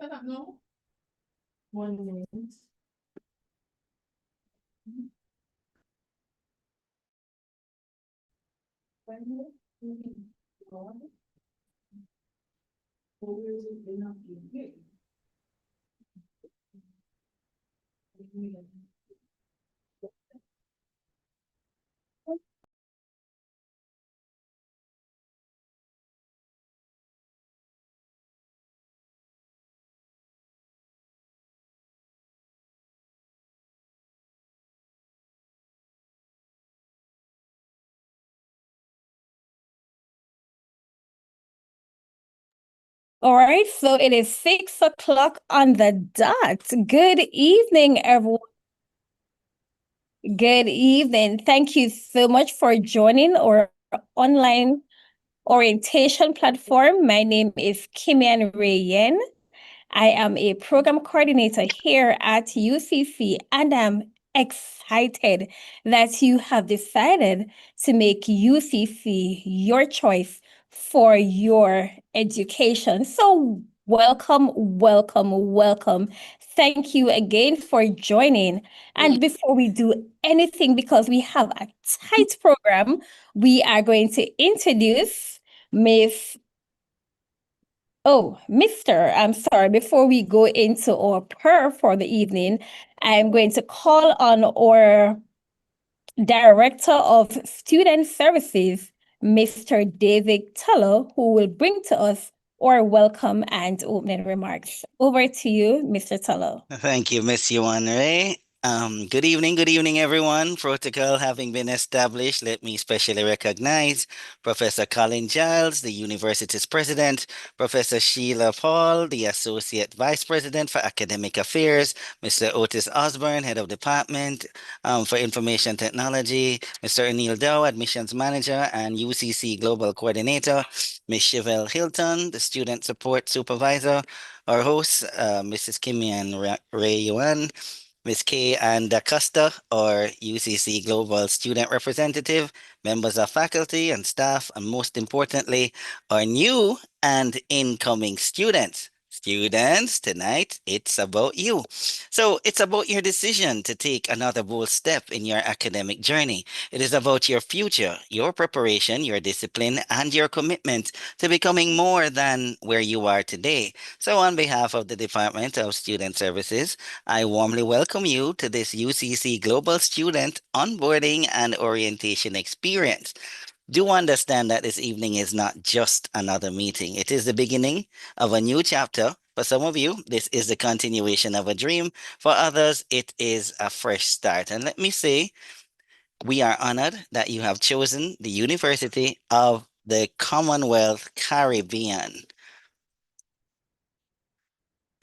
I don't know. 1 minute. All right, so it is 6 o'clock on the dot. Good evening, everyone. Good evening. Thank you so much for joining our online orientation platform. My name is Kimian Rayen. I am a program coordinator here at UCC, and I'm excited that you have decided to make UCC your choice for your education. So, welcome, welcome, welcome. Thank you again for joining. And before we do anything, because we have a tight program, we are going to introduce Miss Mr. I'm sorry, before we go into our prayer for the evening, I'm going to call on our Director of Student Services, Mr. David Tullo, who will bring to us our welcome and opening remarks. Over to you, Mr. Tullo. Thank you, Miss Yuan Ray. Good evening, everyone. Protocol having been established, let me specially recognize Professor Colin Giles, the university's president, Professor Sheila Paul, the associate vice president for academic affairs, Mr. Otis Osborne, head of department for information technology, Mr. Anil Dow, admissions manager and UCC global coordinator, Ms. Chevelle Hilton, the student support supervisor, our hosts, Mrs. Kimian Ray Yuan, Ms. Kay and Acosta, our UCC Global Student Representative, members of faculty and staff, and most importantly, our new and incoming students. Students, tonight it's about you. So it's about your decision to take another bold step in your academic journey. It is about your future, your preparation, your discipline, and your commitment to becoming more than where you are today. So, on behalf of the Department of Student Services, I warmly welcome you to this UCC Global Student Onboarding and Orientation Experience. Do understand that this evening is not just another meeting. It is the beginning of a new chapter. For some of you, this is the continuation of a dream. For others, it is a fresh start. And let me say, we are honored that you have chosen the University of the Commonwealth Caribbean.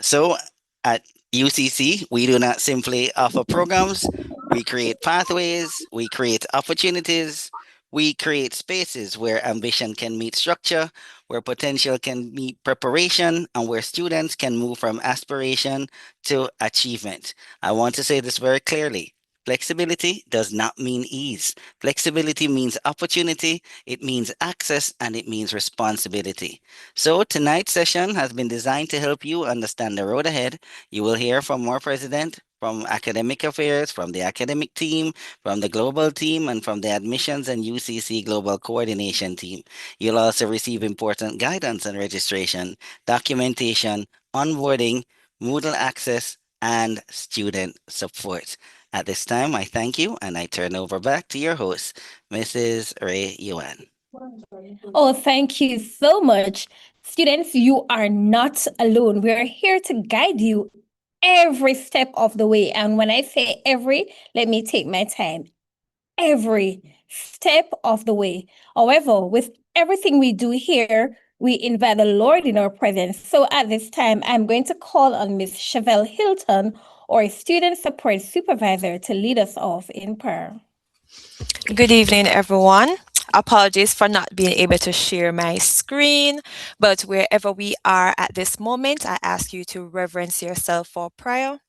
So at UCC, we do not simply offer programs, we create pathways, we create opportunities, we create spaces where ambition can meet structure, where potential can meet preparation, and where students can move from aspiration to achievement. I want to say this very clearly. Flexibility does not mean ease. Flexibility means opportunity, it means access, and it means responsibility. So tonight's session has been designed to help you understand the road ahead. You will hear from our president, from academic affairs, from the academic team, from the global team, and from the admissions and UCC global coordination team. You'll also receive important guidance on registration, documentation, onboarding, Moodle access, and student support. At this time, I thank you and I turn over back to your host, Mrs. Ray Yuan. Oh, thank you so much. Students, you are not alone. We are here to guide you every step of the way. And when I say every, let me take my time. Every step of the way. However, with everything we do here, we invite the Lord in our presence. So at this time, I'm going to call on Miss Chevelle Hilton, our student support supervisor, to lead us off in prayer. Good evening, everyone. Apologies for not being able to share my screen, but wherever we are at this moment, I ask you to reverence yourself for prayer.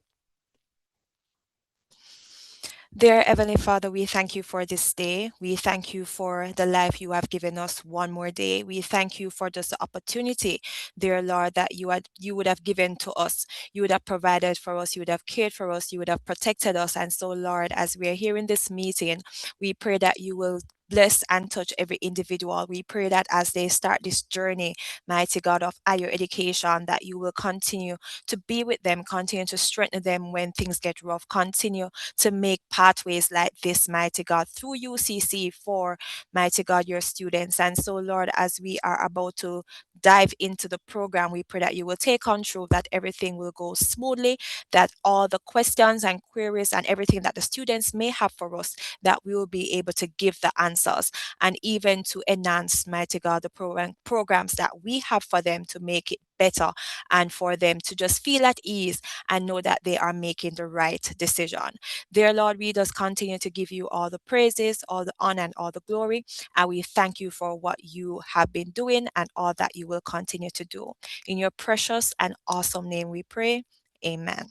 Dear Heavenly Father, we thank you for this day. We thank you for the life you have given us one more day. We thank you for just the opportunity, dear Lord, that you would have given to us. You would have provided for us, you would have cared for us, you would have protected us. And so, Lord, as we are here in this meeting, we pray that you will bless and touch every individual. We pray that as they start this journey, mighty God, of higher education, that you will continue to be with them, continue to strengthen them when things get rough, continue to make pathways like this, mighty God, through UCC for, mighty God, your students. And so, Lord, as we are about to dive into the program, we pray that you will take control, that everything will go smoothly, that all the questions and queries and everything that the students may have for us, that we will be able to give the answers, and even to enhance, mighty God, the programs that we have for them to make it better, and for them to just feel at ease and know that they are making the right decision. Dear Lord, we just continue to give you all the praises, all the honor, and all the glory. And we thank you for what you have been doing and all that you will continue to do. In your precious and awesome name we pray. Amen.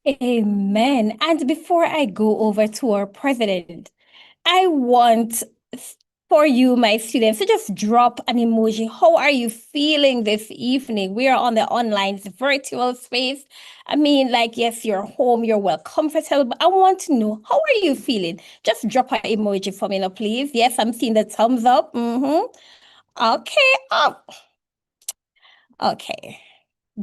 Amen. And before I go over to our president, I want for you, my students, to just drop an emoji. How are you feeling this evening? We are on the online virtual space. I mean, like, yes, you're home, you're well comfortable, but I want to know, how are you feeling? Just drop an emoji for me now, please. Yes, I'm seeing the thumbs up. Okay, up. Okay.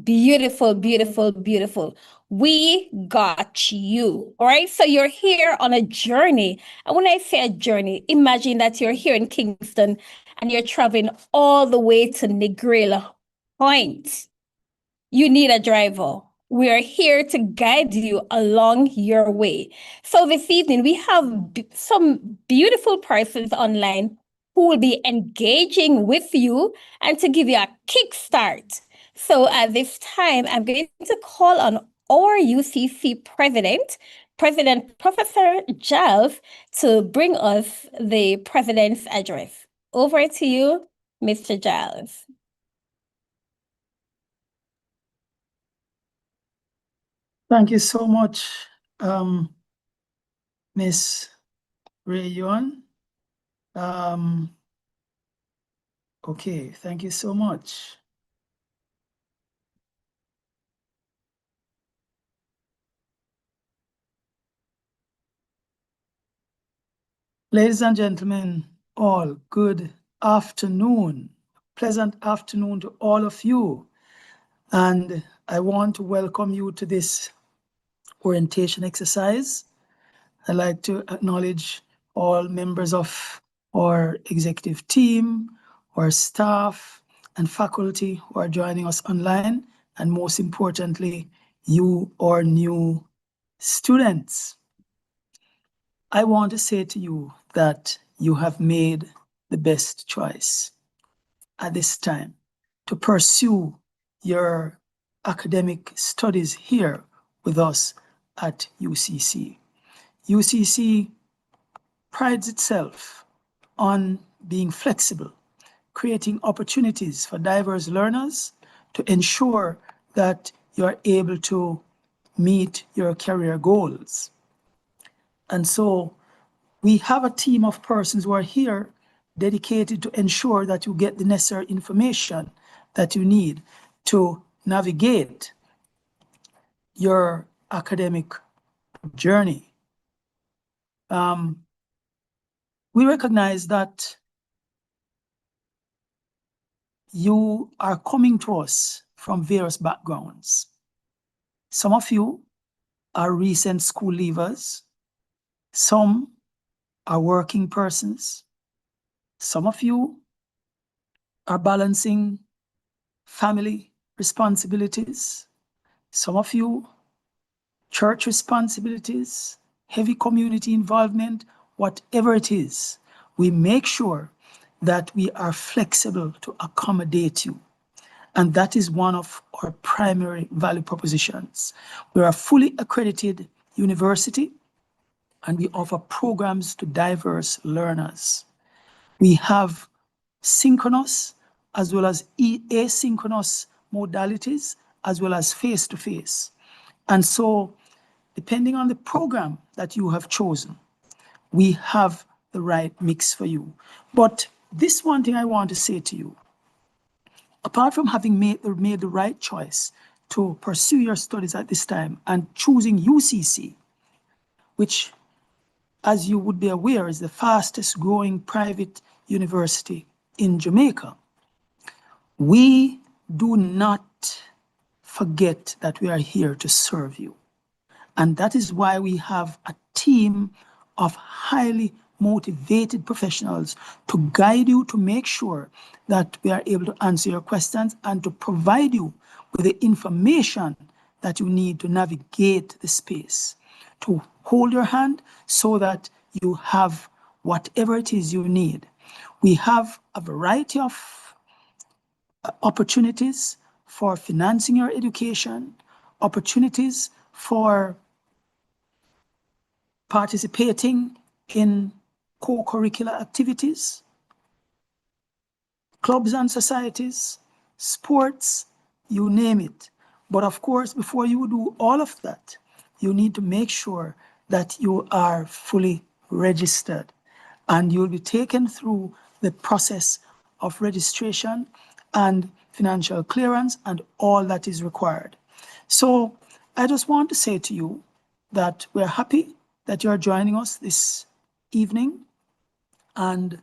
Beautiful, beautiful, beautiful. We got you. All right. So you're here on a journey. And when I say a journey, imagine that you're here in Kingston and you're traveling all the way to Negril Point. You need a driver. We are here to guide you along your way. So this evening, we have some beautiful persons online who will be engaging with you and to give you a kickstart. So at this time, I'm going to call on our UCC president, President Professor Giles, to bring us the president's address. Over to you, Mr. Giles. Thank you so much, Miss Ray Yuan. Okay, thank you so much. Ladies and gentlemen, all good afternoon. Pleasant afternoon to all of you. And I want to welcome you to this orientation exercise. I'd like to acknowledge all members of our executive team, our staff and faculty who are joining us online, and most importantly, you, our new students. I want to say to you that you have made the best choice at this time to pursue your academic studies here with us at UCC. UCC prides itself on being flexible, creating opportunities for diverse learners to ensure that you're able to meet your career goals. And so we have a team of persons who are here dedicated to ensure that you get the necessary information that you need to navigate your academic journey. We recognize that you are coming to us from various backgrounds. Some of you are recent school leavers. Some are working persons. Some of you are balancing family responsibilities. Some of you, church responsibilities, heavy community involvement, whatever it is, we make sure that we are flexible to accommodate you. And that is one of our primary value propositions. We are a fully accredited university, and we offer programs to diverse learners. We have synchronous as well as asynchronous modalities, as well as face-to-face. And so depending on the program that you have chosen, we have the right mix for you. But this one thing I want to say to you, apart from having made the right choice to pursue your studies at this time and choosing UCC, which, as you would be aware, is the fastest growing private university in Jamaica, we do not forget that we are here to serve you. And that is why we have a team of highly motivated professionals to guide you, to make sure that we are able to answer your questions and to provide you with the information that you need to navigate the space, to hold your hand so that you have whatever it is you need. We have a variety of opportunities for financing your education, opportunities for participating in co-curricular activities, clubs and societies, sports, you name it. But of course, before you do all of that, you need to make sure that you are fully registered, and you'll be taken through the process of registration and financial clearance and all that is required. So I just want to say to you that we're happy that you're joining us this evening, and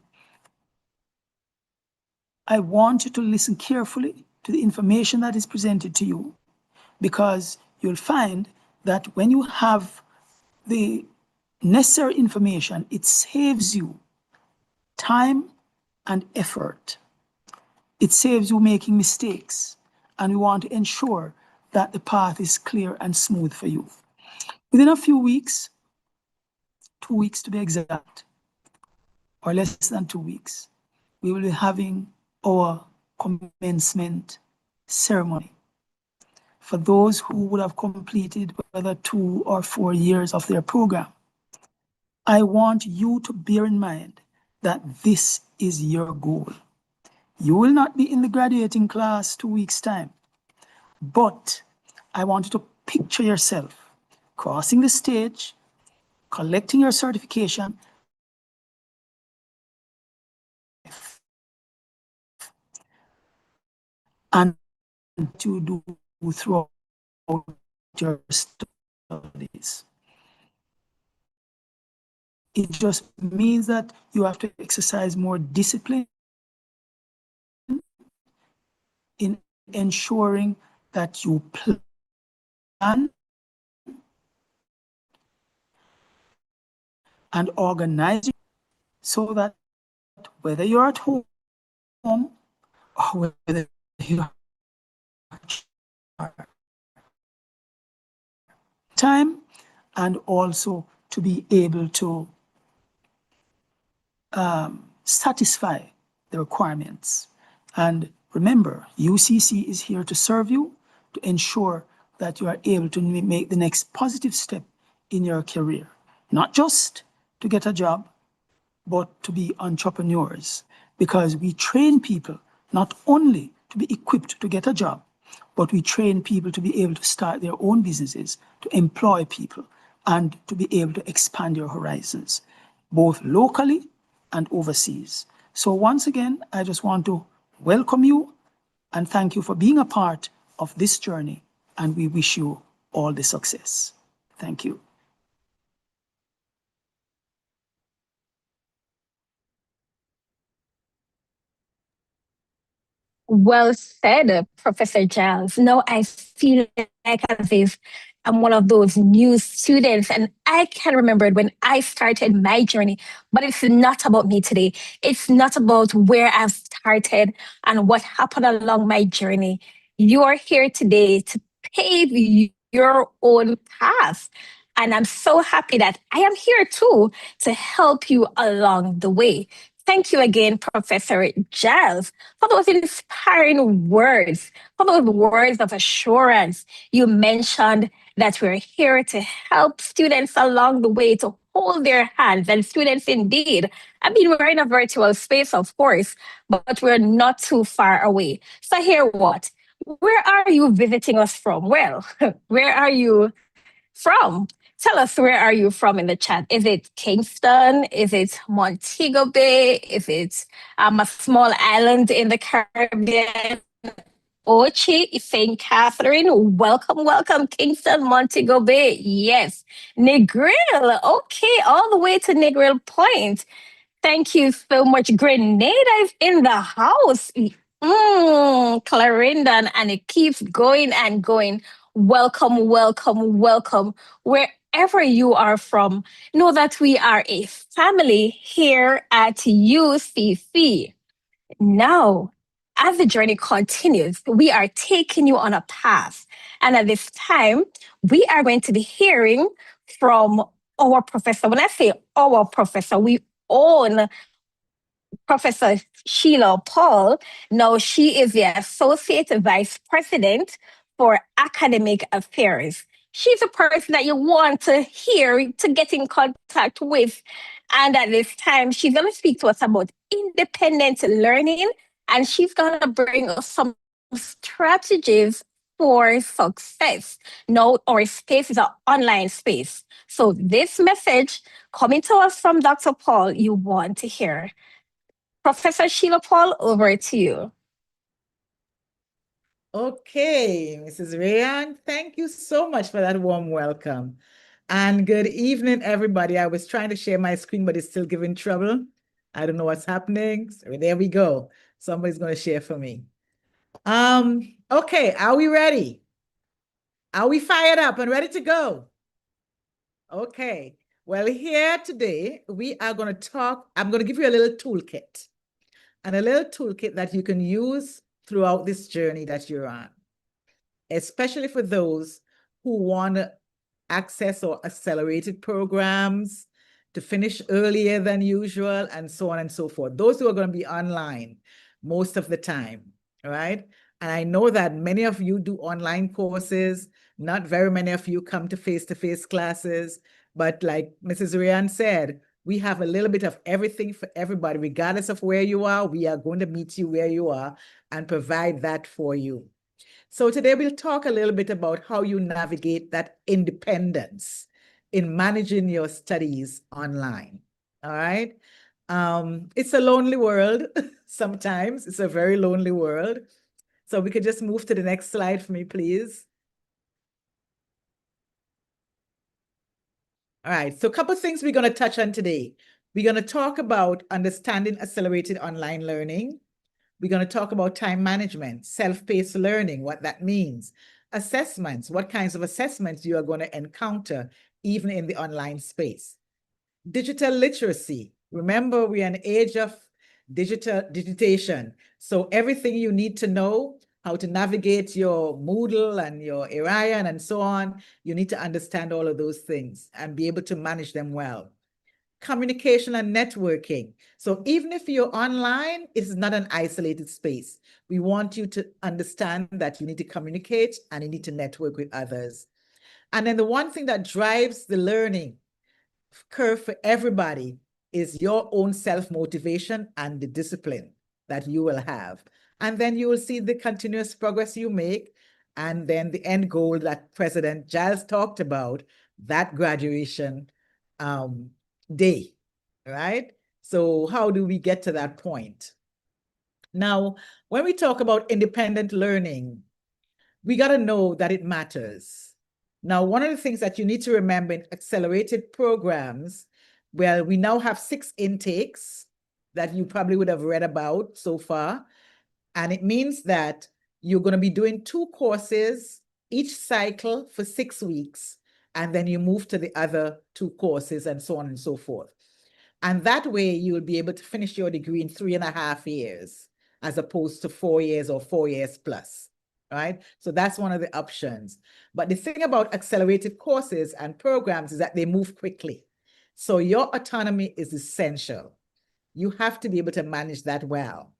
I want you to listen carefully to the information that is presented to you, because you'll find that when you have the necessary information, it saves you time and effort. It saves you making mistakes, and we want to ensure that the path is clear and smooth for you. Within a few weeks, 2 weeks to be exact, or less than 2 weeks, we will be having our commencement ceremony for those who would have completed whether 2 or 4 years of their program. I want you to bear in mind that this is your goal. You will not be in the graduating class 2 weeks' time, but I want you to picture yourself crossing the stage, collecting your certification, and to do throughout your studies. It just means that you have to exercise more discipline in ensuring that you plan and organize so that whether you're at home or whether you're time, and also to be able to satisfy the requirements. And remember, UCC is here to serve you, to ensure that you are able to make the next positive step in your career, not just to get a job, but to be entrepreneurs, because we train people not only to be equipped to get a job, but we train people to be able to start their own businesses, to employ people, and to be able to expand your horizons, both locally and overseas. So once again, I just want to welcome you and thank you for being a part of this journey, and we wish you all the success. Thank you. Well said, Professor Giles. Now I feel like as if I'm one of those new students, and I can remember it when I started my journey. But it's not about me today. It's not about where I've started and what happened along my journey. You are here today to pave your own path. And I'm so happy that I am here too to help you along the way. Thank you again, Professor Giles, for those inspiring words, for those words of assurance. You mentioned that we're here to help students along the way, to hold their hands, and students indeed. I mean, we're in a virtual space, of course, but we're not too far away. So, hear what? Where are you visiting us from? Well, where are you from? Tell us, where are you from in the chat? Is it Kingston? Is it Montego Bay? Is it a small island in the Caribbean? Ochi, St. Catherine, welcome, welcome, Kingston, Montego Bay. Yes, Negril, okay, all the way to Negril Point. Thank you so much. Grenada is in the house. Clarendon, and it keeps going and going. Welcome, welcome, welcome. Wherever you are from, know that we are a family here at UCC. Now, as the journey continues, we are taking you on a path. And at this time, we are going to be hearing from our professor. When I say our professor, we own Professor Sheila Paul. Now, she is the Associate Vice President for Academic Affairs. She's a person that you want to hear, to get in contact with. And at this time, she's going to speak to us about independent learning, and she's going to bring us some strategies for success. Now, our space is an online space. So this message coming to us from Dr. Paul, you want to hear. Professor Sheila Paul, over to you. Okay, Mrs. Rayan, thank you so much for that warm welcome. And good evening, everybody. I was trying to share my screen, but it's still giving trouble. I don't know what's happening. So there we go. Somebody's going to share for me. Okay, are we ready? Are we fired up and ready to go? Okay, well, here today, we are going to talk. I'm going to give you a little toolkit. And a little toolkit that you can use throughout this journey that you're on, especially for those who want to access or accelerated programs to finish earlier than usual, and so on and so forth. Those who are going to be online most of the time, all right? And I know that many of you do online courses. Not very many of you come to face-to-face classes, but like Mrs. Ryan said, we have a little bit of everything for everybody. Regardless of where you are, we are going to meet you where you are and provide that for you. So today we'll talk a little bit about how you navigate that independence in managing your studies online. All right. It's a lonely world. Sometimes it's a very lonely world. So we could just move to the next slide for me, please. All right, so a couple of things we're going to touch on today. We're going to talk about understanding accelerated online learning. We're going to talk about time management, self-paced learning, what that means, assessments, what kinds of assessments you are going to encounter even in the online space. Digital literacy. Remember, we're in an age of digitation. So everything you need to know, how to navigate your Moodle and your Orion and so on, you need to understand all of those things and be able to manage them well. Communication and networking. So even if you're online, it's not an isolated space. We want you to understand that you need to communicate and you need to network with others. And then the one thing that drives the learning curve for everybody is your own self-motivation and the discipline that you will have. And then you will see the continuous progress you make, and then the end goal that President Giles talked about, that graduation day, right? So how do we get to that point? Now, when we talk about independent learning, we got to know that it matters. Now, one of the things that you need to remember in accelerated programs, well, we now have 6 intakes that you probably would have read about so far. And it means that you're going to be doing 2 courses each cycle for 6 weeks. And then you move to the other 2 courses and so on and so forth. And that way you will be able to finish your degree in 3.5 years, as opposed to 4 years or 4 years plus, right? So that's one of the options. But the thing about accelerated courses and programs is that they move quickly. So your autonomy is essential. You have to be able to manage that well.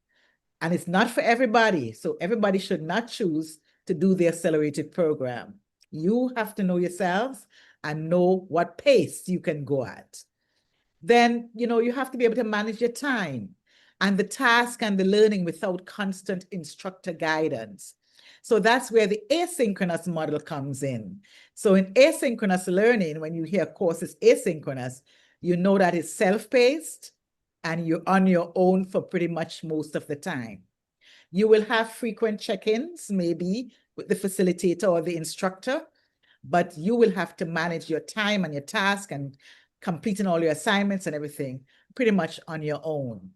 And it's not for everybody. So everybody should not choose to do the accelerated program. You have to know yourselves and know what pace you can go at. Then, you have to be able to manage your time and the task and the learning without constant instructor guidance. So that's where the asynchronous model comes in. So in asynchronous learning, when you hear courses asynchronous, you know that it's self-paced and you're on your own for pretty much most of the time. You will have frequent check-ins, maybe with the facilitator or the instructor, but you will have to manage your time and your task and completing all your assignments and everything pretty much on your own.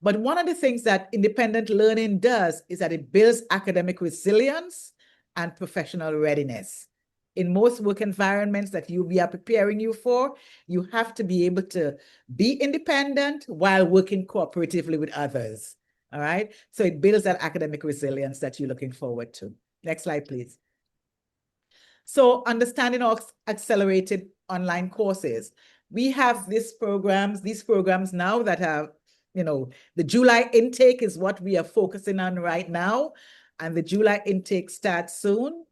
But one of the things that independent learning does is that it builds academic resilience and professional readiness. In most work environments that we are preparing you for, you have to be able to be independent while working cooperatively with others. All right. So it builds that academic resilience that you're looking forward to. Next slide, please. So understanding our accelerated online courses. We have these programs now that have, the July intake is what we are focusing on right now. And the July intake starts soon.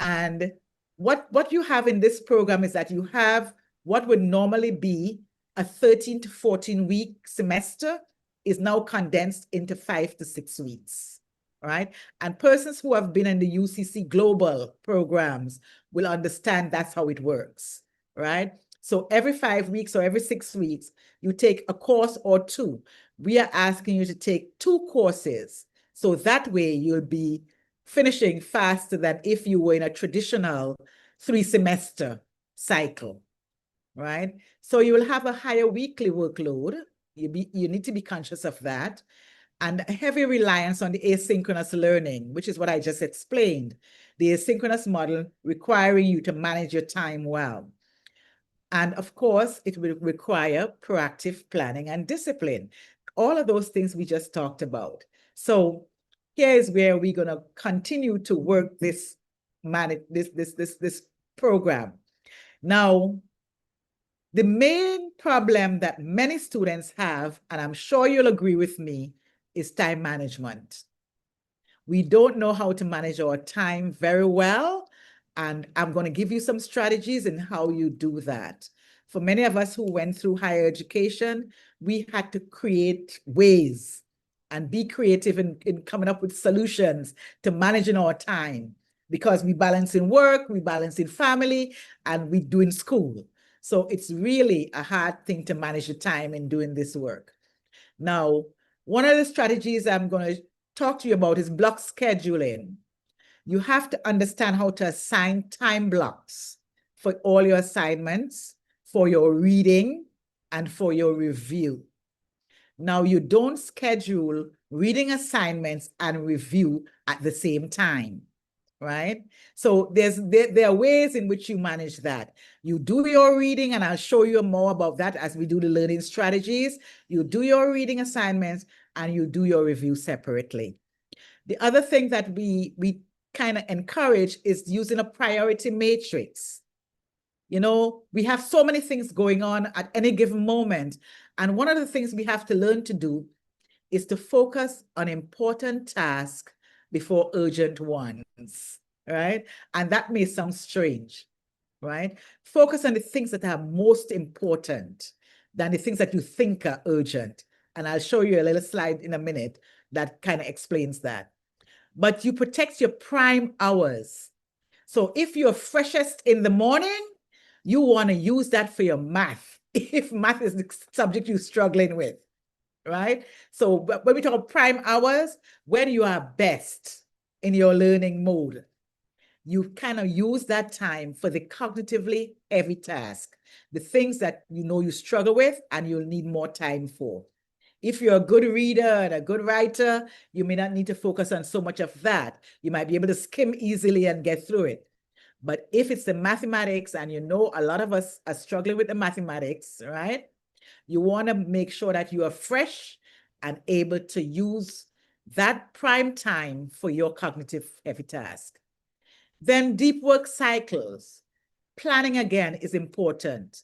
And what you have in this program is that you have what would normally be a 13 to 14 week semester is now condensed into 5 to 6 weeks, right? And persons who have been in the UCC global programs will understand that's how it works, right? So every 5 weeks or every 6 weeks, you take a course or two. We are asking you to take 2 courses. So that way you'll be finishing faster than if you were in a traditional 3-semester cycle, right? So you will have a higher weekly workload. You need to be conscious of that. And a heavy reliance on the asynchronous learning, which is what I just explained. The asynchronous model requiring you to manage your time well. And of course, it will require proactive planning and discipline. All of those things we just talked about. So here is where we're going to continue to work this program. Now, the main problem that many students have, and I'm sure you'll agree with me, is time management. We don't know how to manage our time very well, and I'm going to give you some strategies in how you do that. For many of us who went through higher education, we had to create ways and be creative in coming up with solutions to managing our time, because we balance in work, we balance in family, and we do in school. So it's really a hard thing to manage your time in doing this work. Now, one of the strategies I'm going to talk to you about is block scheduling. You have to understand how to assign time blocks for all your assignments, for your reading, and for your review. Now, you don't schedule reading assignments and review at the same time, right? So there are ways in which you manage that. You do your reading, and I'll show you more about that as we do the learning strategies. You do your reading assignments and you do your review separately. The other thing that we kind of encourage is using a priority matrix. We have so many things going on at any given moment. And one of the things we have to learn to do is to focus on important tasks before urgent ones, right? And that may sound strange, right? Focus on the things that are most important than the things that you think are urgent. And I'll show you a little slide in a minute that kind of explains that. But you protect your prime hours. So if you're freshest in the morning, you want to use that for your math, if math is the subject you're struggling with, right? So when we talk about prime hours, when you are best in your learning mode, you kind of use that time for the cognitively heavy task, the things that you struggle with and you'll need more time for. If you're a good reader and a good writer, you may not need to focus on so much of that. You might be able to skim easily and get through it. But if it's the mathematics, and a lot of us are struggling with the mathematics, right? You want to make sure that you are fresh and able to use that prime time for your cognitive heavy task. Then deep work cycles. Planning again is important.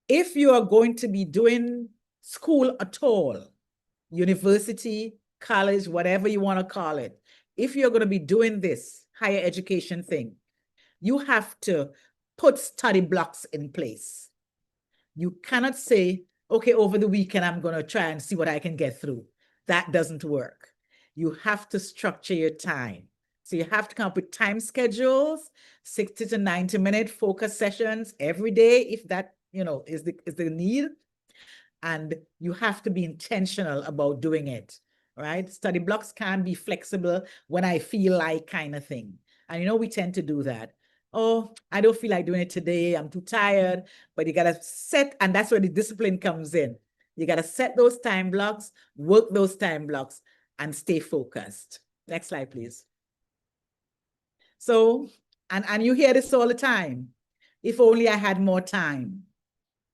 If you are going to be doing school at all, university, college, whatever you want to call it, if you're going to be doing this higher education thing, you have to put study blocks in place. You cannot say, okay, over the weekend, I'm going to try and see what I can get through. That doesn't work. You have to structure your time. So you have to come up with time schedules, 60 to 90-minute focus sessions every day, if that, is the need. And you have to be intentional about doing it, right? Study blocks can be flexible when I feel like kind of thing. And we tend to do that. Oh, I don't feel like doing it today. I'm too tired. But you got to set, and that's where the discipline comes in. You got to set those time blocks, work those time blocks, and stay focused. Next slide, please. So, and you hear this all the time. If only I had more time.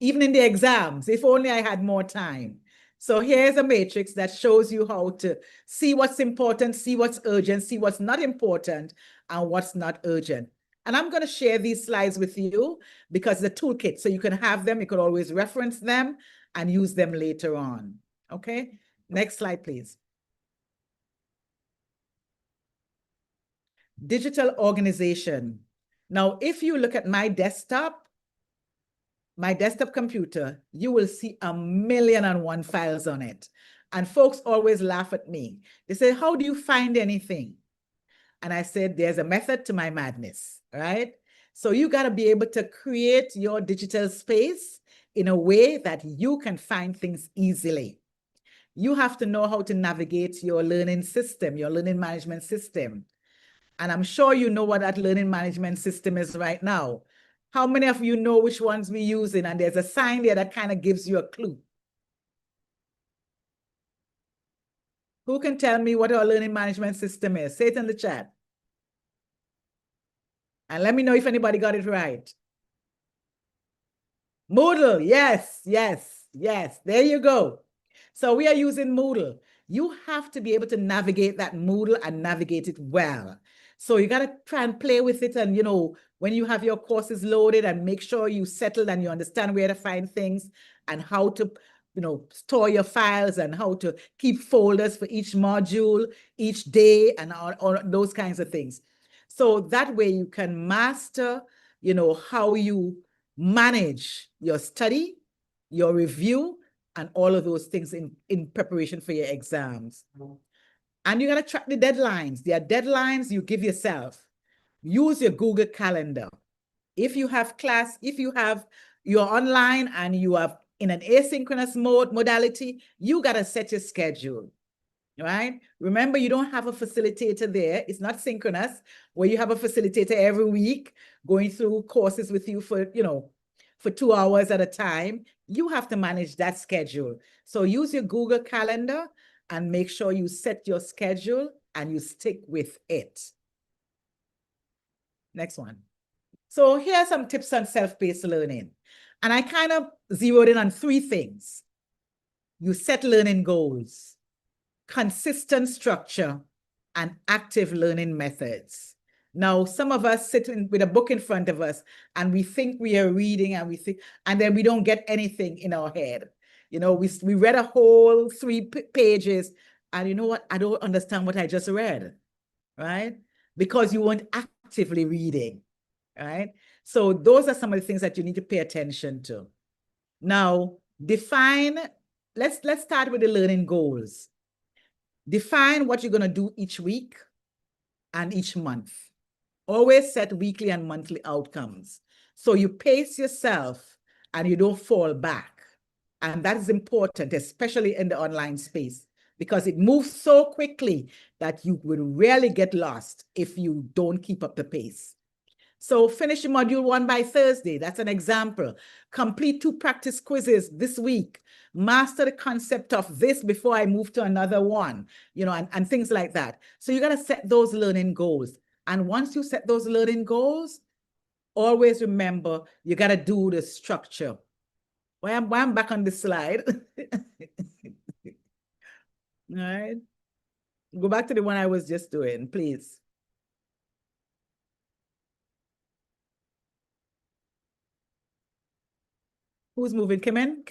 Even in the exams, if only I had more time. So here's a matrix that shows you how to see what's important, see what's urgent, see what's not important, and what's not urgent. And I'm going to share these slides with you because the toolkit, so you can have them, you can always reference them and use them later on. Okay, next slide, please. Digital organization. Now, if you look at my desktop computer, you will see 1,000,001 files on it. And folks always laugh at me. They say, how do you find anything? And I said, there's a method to my madness, right? So you got to be able to create your digital space in a way that you can find things easily. You have to know how to navigate your learning system, your learning management system. And I'm sure you know what that learning management system is right now. How many of you know which ones we're using? And there's a sign there that kind of gives you a clue. Who can tell me what our learning management system is? Say it in the chat. And let me know if anybody got it right. Moodle, yes, yes, yes. There you go. So we are using Moodle. You have to be able to navigate that Moodle and navigate it well. So you got to try and play with it. And, when you have your courses loaded, and make sure you settle and you understand where to find things and how to, store your files and how to keep folders for each module, each day, and all those kinds of things. So that way you can master, how you manage your study, your review, and all of those things in preparation for your exams. And you got to track the deadlines. There are deadlines you give yourself. Use your Google Calendar. If you have class, if you're online and you are in an asynchronous modality, you got to set your schedule, right? Remember, you don't have a facilitator there. It's not synchronous, where you have a facilitator every week going through courses with you for 2 hours at a time. You have to manage that schedule. So use your Google Calendar and make sure you set your schedule and you stick with it. Next one. So here are some tips on self-paced learning. And I kind of zeroed in on 3 things. You set learning goals, consistent structure, and active learning methods. Now, some of us sit with a book in front of us and we think we are reading and then we don't get anything in our head. We read a whole 3 pages and you know what? I don't understand what I just read, right? Because you weren't actively reading, right? So those are some of the things that you need to pay attention to. Now, let's start with the learning goals. Define what you're going to do each week and each month. Always set weekly and monthly outcomes. So you pace yourself and you don't fall back. And that is important, especially in the online space, because it moves so quickly that you will rarely get lost if you don't keep up the pace. So finish your module 1 by Thursday. That's an example. Complete 2 practice quizzes this week. Master the concept of this before I move to another one, and things like that. So you got to set those learning goals. And once you set those learning goals, always remember, you got to do the structure. Why I'm back on this slide. All right. Go back to the one I was just doing, please. Who's moving? Come in.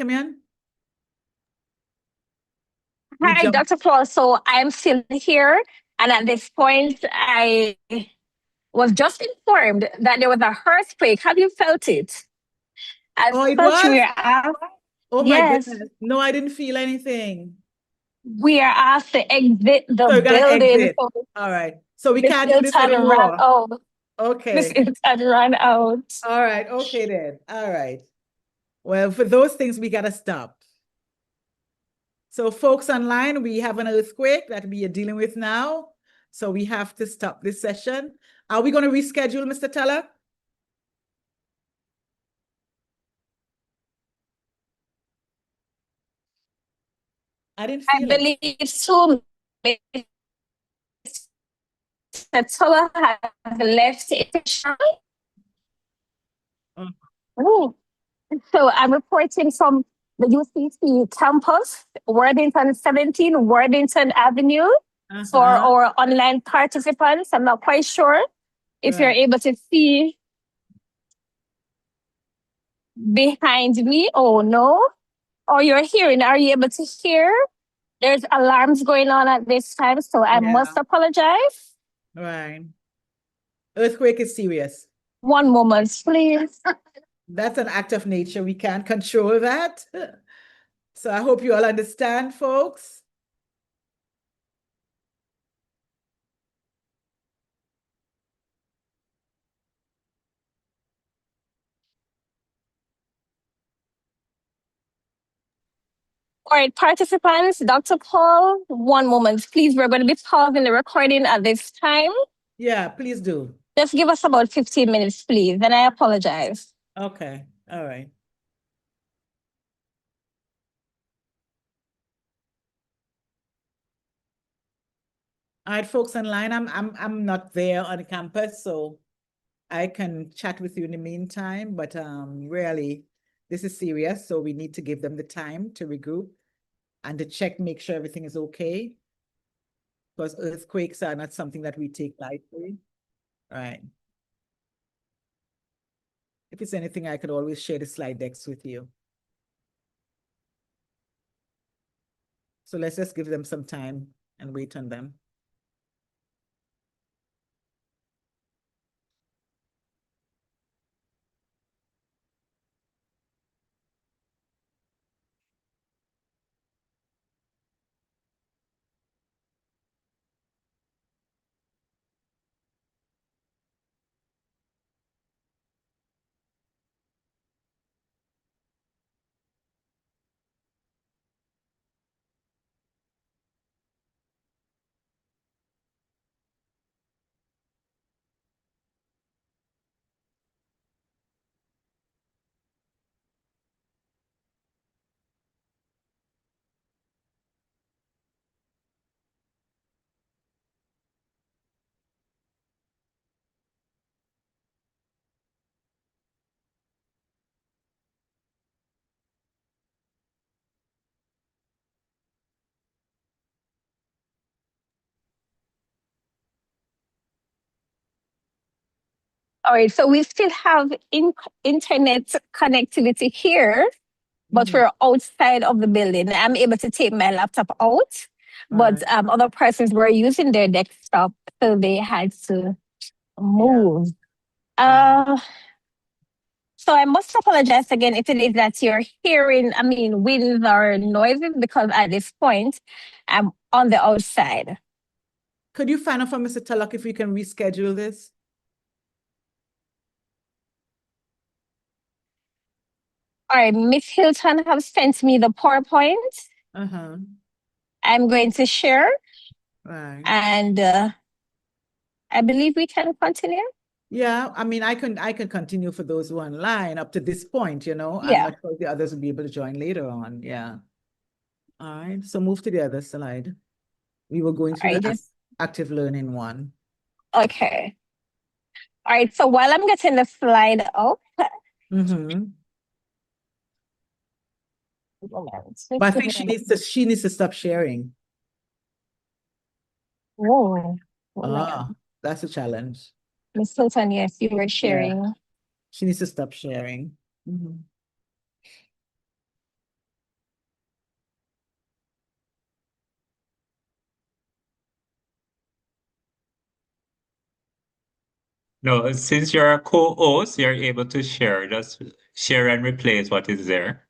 Hi, Dr. Paul. So I'm still here. And at this point, I was just informed that there was a earthquake. Have you felt it? It was? We are asked, oh my goodness. No, I didn't feel anything. We are asked to exit the So you're gonna building. exit. All right. So we Miss can't do this Hilton ran anymore. out. Miss Okay. Hilton ran out. All right. Okay then. All right. Well, for those things, we gotta stop. So folks online, we have an earthquake that we are dealing with now. So we have to stop this session. Are we going to reschedule, Mr. Teller? I didn't I feel it. believe so. Mr. Tola has left it. Mm. Oh. So I'm reporting from the UCC campus, Worthington 17, Worthington Avenue. For our online participants, I'm not quite sure if you're Right. able to see behind me. Oh no. Or you're hearing, are you able to hear? There's alarms going on at this time, so I must Yeah. apologize. Right. Earthquake is serious. One moment, please. That's an act of nature. We can't control that. So I hope you all understand, folks. All right, participants, Dr. Paul, one moment, please. We're going to be pausing the recording at this time. Yeah, please do. Just give us about 15 minutes, please, and I apologize. Okay. All right. All right, folks online, I'm not there on campus, so I can chat with you in the meantime, but really, this is serious, so we need to give them the time to regroup and to check, make sure everything is okay. Because earthquakes are not something that we take lightly. Right. If it's anything, I could always share the slide decks with you. So let's just give them some time and wait on them. All right, so we still have internet connectivity here, but we're outside of the building. I'm able to take my laptop out, but other persons were using their desktop, so they had to move. So I must apologize again if it is that you're hearing, winds or noises, because at this point, I'm on the outside. Could you find out from Mr. Tullock if we can reschedule this? All right, Miss Hilton have sent me the PowerPoint. I'm going to share. Right. And I believe we can continue. Yeah, I can continue for those who are online up to this point, you know. Yeah. I'm not sure if the others will be able to join later on. Yeah. All right. So move to the other slide. We were going through the active learning one. Okay. All right. So while I'm getting the slide up. But I think she needs to stop sharing. Whoa. That's a challenge. Miss Hilton, yes, you were sharing. Yeah. She needs to stop sharing. No, since you're a co-host, you're able to share. Just share and replace what is there.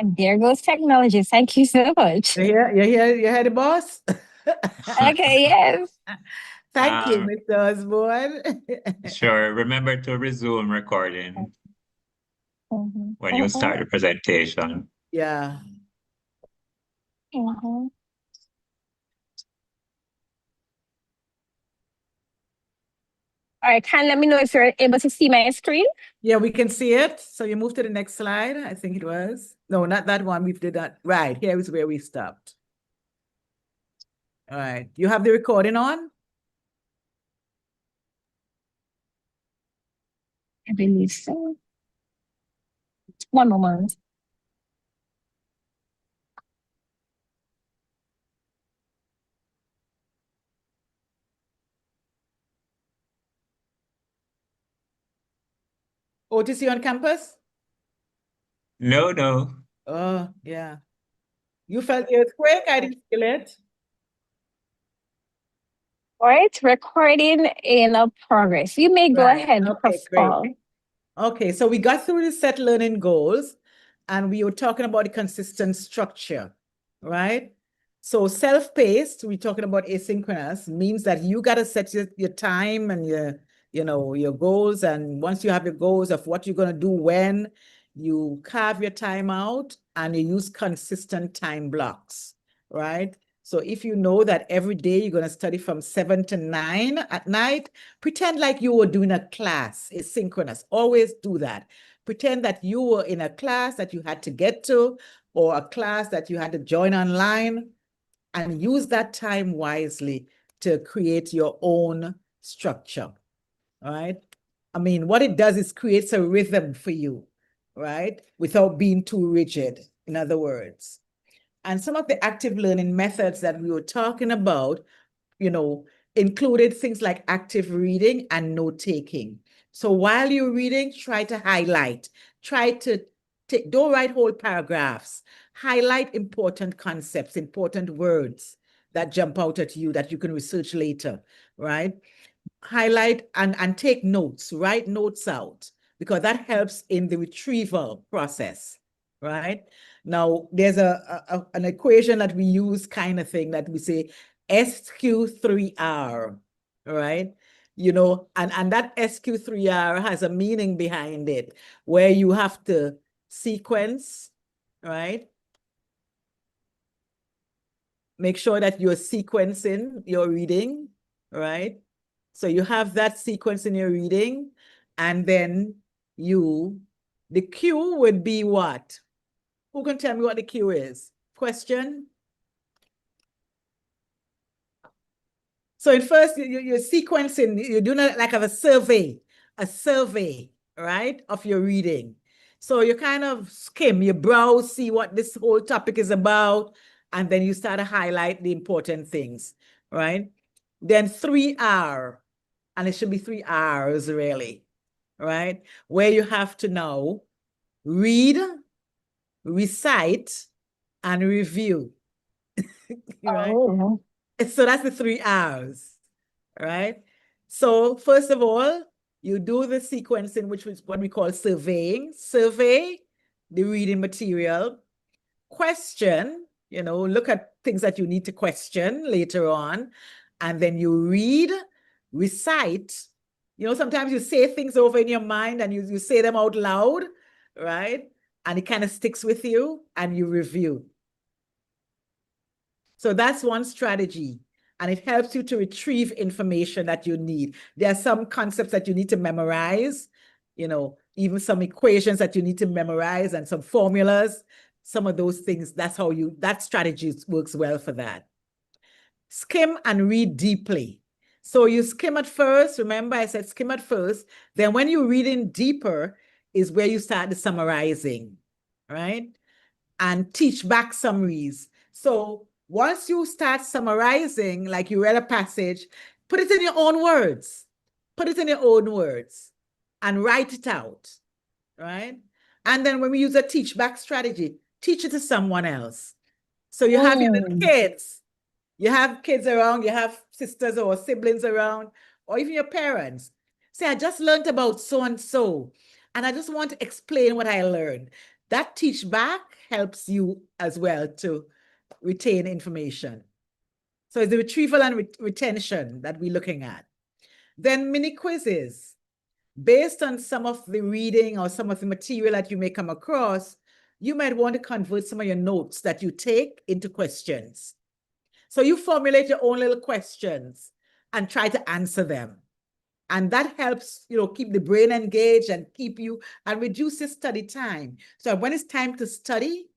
And there goes technology. Thank you so much. You hear the boss? Okay, yes. Thank you, Um, Mr. Osborne. Sure. Remember to resume recording Mhm, when you start the presentation. Yeah. mhm. All right, can let me know if you're able to see my screen. Yeah, we can see it. So you move to the next slide, I think it was. No, not that one. We did that. Right, here is where we stopped. All right. You have the recording on? I believe so. One moment. OTC on campus? No, no. Oh, yeah. You felt the earthquake? I didn't feel it. All right, recording in progress. You may go Right. ahead, Okay, Prof. great. Paul. Okay, so we got through the set learning goals and we were talking about the consistent structure, right? So self-paced, we're talking about asynchronous, means that you got to set your time and your goals. And once you have your goals of what you're going to do when, you carve your time out and you use consistent time blocks, right? So if you know that every day you're going to study from 7 to 9 at night, pretend like you were doing a class. It's synchronous. Always do that. Pretend that you were in a class that you had to get to or a class that you had to join online, and use that time wisely to create your own structure, right? I mean, what it does is creates a rhythm for you, right? Without being too rigid, in other words. And some of the active learning methods that we were talking about, included things like active reading and note-taking. So while you're reading, try to highlight, don't write whole paragraphs, highlight important concepts, important words that jump out at you that you can research later, right? Highlight and take notes, write notes out, because that helps in the retrieval process, right? Now, there's an equation that we use kind of thing that we say SQ3R, right? And that SQ3R has a meaning behind it where you have to sequence, right? Make sure that you're sequencing your reading, right? So you have that sequence in your reading, and then the cue would be what? Who can tell me what the cue is? Question? So at first, you're sequencing, you're doing it like a survey, right, of your reading. So you kind of skim, you browse, see what this whole topic is about, and then you start to highlight the important things, right? Then 3R, and it should be 3 hours really, right? Where you have to now read, recite, and review, right? Oh. So that's the 3 hours, right? So first of all, you do the sequencing, which is what we call surveying. Survey the reading material, question, look at things that you need to question later on, and then you read, recite. Sometimes you say things over in your mind and you say them out loud, right? And it kind of sticks with you, and you review. So that's one strategy, and it helps you to retrieve information that you need. There are some concepts that you need to memorize, even some equations that you need to memorize and some formulas, some of those things. That strategy works well for that. Skim and read deeply. So you skim at first. Remember, I said skim at first. Then when you're reading deeper is where you start the summarizing, right? And teach back summaries. So once you start summarizing, like you read a passage, put it in your own words. Put it in your own words and write it out, right? And then when we use a teach back strategy, teach it to someone else. So you have your little kids. You have kids around, you have sisters or siblings around, or even your parents. Say, I just learned about so-and-so, and I just want to explain what I learned. that teach back helps you as well to retain information. So it's the retrieval and retention that we're looking at. Then mini quizzes. Based on some of the reading or some of the material that you may come across, you might want to convert some of your notes that you take into questions. So you formulate your own little questions and try to answer them. And that helps, keep the brain engaged and keep you and reduces study time. So when it's time to study,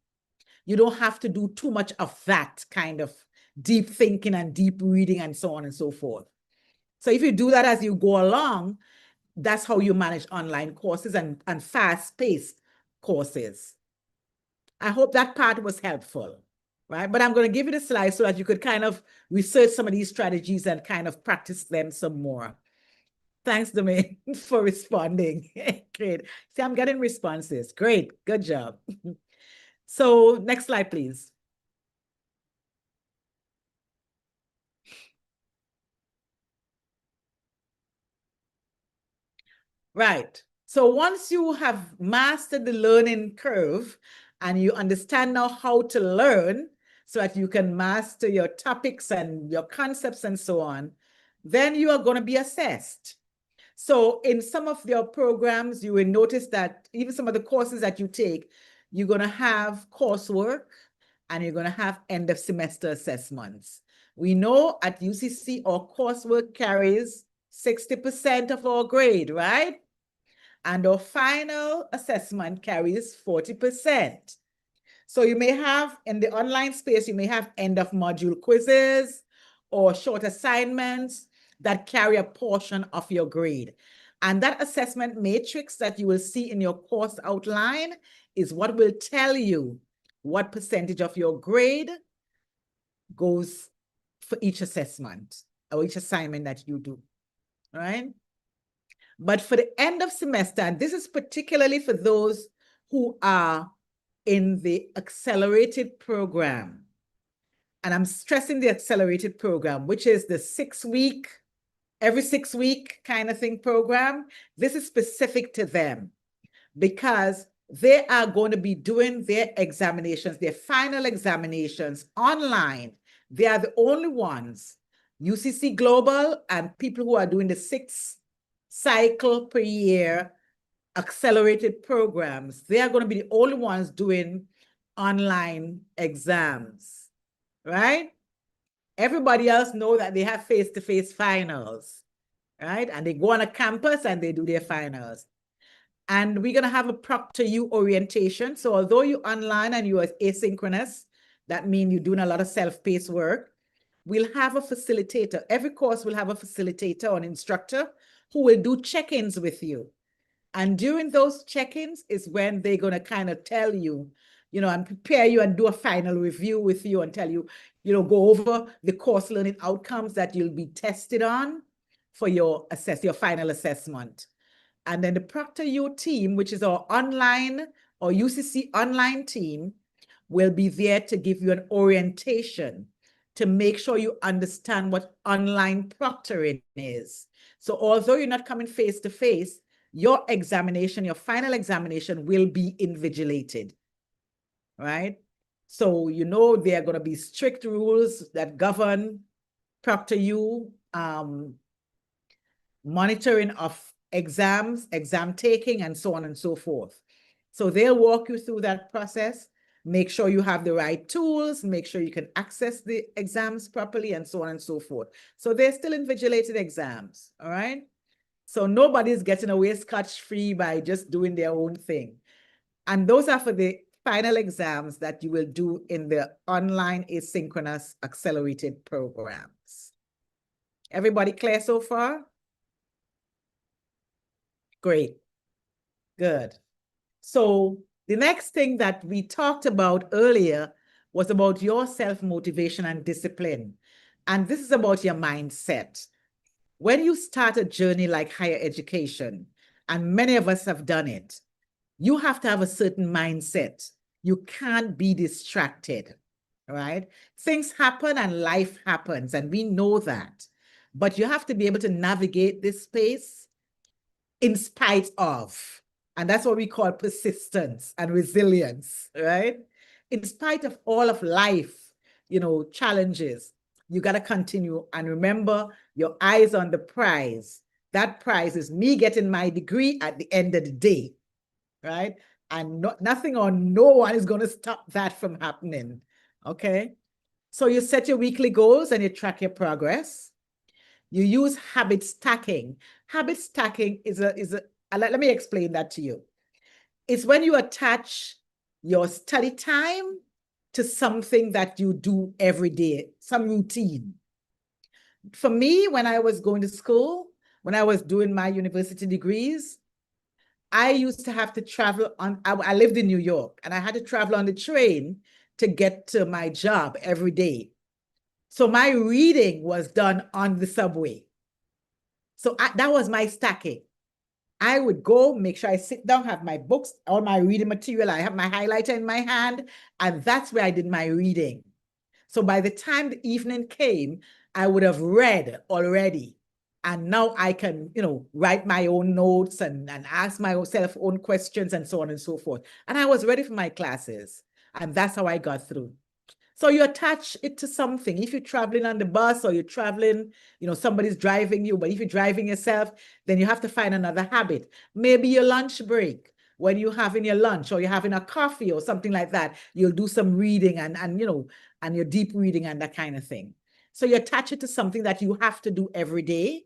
you don't have to do too much of that kind of deep thinking and deep reading and so on and so forth. So if you do that as you go along, that's how you manage online courses and fast-paced courses. I hope that part was helpful, right? But I'm going to give you the slide so that you could kind of research some of these strategies and kind of practice them some more. Thanks, Domain, for responding. Great. See, I'm getting responses. Great. Good job. So next slide, please. Right. So once you have mastered the learning curve and you understand now how to learn so that you can master your topics and your concepts and so on, then you are going to be assessed. So in some of your programs, you will notice that even some of the courses that you take, you're going to have coursework and you're going to have end of semester assessments. We know at UCC, our coursework carries 60% of our grade, right? And our final assessment carries 40%. So you may have, in the online space, you may have end of module quizzes or short assignments that carry a portion of your grade. And that assessment matrix that you will see in your course outline is what will tell you what percentage of your grade goes for each assessment or each assignment that you do, right? But for the end of semester, and this is particularly for those who are in the accelerated program, and I'm stressing the accelerated program, which is the 6-week, every 6-week kind of thing program. This is specific to them because they are going to be doing their examinations, their final examinations online. They are the only ones, UCC Global and people who are doing the 6 cycle per year accelerated programs, they are going to be the only ones doing online exams, right? Everybody else know that they have face-to-face finals, right? And they go on a campus and they do their finals. And we're going to have a proctor U orientation. So although you're online and you are asynchronous, that means you're doing a lot of self-paced work, we'll have a facilitator. Every course will have a facilitator or an instructor who will do check-ins with you. And during those check-ins is when they're going to kind of tell you, and prepare you and do a final review with you and tell you, go over the course learning outcomes that you'll be tested on for your final assessment. And then the Proctor U team, which is our online or UCC online team, will be there to give you an orientation to make sure you understand what online proctoring is. So although you're not coming face to face, your examination, your final examination will be invigilated, right? So there are going to be strict rules that govern Proctor U, monitoring of exams, exam taking, and so on and so forth. So they'll walk you through that process, make sure you have the right tools, make sure you can access the exams properly, and so on and so forth. So they're still invigilated exams, all right? So nobody's getting away scotch-free by just doing their own thing. And those are for the final exams that you will do in the online asynchronous accelerated programs. Everybody clear so far? Great. Good. So the next thing that we talked about earlier was about your self-motivation and discipline. And this is about your mindset. When you start a journey like higher education, and many of us have done it, you have to have a certain mindset. You can't be distracted, right? Things happen and life happens, and we know that. But you have to be able to navigate this space in spite of. And that's what we call persistence and resilience, right? In spite of all of life, challenges, you got to continue. And remember, your eyes on the prize. That prize is me getting my degree at the end of the day, right? And nothing or no one is going to stop that from happening, okay? So you set your weekly goals and you track your progress. You use habit stacking. Habit stacking let me explain that to you. It's when you attach your study time to something that you do every day, some routine. For me, when I was going to school, when I was doing my university degrees, I used to have to travel I lived in New York, and I had to travel on the train to get to my job every day. So my reading was done on the subway. So that was my stacking. I would go, make sure I sit down, have my books, all my reading material. I have my highlighter in my hand, and that's where I did my reading. So by the time the evening came, I would have read already. And now I can, write my own notes and ask myself own questions and so on and so forth. And I was ready for my classes. And that's how I got through. So you attach it to something. If you're traveling on the bus or you're traveling, somebody's driving you, but if you're driving yourself, then you have to find another habit. Maybe your lunch break, when you're having your lunch or you're having a coffee or something like that, you'll do some reading and your deep reading and that kind of thing. So you attach it to something that you have to do every day,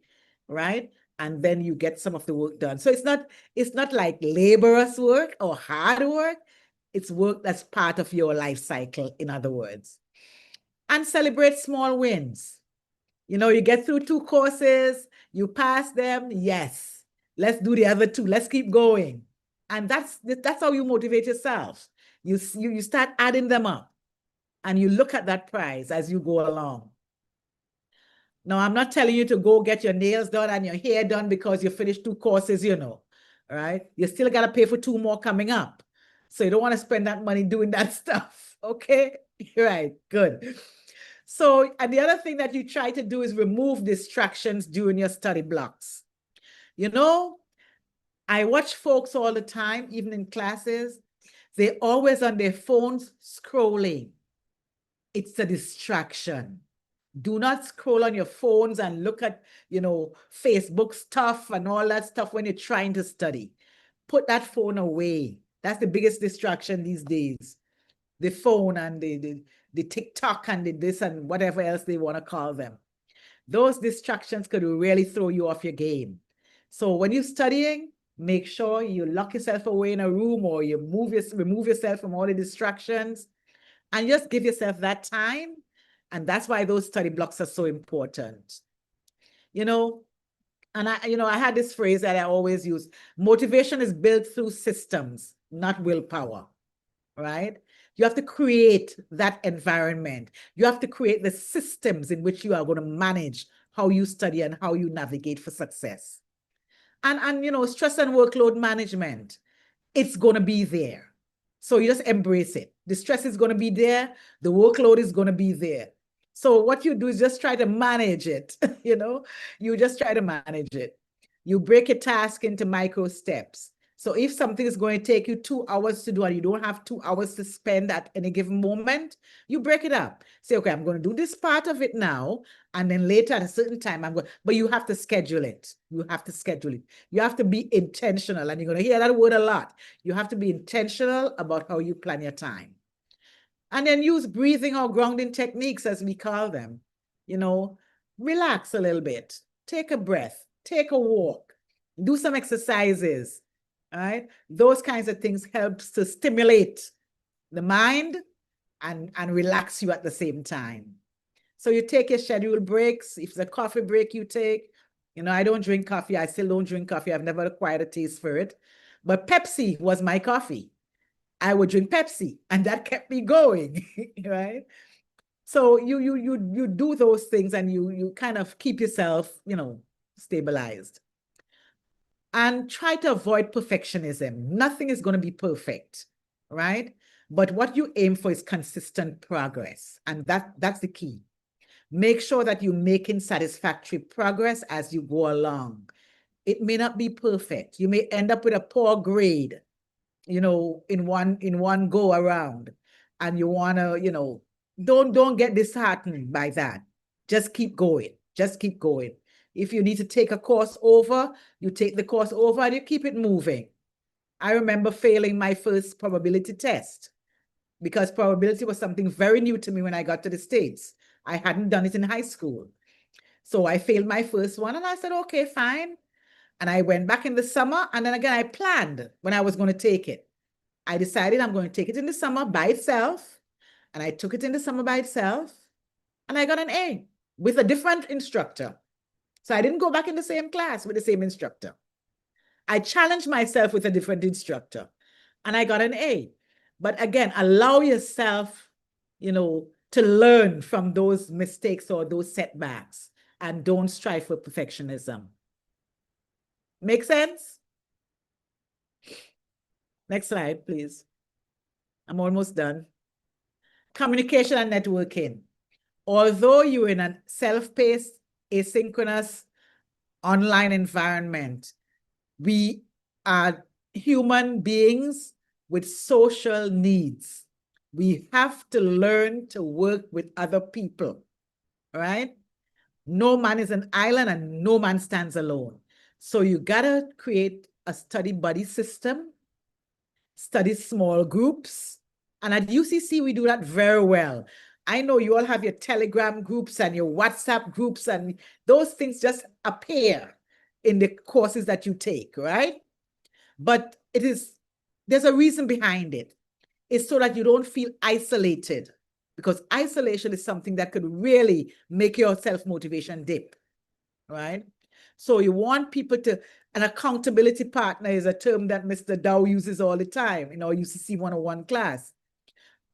right? And then you get some of the work done. So it's not like laborious work or hard work. It's work that's part of your life cycle, in other words. And celebrate small wins. You get through 2 courses, you pass them, yes. Let's do the other 2. Let's keep going. And that's how you motivate yourself. You start adding them up, and you look at that prize as you go along. Now, I'm not telling you to go get your nails done and your hair done because you finished 2 courses, right? You still got to pay for 2 more coming up. So you don't want to spend that money doing that stuff, okay? Right, good. So, and the other thing that you try to do is remove distractions during your study blocks. I watch folks all the time, even in classes. They're always on their phones scrolling. It's a distraction. Do not scroll on your phones and look at, Facebook stuff and all that stuff when you're trying to study. Put that phone away. That's the biggest distraction these days. The phone and the TikTok and the this and whatever else they want to call them. Those distractions could really throw you off your game. So when you're studying, make sure you lock yourself away in a room or you remove yourself from all the distractions and just give yourself that time. And that's why those study blocks are so important. And I had this phrase that I always use: motivation is built through systems, not willpower, right? You have to create that environment. You have to create the systems in which you are going to manage how you study and how you navigate for success. And stress and workload management, it's going to be there. So you just embrace it. The stress is going to be there. The workload is going to be there. So what you do is just try to manage it, you just try to manage it. You break a task into micro steps. So if something is going to take you 2 hours to do and you don't have 2 hours to spend at any given moment, you break it up. Say, okay, I'm going to do this part of it now, and then later at a certain time, but you have to schedule it. You have to schedule it. You have to be intentional, and you're going to hear that word a lot. You have to be intentional about how you plan your time. And then use breathing or grounding techniques, as we call them. Relax a little bit, take a breath, take a walk, do some exercises, all right? Those kinds of things helps to stimulate the mind and relax you at the same time. So you take your scheduled breaks. If it's a coffee break you take, I don't drink coffee. I still don't drink coffee. I've never acquired a taste for it. But Pepsi was my coffee. I would drink Pepsi, and that kept me going, right? So you do those things, and you kind of keep yourself, stabilized. And try to avoid perfectionism. Nothing is going to be perfect, right? But what you aim for is consistent progress, and that's the key. Make sure that you're making satisfactory progress as you go along. It may not be perfect. You may end up with a poor grade, you know, in one go around, and you want to, you know, don't get disheartened by that. Just keep going. Just keep going. If you need to take a course over, you take the course over and you keep it moving. I remember failing my first probability test because probability was something very new to me when I got to the States. I hadn't done it in high school. So I failed my first one and I said, okay, fine. And I went back in the summer, and then again, I planned when I was going to take it. I decided I'm going to take it in the summer by itself, and I took it in the summer by itself, and I got an A with a different instructor. So I didn't go back in the same class with the same instructor. I challenged myself with a different instructor, and I got an A. But again, allow yourself, you know, to learn from those mistakes or those setbacks, and don't strive for perfectionism. Make sense? Next slide, please. I'm almost done. Communication and networking. Although you're in a self-paced, asynchronous online environment, we are human beings with social needs. We have to learn to work with other people, right? No man is an island and no man stands alone. So you gotta create a study buddy system, study small groups. And at UCC, we do that very well. I know you all have your Telegram groups and your WhatsApp groups, and those things just appear in the courses that you take, right? But there's a reason behind it. It's so that you don't feel isolated, because isolation is something that could really make your self-motivation dip, right? So you want people to, an accountability partner is a term that Mr. Dow uses all the time in our UCC 101 class.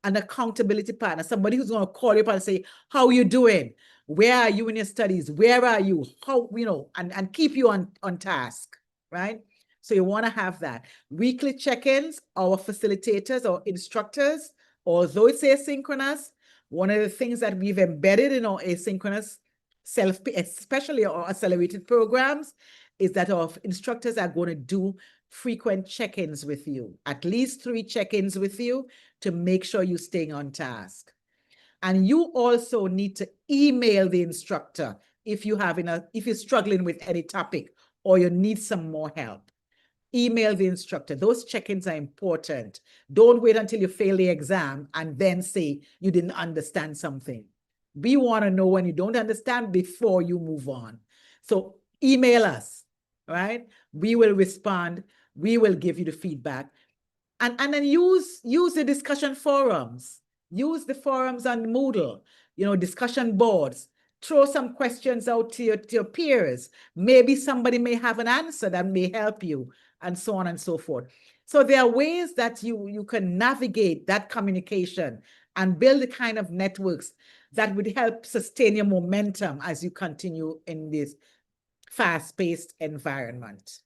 An accountability partner, somebody who's going to call you up and say, how are you doing? Where are you in your studies? Where are you? How, you know, and keep you on task, right? So you want to have that. Weekly check-ins, our facilitators or instructors, although it's asynchronous, one of the things that we've embedded in our asynchronous especially our accelerated programs, is that our instructors are going to do frequent check-ins with you, at least 3 check-ins with you to make sure you're staying on task. And you also need to email the instructor if you're struggling with any topic or you need some more help. Email the instructor. Those check-ins are important. Don't wait until you fail the exam and then say you didn't understand something. We want to know when you don't understand before you move on. So email us, right? We will respond. We will give you the feedback. And then use the discussion forums. Use the forums on Moodle, you know, discussion boards. Throw some questions out to your peers. Maybe somebody may have an answer that may help you, and so on and so forth. So there are ways that you can navigate that communication and build the kind of networks that would help sustain your momentum as you continue in this fast-paced environment.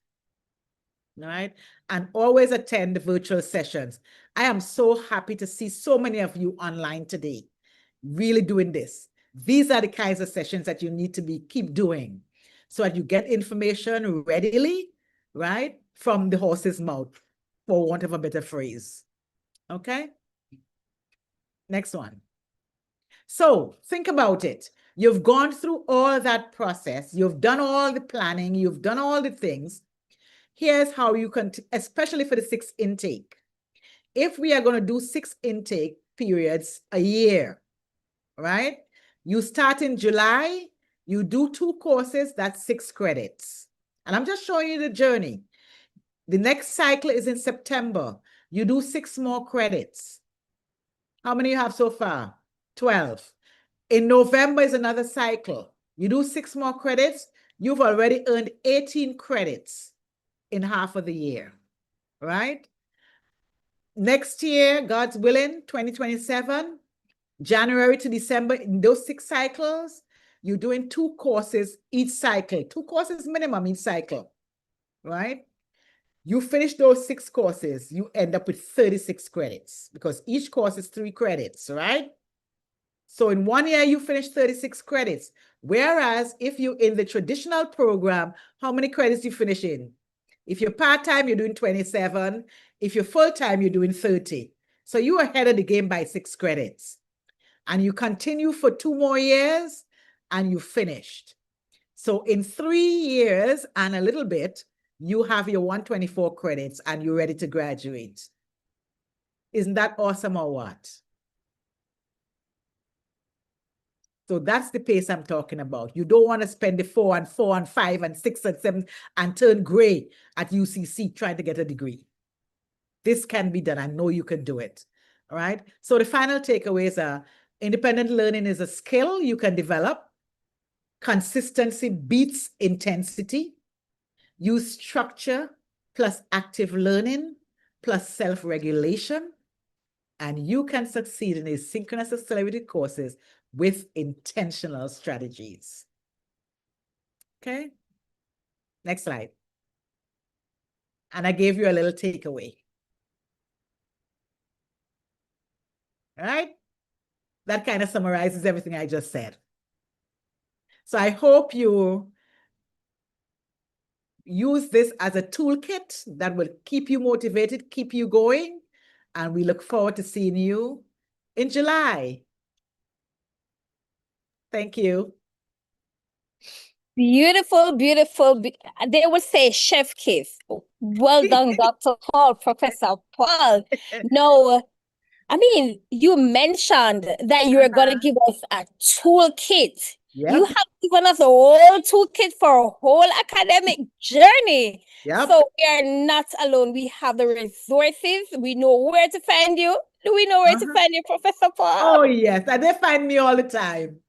All right. And always attend virtual sessions. I am so happy to see so many of you online today, really doing this. These are the kinds of sessions that you need to keep doing so that you get information readily, right, from the horse's mouth, for want of a better phrase. Okay. Next one. So think about it. You've gone through all that process. You've done all the planning. You've done all the things. Here's how you can, especially for the 6 intake. If we are going to do 6 intake periods a year, right? You start in July, you do 2 courses, that's 6 credits. And I'm just showing you the journey. The next cycle is in September. You do 6 more credits. How many you have so far? 12. In November is another cycle. You do 6 more credits. You've already earned 18 credits in half of the year, right? Next year, God's willing, 2027, January to December, in those 6 cycles, you're doing 2 courses each cycle, 2 courses minimum each cycle, right? You finish those 6 courses, you end up with 36 credits because each course is 3 credits, right? So in 1 year, you finish 36 credits. Whereas if you in the traditional program, how many credits you finish in? If you're part-time, you're doing 27. If you're full-time, you're doing 30. So you're ahead of the game by 6 credits. And you continue for 2 more years and you finished. So in 3 years and a little bit, you have your 124 credits and you're ready to graduate. Isn't that awesome or what? So that's the pace I'm talking about. You don't want to spend the 4 and 4 and 5 and 6 and 7 and turn gray at UCC trying to get a degree. This can be done. I know you can do it. All right. So the final takeaways are independent learning is a skill you can develop. Consistency beats intensity. Use structure plus active learning plus self-regulation. And you can succeed in asynchronous accelerated courses with intentional strategies. Okay. Next slide. And I gave you a little takeaway. All right. That kind of summarizes everything I just said. So I hope you use this as a toolkit that will keep you motivated, keep you going. And we look forward to seeing you in July. Thank you. Beautiful, beautiful. They would say chef kiss. Well done, Dr. Paul, Professor Paul. No, I mean, you mentioned that you were going to give us a toolkit. You Yep. have given us a whole toolkit for a whole academic journey. Yep. So we are not alone. We have the resources. We know where to find you. Do we know where to find you, Professor Paul? Oh, yes. And they find me all the time.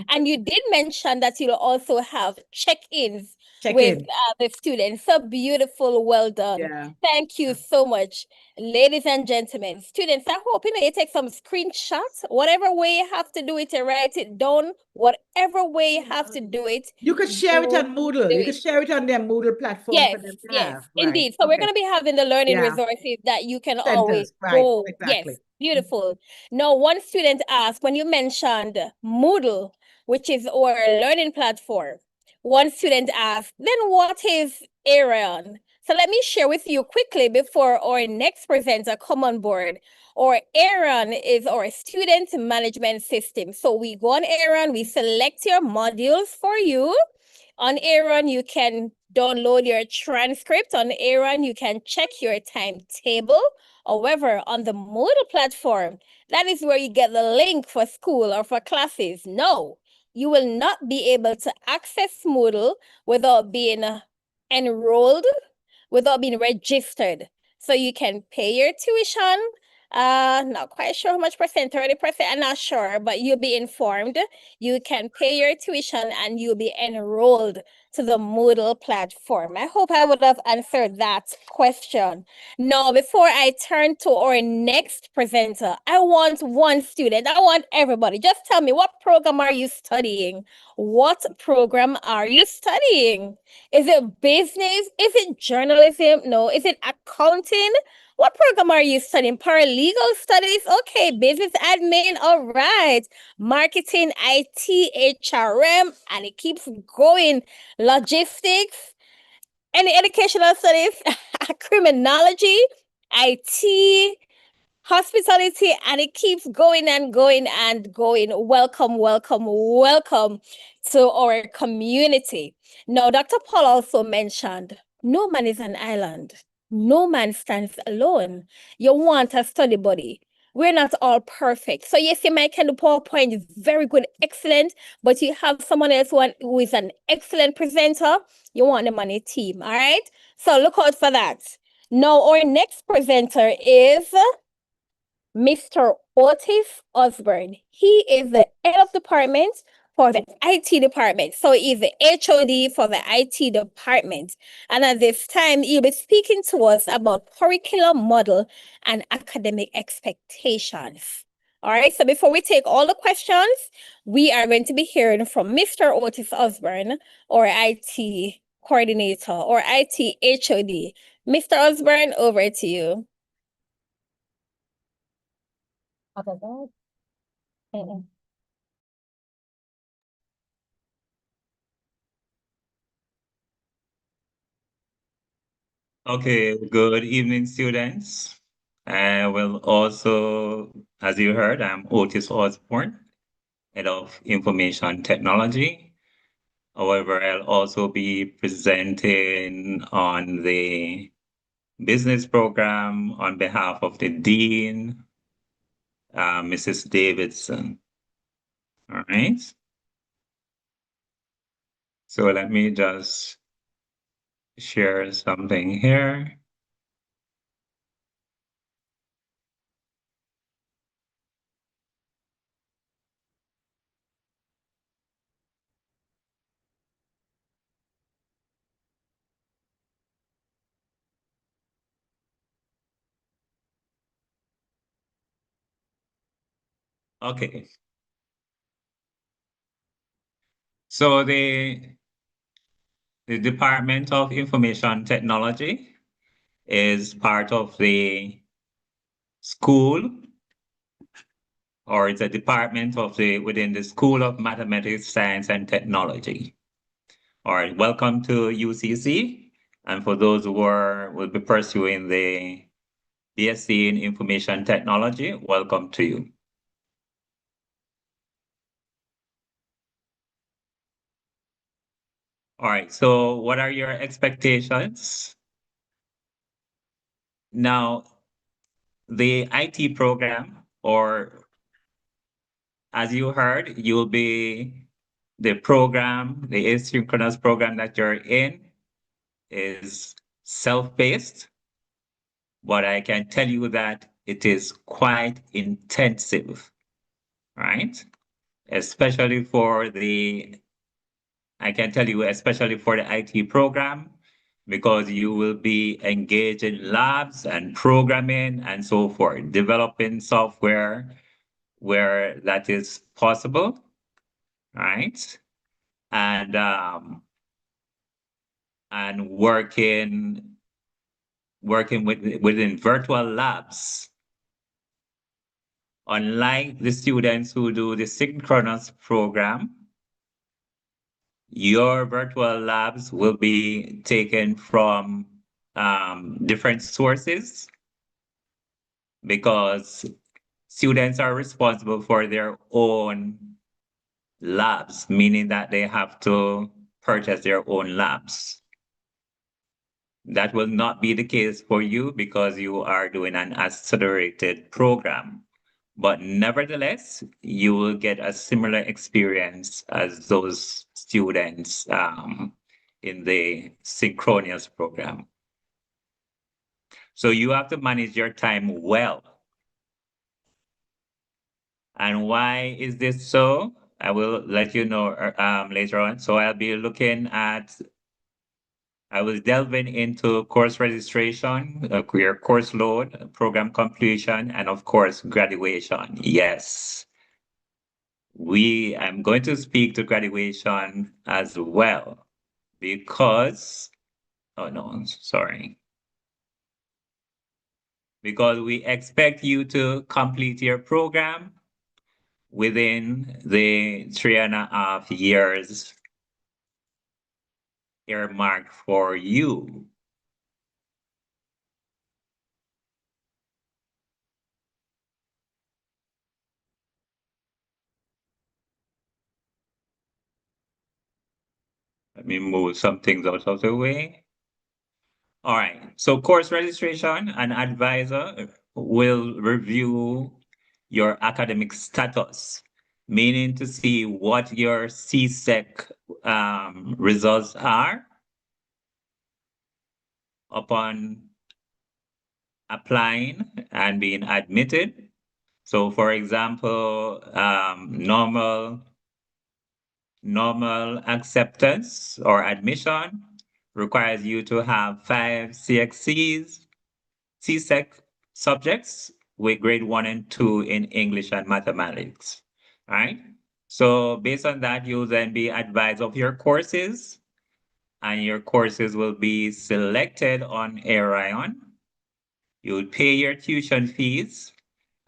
And you did mention that you'll also have check-ins with Check-in. the students. So beautiful. Well done. Yeah. Thank you so much. Ladies and gentlemen, students, I hope you take some screenshots, whatever way you have to do it to write it down, whatever way you have to do it. You could share it on Moodle. You could share it on their Moodle platform Yes, for them to yes, have. indeed. Right. So we're Okay. going to be having the learning Yeah. resources that you can Center. always Right. go. Exactly. Yes, beautiful. Now, one student asked, when you mentioned Moodle, which is our learning platform, one student asked, then what is Aaron? So let me share with you quickly before our next presenter come on board. Or Aaron is our student management system. So we go on Aaron, we select your modules for you. On Aaron, you can download your transcript. On Aaron, you can check your timetable. However, on the Moodle platform, that is where you get the link for school or for classes. No, you will not be able to access Moodle without being enrolled, without being registered. So you can pay your tuition. Not quite sure how much percent, 30%, I'm not sure, but you'll be informed. You can pay your tuition and you'll be enrolled to the Moodle platform. I hope I would have answered that question. Now, before I turn to our next presenter, I want one student, I want everybody, just tell me, what program are you studying? What program are you studying? Is it business? Is it journalism? No. Is it accounting? What program are you studying? Paralegal studies? Okay. Business admin? All right. Marketing, IT, HRM, and it keeps going. Logistics? Any educational studies? Criminology? IT? Hospitality, and it keeps going and going and going. Welcome, welcome, welcome to our community. Now, Dr. Paul also mentioned no man is an island. No man stands alone. You want a study buddy. We're not all perfect. So yes, you might can do PowerPoint is very good, excellent, but you have someone else who is an excellent presenter. You want them on a team, all right? So look out for that. Now, our next presenter is Mr. Otis Osborne. He is the head of department for the IT department. So he's the HOD for the IT department. And at this time, he'll be speaking to us about curriculum model and academic expectations. All right, so before we take all the questions, we are going to be hearing from Mr. Otis Osborne, or IT coordinator, or IT HOD. Mr. Osborne, over to you. Mm-mm. Okay, good evening, students. I will also, as you heard, I'm Otis Osborne, Head of Information Technology. However, I'll also be presenting on the business program on behalf of the Dean, Mrs. Davidson. All right. So let me just share something here. Okay. So the Department of Information Technology is part of the school, or it's a department within the School of Mathematics, Science, and Technology. All right, welcome to UCC. And for those who will be pursuing the BSc in Information Technology, welcome to you. All right, so what are your expectations? Now, the IT program, or as you heard, you'll be the asynchronous program that you're in is self-paced, but I can tell you that it is quite intensive, right? Especially for the IT program, because you will be engaged in labs and programming and so forth, developing software where that is possible, right? And working within virtual labs. Unlike the students who do the synchronous program, your virtual labs will be taken from different sources, because students are responsible for their own labs, meaning that they have to purchase their own labs. That will not be the case for you because you are doing an accelerated program. But nevertheless, you will get a similar experience as those students in the synchronous program. So you have to manage your time well. And why is this so? I will let you know later on. So I was delving into course registration, your course load, program completion, and of course, graduation. Yes. I'm going to speak to graduation as well because, oh no, sorry. Because we expect you to complete your program within the 3.5 years earmarked for you. Let me move some things out of the way. All right, so course registration, an advisor will review your academic status, meaning to see what your CSEC results are upon applying and being admitted. So for example, normal acceptance or admission requires you to have 5 CSEC subjects with grade 1 and 2 in English and mathematics, right? So based on that, you'll then be advised of your courses, and your courses will be selected on Arion. You would pay your tuition fees,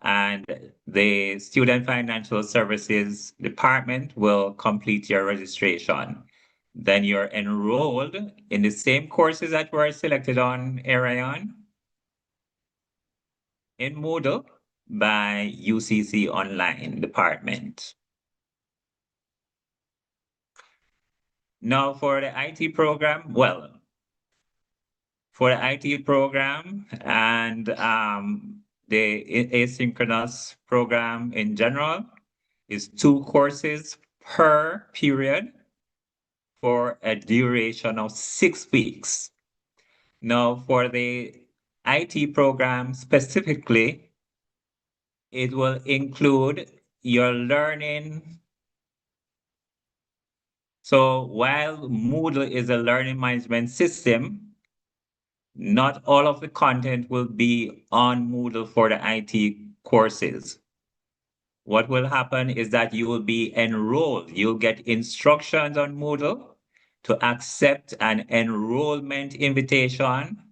and the Student Financial Services Department will complete your registration. Then you're enrolled in the same courses that were selected on Arion in Moodle by UCC Online Department. Now for the IT program, well, for the IT program and the asynchronous program in general is 2 courses per period for a duration of 6 weeks. Now for the IT program specifically, it will include your learning. So while Moodle is a learning management system, not all of the content will be on Moodle for the IT courses. What will happen is that you will be enrolled. You'll get instructions on Moodle to accept an enrollment invitation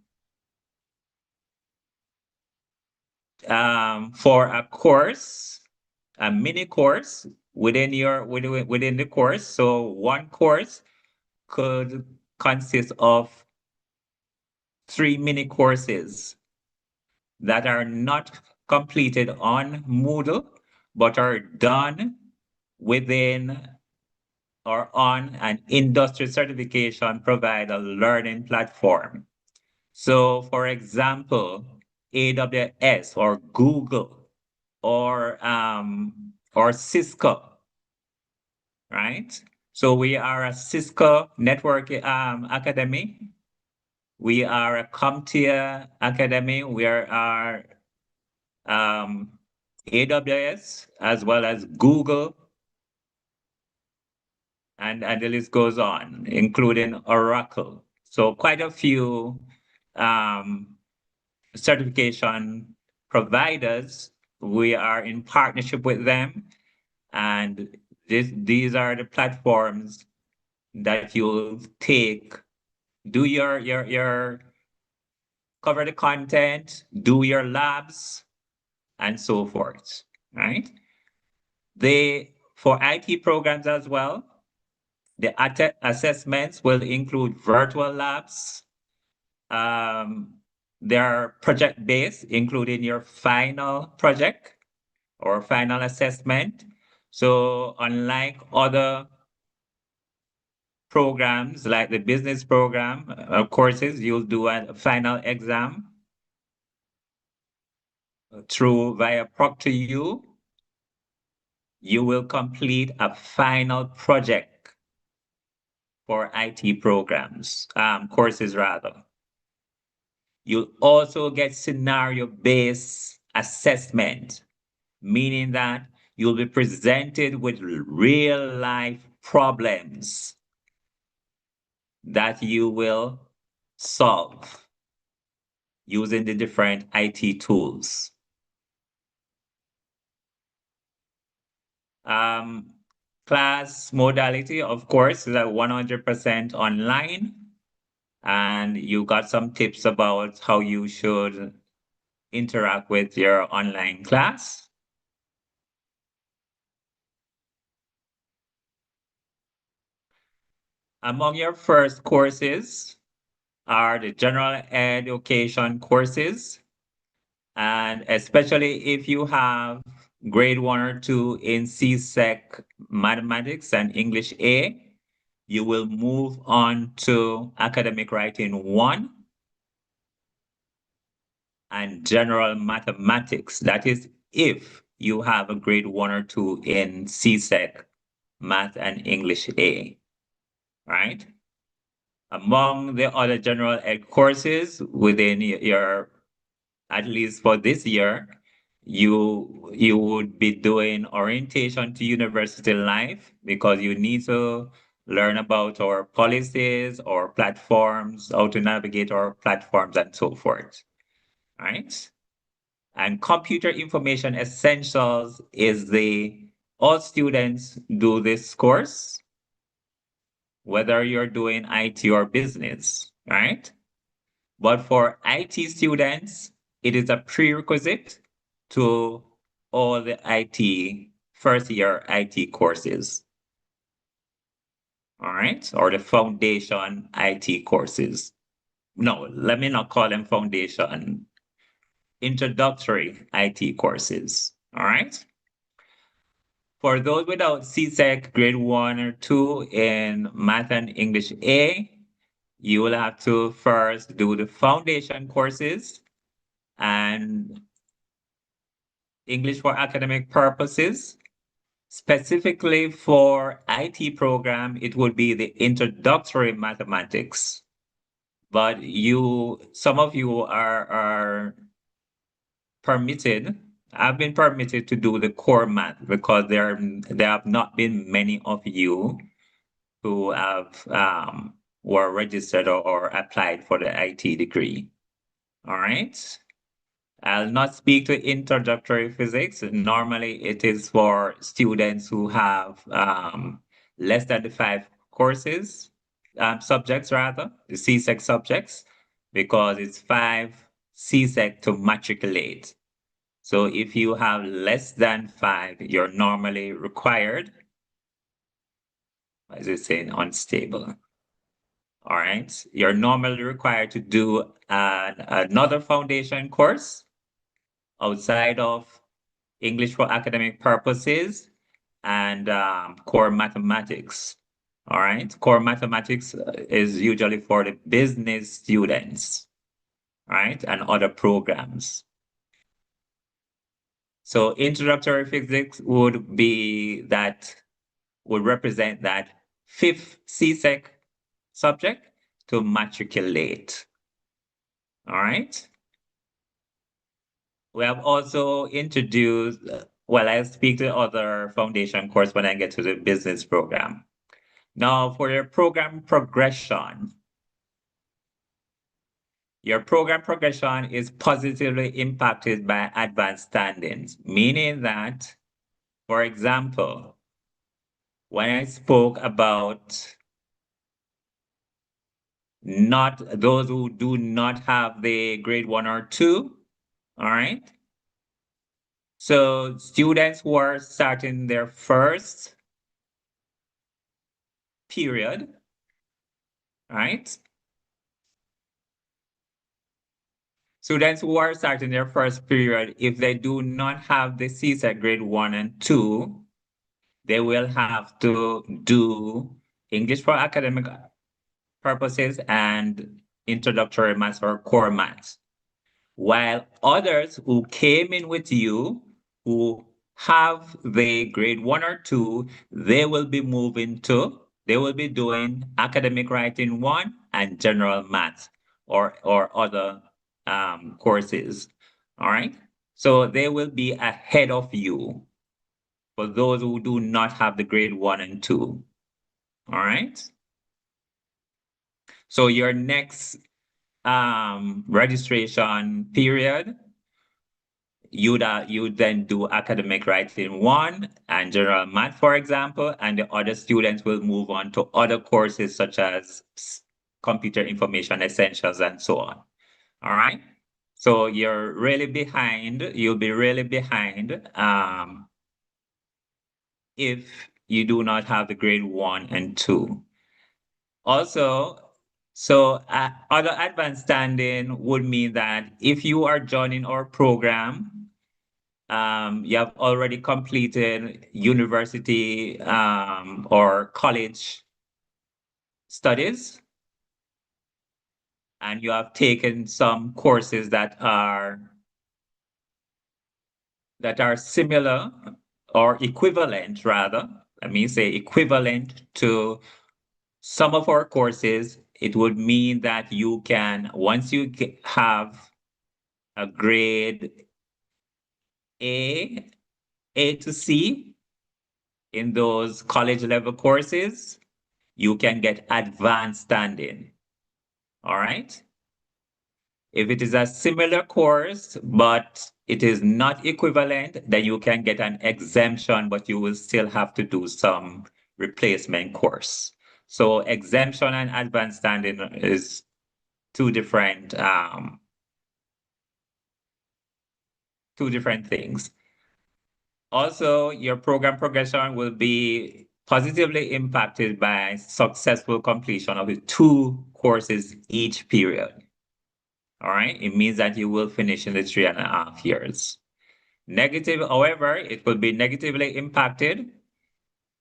for a course, a mini course within the course. So one course could consist of 3 mini courses that are not completed on Moodle, but are done within or on an industry certification provider learning platform. So for example, AWS or Google or Cisco, right? So we are a Cisco network academy. We are a CompTIA academy. We are AWS as well as Google, and the list goes on, including Oracle. So quite a few certification providers. We are in partnership with them, and these are the platforms that you'll take. Do your cover the content, do your labs, and so forth, right? For IT programs as well, the assessments will include virtual labs. They are project-based, including your final project or final assessment. So unlike other programs like the business program courses, you'll do a final exam via Proctor.U. You will complete a final project for IT programs, courses rather. You'll also get scenario-based assessment, meaning that you'll be presented with real-life problems that you will solve using the different IT tools. Class modality, of course, is at 100% online. And you got some tips about how you should interact with your online class. Among your first courses are the general education courses. And especially if you have grade 1 or 2 in CSEC Mathematics and English A, you will move on to Academic Writing 1 and General Mathematics. That is if you have a grade 1 or 2 in CSEC Math and English A, right? Among the other general ed courses within your, at least for this year, you would be doing orientation to university life because you need to learn about our policies, our platforms, how to navigate our platforms and so forth, right? And computer information essentials is all students do this course, whether you're doing IT or business, right? But for IT students, it is a prerequisite to all the IT, first year IT courses. All right, or the foundation IT courses. No, let me not call them foundation, introductory IT courses. All right. For those without CSEC grade 1 or 2 in Math and English A, you will have to first do the foundation courses and English for academic purposes. Specifically for IT program, it would be the introductory mathematics. But some of you are permitted. I've been permitted to do the core math because there have not been many of you who have were registered or applied for the IT degree. All right. I'll not speak to introductory physics. Normally, it is for students who have less than the 5 courses, subjects rather, the CSEC subjects, because it's 5 CSEC to matriculate. So if you have less than 5, you're normally required. What is it saying? Unstable. All right. You're normally required to do another foundation course outside of English for academic purposes and core mathematics. All right. Core mathematics is usually for the business students, right? And other programs. So introductory physics would represent that 5th CSEC subject to matriculate. All right. We have also introduced, I'll speak to other foundation course when I get to the business program. Now for your program progression is positively impacted by advanced standings, meaning that, for example, when I spoke about not those who do not have the grade 1 or 2, all right? So students who are starting their first period, right? Students who are starting their first period, if they do not have the CSEC grade 1 and 2, they will have to do English for academic purposes and introductory maths or core maths. While others who came in with you, who have the grade 1 or 2, they will be doing academic writing 1 and general maths or other courses. All right. So they will be ahead of you for those who do not have the grade 1 and 2. All right. So your next registration period, you then do academic writing 1 and general math, for example, and the other students will move on to other courses such as computer information essentials and so on. All right. So you're really behind. You'll be really behind if you do not have the grade 1 and 2. Also, so other advanced standing would mean that if you are joining our program, you have already completed university or college studies, and you have taken some courses that are similar or equivalent, rather, let me say equivalent to some of our courses. It would mean that you can, once you have a grade A to C in those college level courses, you can get advanced standing. All right. If it is a similar course, but it is not equivalent, then you can get an exemption, but you will still have to do some replacement course. So exemption and advanced standing is two different things. Also, your program progression will be positively impacted by successful completion of the 2 courses each period. All right, it means that you will finish in the 3.5 years. Negative, however, it will be negatively impacted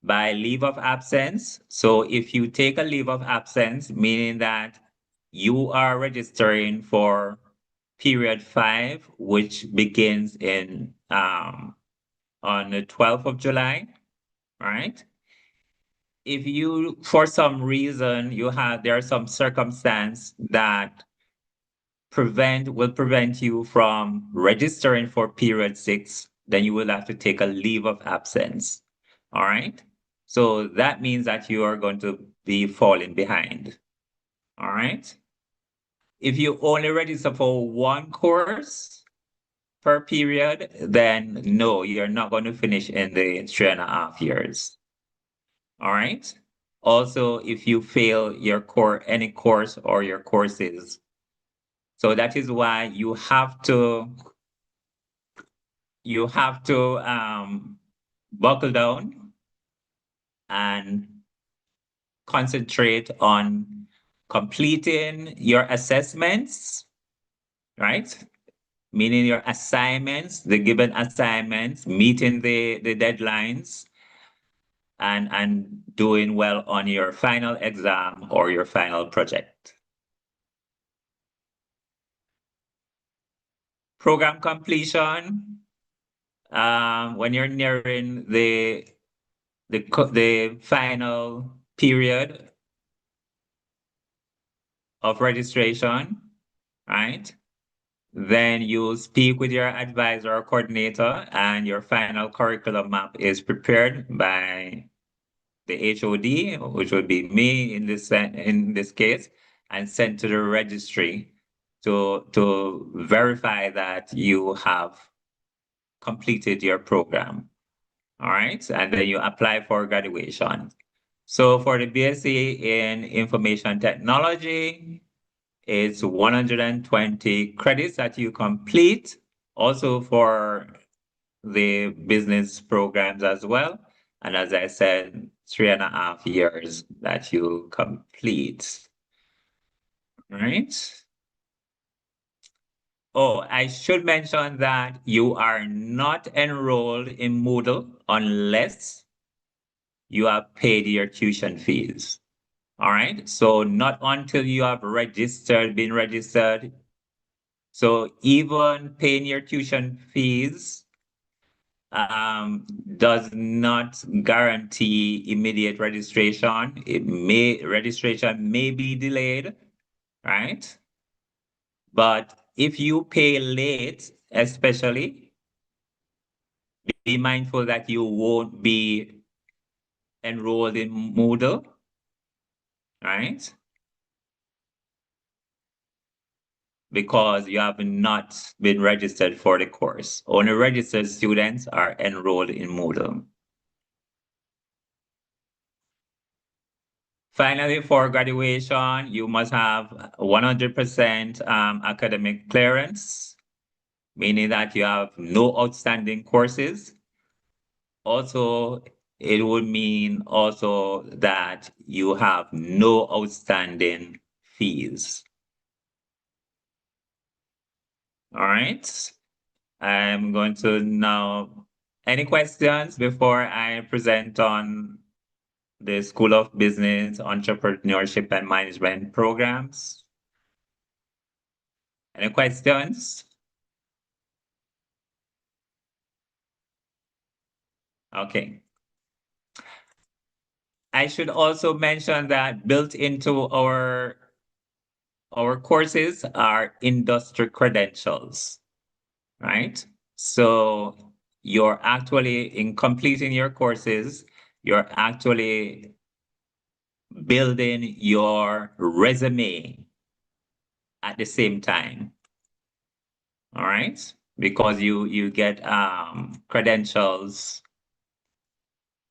by leave of absence. So if you take a leave of absence, meaning that you are registering for period 5, which begins in on the 12th of July, right? If you, for some reason, there are some circumstance that will prevent you from registering for period 6, then you will have to take a leave of absence. All right. So that means that you are going to be falling behind. All right. If you only register for 1 course per period, then no, you're not going to finish in the 3.5 years. All right. Also, if you fail any course or your courses, so that is why you have to buckle down and concentrate on completing your assessments, right? Meaning your assignments, the given assignments, meeting the deadlines, and doing well on your final exam or your final project. Program completion, when you're nearing the final period of registration, right? Then you speak with your advisor or coordinator, and your final curriculum map is prepared by the HOD, which would be me in this case, and sent to the registry to verify that you have completed your program. All right, and then you apply for graduation. So for the BSc in Information Technology, it's 120 credits that you complete. Also for the business programs as well. And as I said, 3.5 years that you complete. All right. Oh, I should mention that you are not enrolled in Moodle unless you have paid your tuition fees. All right. So not until you have been registered. So even paying your tuition fees does not guarantee immediate registration. Registration may be delayed, right? But if you pay late, especially, be mindful that you won't be enrolled in Moodle, right? Because you have not been registered for the course. Only registered students are enrolled in Moodle. Finally, for graduation, you must have 100% academic clearance, meaning that you have no outstanding courses. Also, it would mean also that you have no outstanding fees. All right. I'm going to now, any questions before I present on the School of Business, Entrepreneurship and Management programs? Any questions? Okay. I should also mention that built into our courses are industry credentials, right? So you're actually, in completing your courses, you're actually building your resume at the same time. All right? Because you get credentials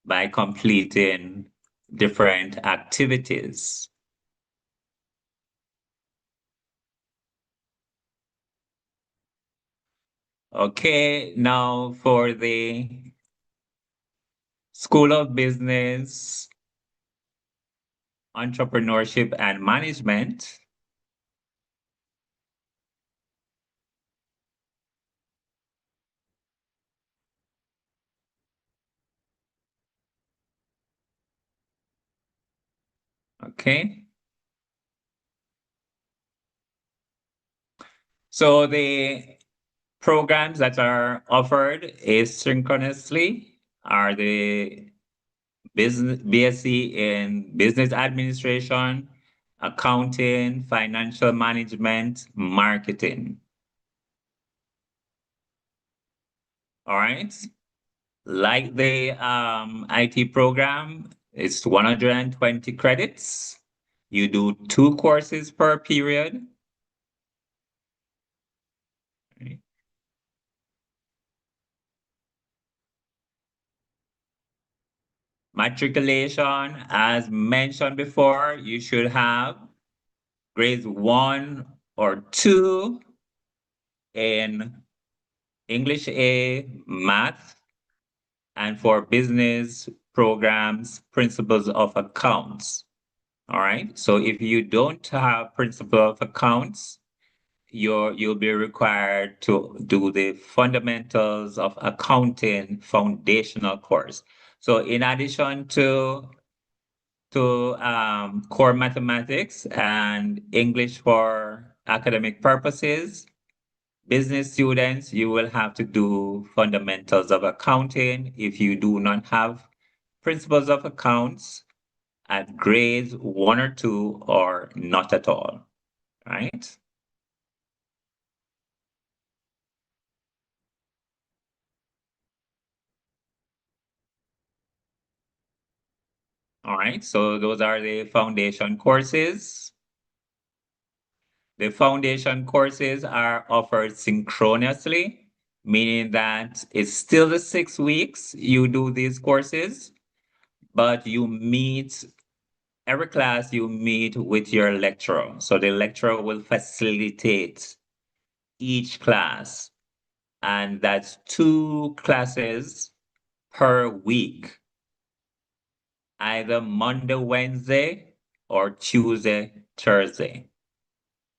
by completing different activities. Okay, now for the School of Business, Entrepreneurship and Management, okay. So the programs that are offered asynchronously are the BSc in Business Administration, Accounting, Financial Management, Marketing. All right. Like the IT program, it's 120 credits. You do 2 courses per period. Right. Matriculation, as mentioned before, you should have grades 1 or 2 in English A, math, and for business programs, principles of accounts. All right. So if you don't have principle of accounts, you'll be required to do the fundamentals of accounting foundational course. So in addition to core mathematics and English for academic purposes, business students, you will have to do fundamentals of accounting. If you do not have principles of accounts at grades 1 or 2 or not at all, right? All right, so those are the foundation courses. The foundation courses are offered synchronously, meaning that it's still the 6 weeks you do these courses, but you meet, every class you meet with your lecturer. So the lecturer will facilitate each class, and that's 2 classes per week, either Monday, Wednesday, or Tuesday, Thursday,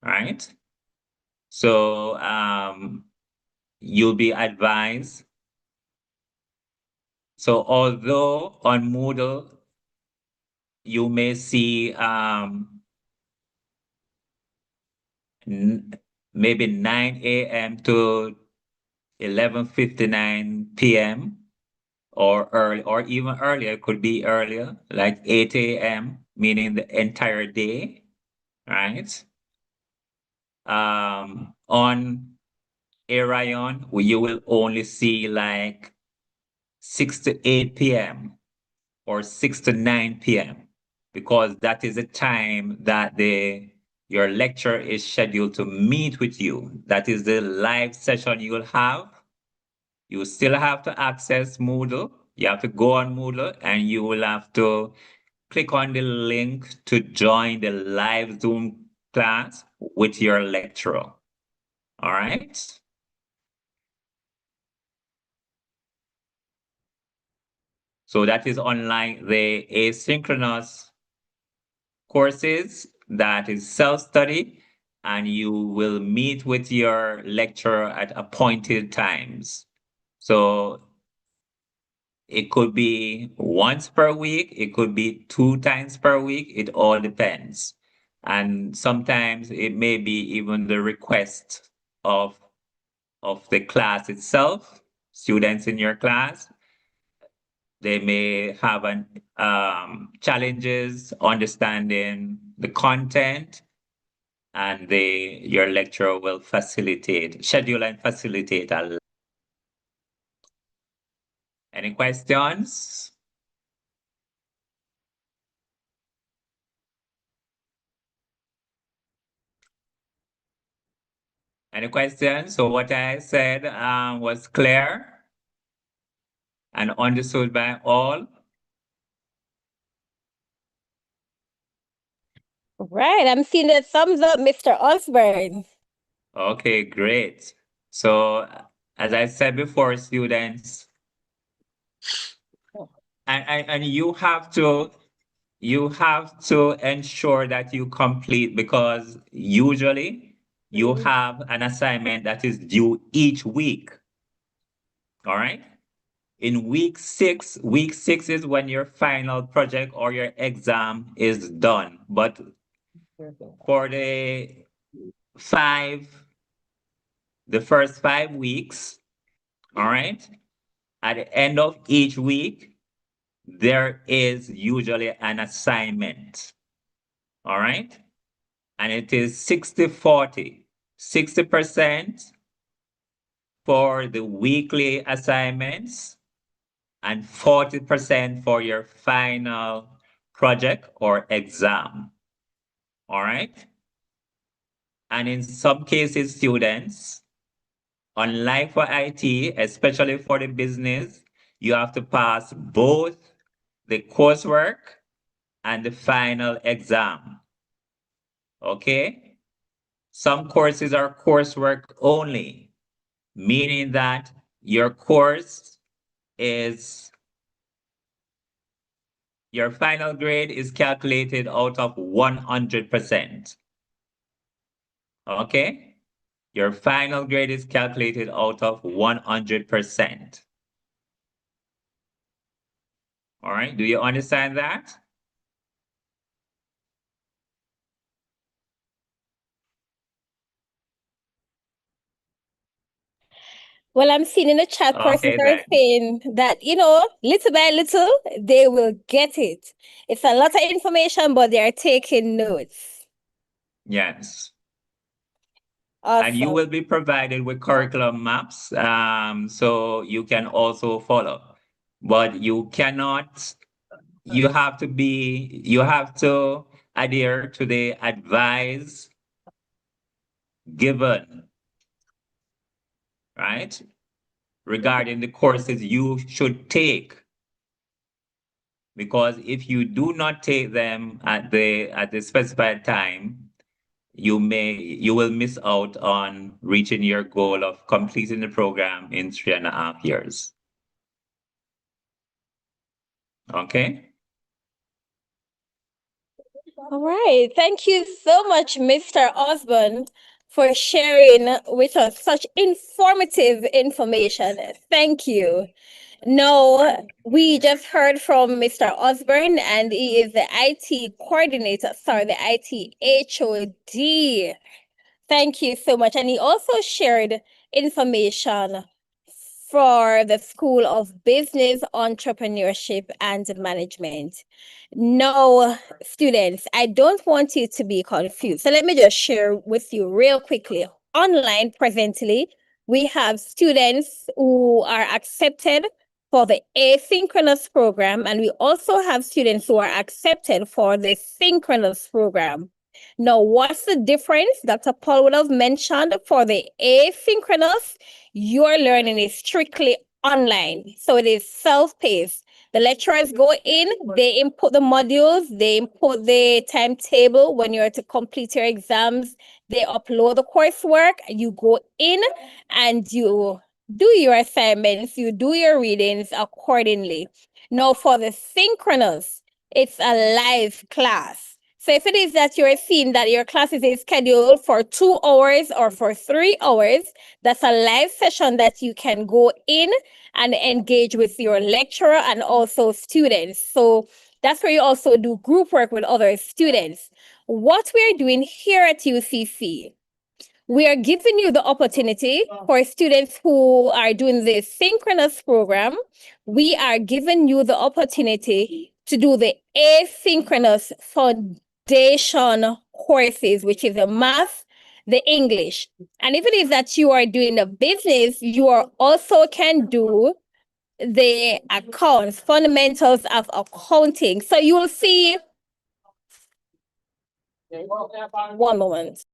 right? So you'll be advised. So although on Moodle, you may see maybe 9 a.m. to 11:59 p.m. or early, or even earlier, it could be earlier, like 8 a.m., meaning the entire day, right? On Arion, you will only see like 6 to 8 p.m. or 6 to 9 p.m. because that is the time that your lecturer is scheduled to meet with you. That is the live session you will have. You still have to access Moodle. You have to go on Moodle and you will have to click on the link to join the live Zoom class with your lecturer. All right? So that is unlike the asynchronous courses that is self-study, and you will meet with your lecturer at appointed times. So it could be once per week, it could be 2 times per week, it all depends. And sometimes it may be even the request of the class itself, students in your class. They may have challenges understanding the content, and your lecturer will schedule and facilitate. Any questions? Any questions? So what I said was clear and understood by all. Right, I'm seeing the thumbs up, Mr. Osborne. Okay, great. So as I said before, students, and you have to ensure that you complete, because usually you have an assignment that is due each week. All right. In week six is when your final project or your exam is done. But for the first 5 weeks, all right, at the end of each week, there is usually an assignment. All right. And it is 60-40. 60% for the weekly assignments and 40% for your final project or exam. All right. And in some cases, students, unlike for IT, especially for the business, you have to pass both the coursework and the final exam. Okay? Some courses are coursework only, meaning that your final grade is calculated out of 100%. Okay? Your final grade is calculated out of 100%. All right, do you understand that? Well, I'm seeing in the chat persons Okay, are then. saying that, little by little, they will get it. It's a lot of information, but they are taking notes. Yes. Awesome. And you will be provided with curriculum maps, so you can also follow. But you have to adhere to the advice given, right? Regarding the courses you should take. Because if you do not take them at the specified time, you will miss out on reaching your goal of completing the program in 3.5 years. Okay? All right. Thank you so much, Mr. Osborne, for sharing with us such informative information. Thank you. No, we just heard from Mr. Osborne, and he is the IT coordinator, the IT HOD. Thank you so much. And he also shared information for the School of Business, Entrepreneurship, and Management. No, students, I don't want you to be confused. So let me just share with you real quickly. Online, presently, we have students who are accepted for the asynchronous program, and we also have students who are accepted for the synchronous program. Now, what's the difference? Dr. Paul would have mentioned for the asynchronous, your learning is strictly online. So it is self-paced. The lecturers go in, they input the modules, they input the timetable when you're to complete your exams, they upload the coursework, you go in and you do your assignments, you do your readings accordingly. Now, for the synchronous, it's a live class. So if it is that you're seeing that your class is scheduled for 2 hours or for 3 hours, that's a live session that you can go in and engage with your lecturer and also students. So that's where you also do group work with other students. What we're doing here at UCC, we are giving you the opportunity for students who are doing the synchronous program. We are giving you the opportunity to do the asynchronous foundation courses, which is the math, the English. And if it is that you are doing the business, you are also can do the accounts, fundamentals of accounting. So you will see, one moment.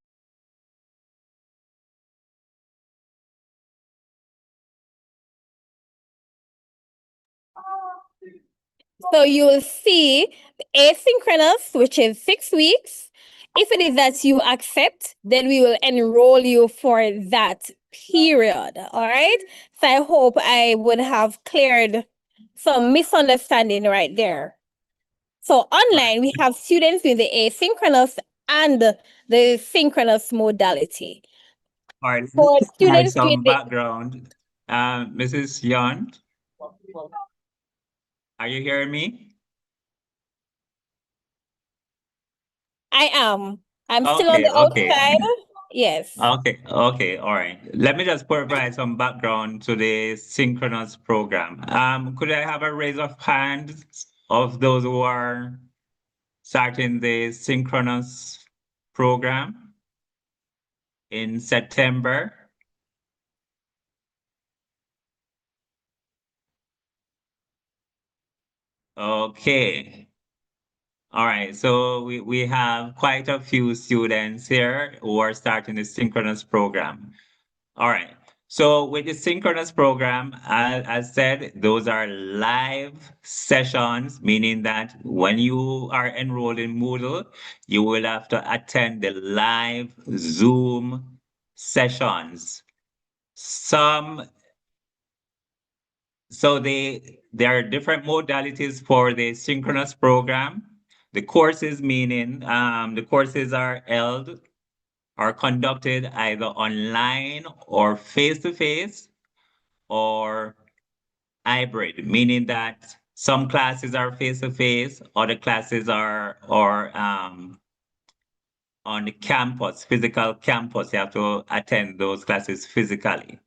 So you will see asynchronous, which is 6 weeks. If it is that you accept, then we will enroll you for that period. All right. So I hope I would have cleared some misunderstanding right there. So online, we have students with the asynchronous and the synchronous modality. All right, For let's provide students doing some the background. Mrs. Yon, are you hearing me? I am. I'm still on Okay, the okay. outside. Yes. Okay, okay, all right. Let me just provide some background to the synchronous program. Could I have a raise of hands of those who are starting the synchronous program in September? Okay. All right, so we have quite a few students here who are starting the synchronous program. All right. So with the synchronous program, as said, those are live sessions, meaning that when you are enrolled in Moodle, you will have to attend the live Zoom sessions. There are different modalities for the synchronous program. The courses, meaning the courses are held or conducted either online or face-to-face or hybrid, meaning that some classes are face-to-face, other classes are on the campus, physical campus. You have to attend those classes physically.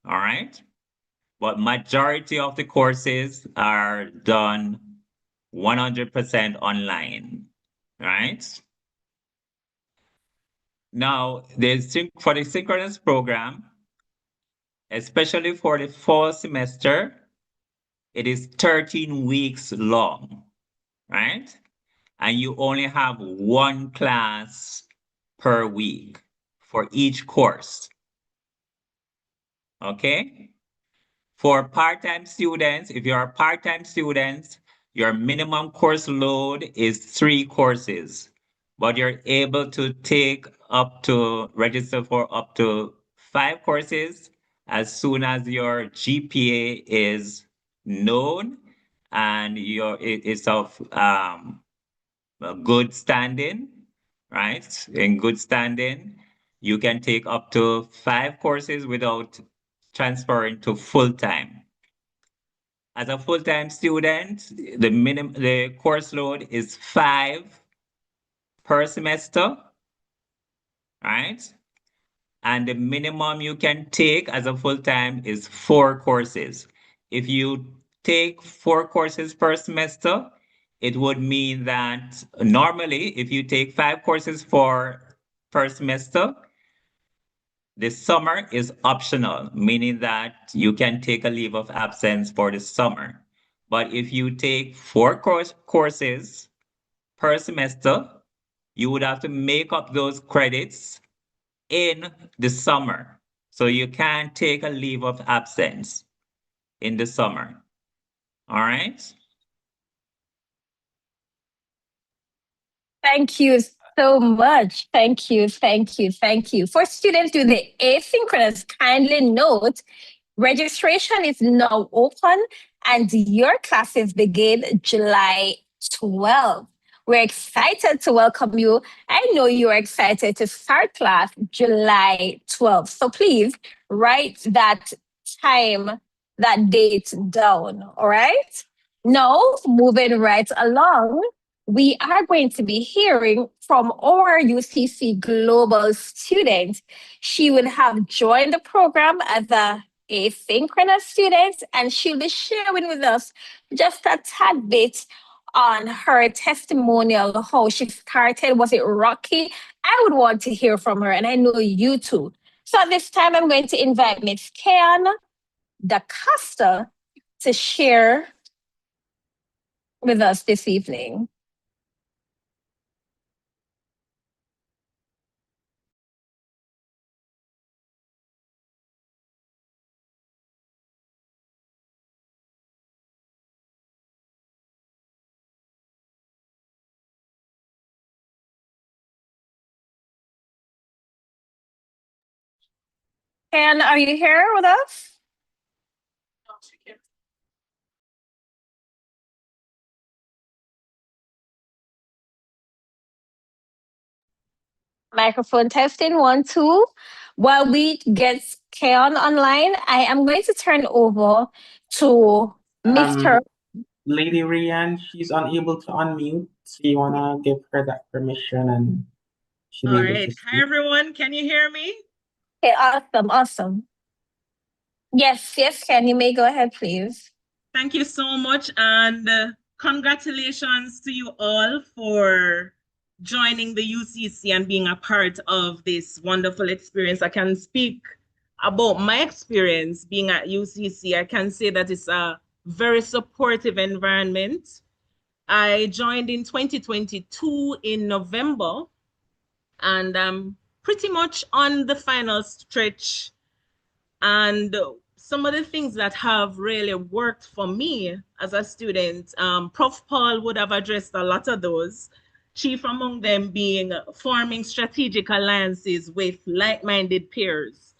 All right. But majority of the courses are done 100% online. Right. Now, for the synchronous program, especially for the fall semester, it is 13 weeks long, right? And you only have one class per week for each course, okay? For part-time students, if you're a part-time student, your minimum course load is 3 courses, but you're able to register for up to 5 courses as soon as your GPA is known and it's of good standing, right? In good standing, you can take up to 5 courses without transferring to full-time. As a full-time student, the course load is 5 per semester, right? And the minimum you can take as a full-time is 4 courses. If you take 4 courses per semester, it would mean that normally, if you take 5 courses per semester, the summer is optional, meaning that you can take a leave of absence for the summer. But if you take 4 courses per semester, you would have to make up those credits in the summer. So you can't take a leave of absence in the summer. All right? Thank you so much. Thank you. Thank you. Thank you. For students doing the asynchronous, kindly note registration is now open and your classes begin July 12th. We're excited to welcome you. I know you're excited to start class July 12th. So please write that time, that date down. All right. Now, moving right along, we are going to be hearing from our UCC Global student. She will have joined the program as a asynchronous student, and she'll be sharing with us just a tad bit on her testimonial, how she started. Was it rocky? I would want to hear from her, and I know you too. So at this time, I'm going to invite Ms. Kian DaCosta to share with us this evening. Kian, are you here with us? Microphone testing, 1, 2. While we get Keon online, I am going to turn over to Mr. Lady Rian, she's unable to unmute. So you wanna give her that permission and she'll be All able right. to Hi, speak. everyone. Can you hear me? Okay, awesome, awesome. Yes, Ken, you may go ahead, please. Thank you so much. And congratulations to you all for joining the UCC and being a part of this wonderful experience. I can speak about my experience being at UCC. I can say that it's a very supportive environment. I joined in 2022 in November, and I'm pretty much on the final stretch. And some of the things that have really worked for me as a student, Prof. Paul would have addressed a lot of those, chief among them being forming strategic alliances with like-minded peers,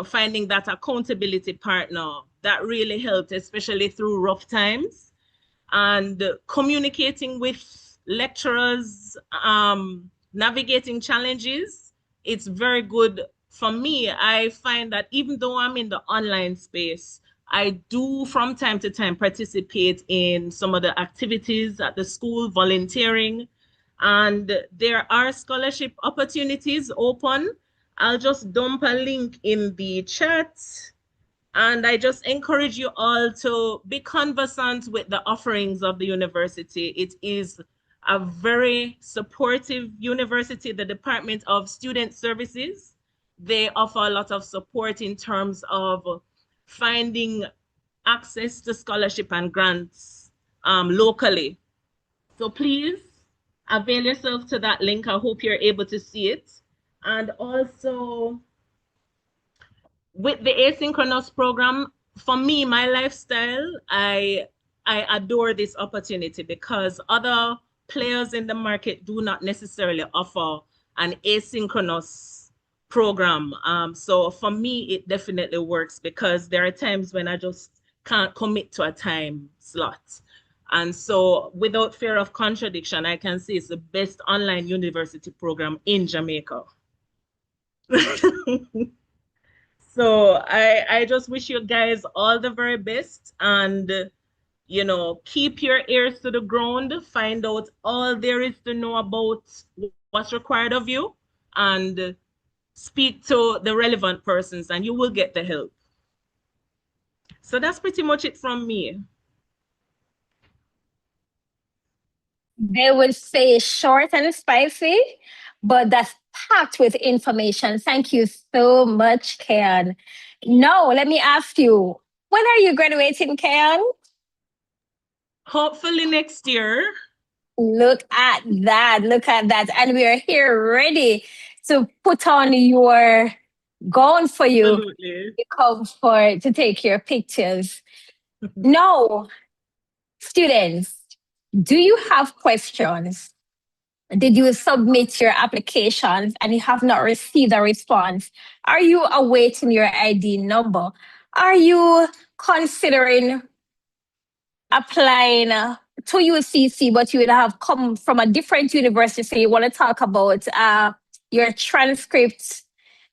finding that accountability partner that really helped, especially through rough times, and communicating with lecturers, navigating challenges. It's very good for me. I find that even though I'm in the online space, I do from time to time participate in some of the activities at the school, volunteering, and there are scholarship opportunities open. I'll just dump a link in the chat. And I just encourage you all to be conversant with the offerings of the university. It is a very supportive university, the Department of Student Services. They offer a lot of support in terms of finding access to scholarship and grants locally. So please avail yourself to that link. I hope you're able to see it. And also, with the asynchronous program, for me, my lifestyle, I adore this opportunity because other players in the market do not necessarily offer an asynchronous program. So for me, it definitely works because there are times when I just can't commit to a time slot. And so without fear of contradiction, I can say it's the best online university program in Jamaica. So I just wish you guys all the very best, and keep your ears to the ground, find out all there is to know about what's required of you, and speak to the relevant persons, and you will get the help. So that's pretty much it from me. They would say short and spicy, but that's packed with information. Thank you so much, Ken. Now, let me ask you, when are you graduating, Ken? Hopefully next year. Look at that. Look at that. And we are here ready to put on your gown for you. Absolutely. To take your pictures. No, students, do you have questions? Did you submit your applications and you have not received a response? Are you awaiting your ID number? Are you considering applying to UCC, but you would have come from a different university? So you want to talk about your transcripts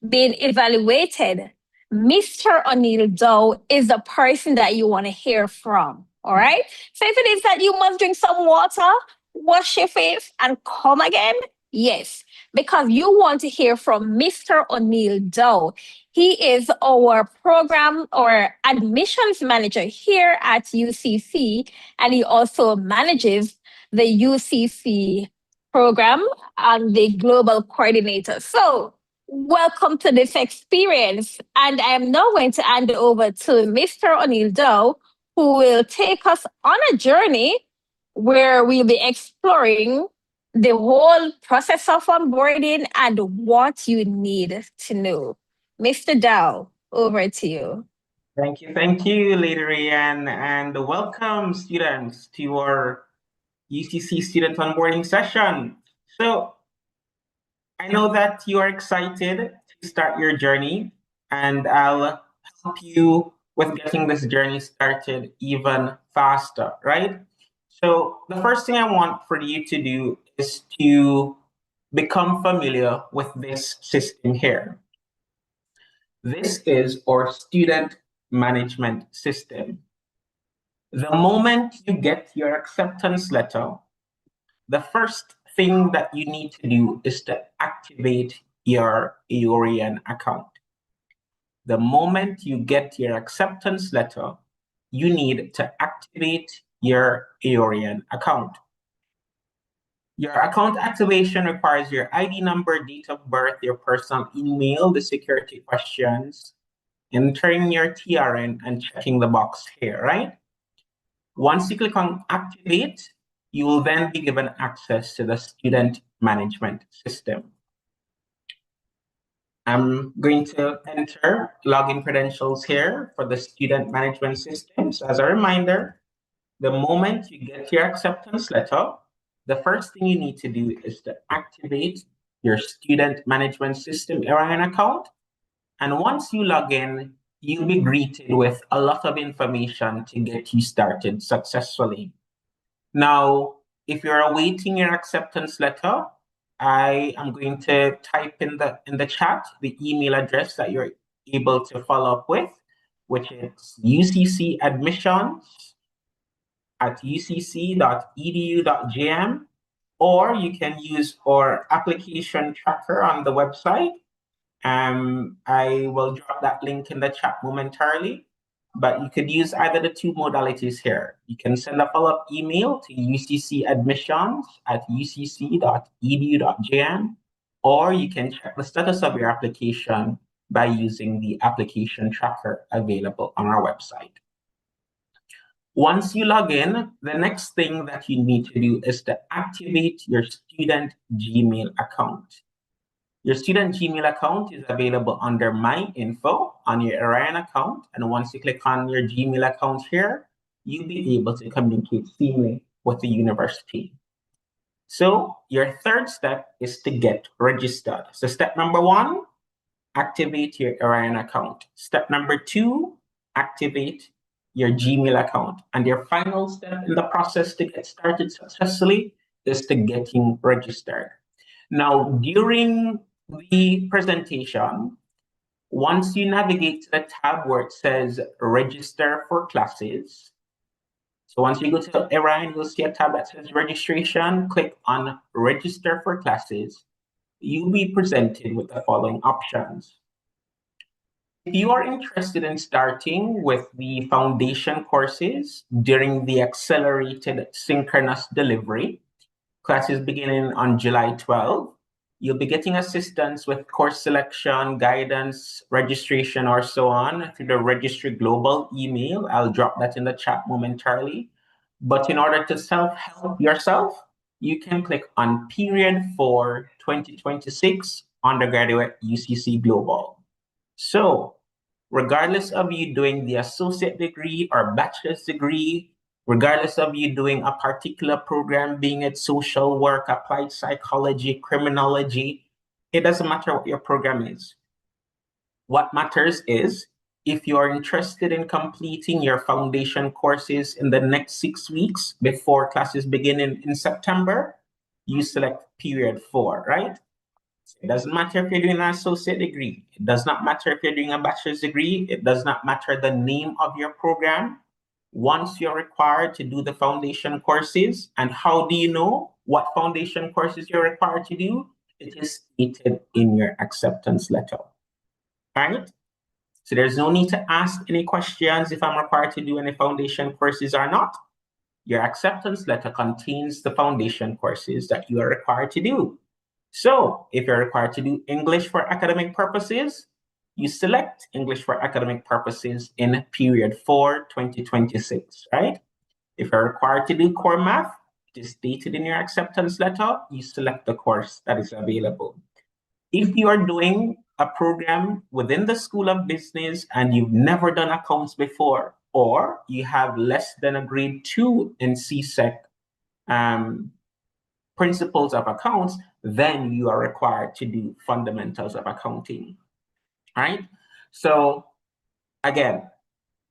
being evaluated. Mr. O'Neill Doe is the person that you want to hear from. All right. So if it is that you must drink some water, wash your face, and come again, yes, because you want to hear from Mr. O'Neill Doe. He is our program or admissions manager here at UCC, and he also manages the UCC program and the global coordinator. So welcome to this experience. And I am now going to hand over to Mr. O'Neill Doe, who will take us on a journey where we'll be exploring the whole process of onboarding and what you need to know. Mr. Dow, over to you. Thank you, Lady Rian, and welcome, students, to our UCC student onboarding session. So I know that you are excited to start your journey, and I'll help you with getting this journey started even faster, right? So the first thing I want for you to do is to become familiar with this system here. This is our student management system. The moment you get your acceptance letter, the first thing that you need to do is to activate your AORIAN account. The moment you get your acceptance letter, you need to activate your AORIAN account. Your account activation requires your ID number, date of birth, your personal email, the security questions, entering your TRN, and checking the box here, right? Once you click on activate, you will then be given access to the student management system. I'm going to enter login credentials here for the student management system. So as a reminder, the moment you get your acceptance letter, the first thing you need to do is to activate your student management system AORIAN account. And once you log in, you'll be greeted with a lot of information to get you started successfully. Now, if you're awaiting your acceptance letter, I am going to type in the chat the email address that you're able to follow up with, which is ucc@ucc.edu.gm, or you can use our application tracker on the website. I will drop that link in the chat momentarily, but you could use either the two modalities here. You can send a follow-up email to ucc@admissions@ucc.edu.gm, or you can check the status of your application by using the application tracker available on our website. Once you log in, the next thing that you need to do is to activate your student Gmail account. Your student Gmail account is available under My Info on your AORIAN account. And once you click on your Gmail account here, you'll be able to communicate seamlessly with the university. So your third step is to get registered. So step number 1, activate your AORIAN account. Step number 2, activate your Gmail account. And your final step in the process to get started successfully is to getting registered. Now, during the presentation, once you navigate to the tab where it says register for classes, so once you go to AORIAN, you'll see a tab that says registration. Click on register for classes. You'll be presented with the following options. If you are interested in starting with the foundation courses during the accelerated synchronous delivery, classes beginning on July 12, you'll be getting assistance with course selection, guidance, registration, or so on through the Registry Global email. I'll drop that in the chat momentarily. But in order to self-help yourself, you can click on Period 4 2026 Undergraduate UCC Global. So, regardless of you doing the associate degree or bachelor's degree, regardless of you doing a particular program, being it social work, applied psychology, criminology, it doesn't matter what your program is. What matters is if you're interested in completing your foundation courses in the next 6 weeks before classes begin in September, you select Period 4, right? It doesn't matter if you're doing an associate degree. It does not matter if you're doing a bachelor's degree. It does not matter the name of your program. Once you're required to do the foundation courses, and how do you know what foundation courses you're required to do? It is stated in your acceptance letter, right? So there's no need to ask any questions if I'm required to do any foundation courses or not. Your acceptance letter contains the foundation courses that you are required to do. So if you're required to do English for academic purposes, you select English for academic purposes in Period 4 2026, right? If you're required to do core math, it is stated in your acceptance letter, you select the course that is available. If you are doing a program within the School of Business and you've never done accounts before, or you have less than a grade 2 in CSEC principles of accounts, then you are required to do fundamentals of accounting, right? So again,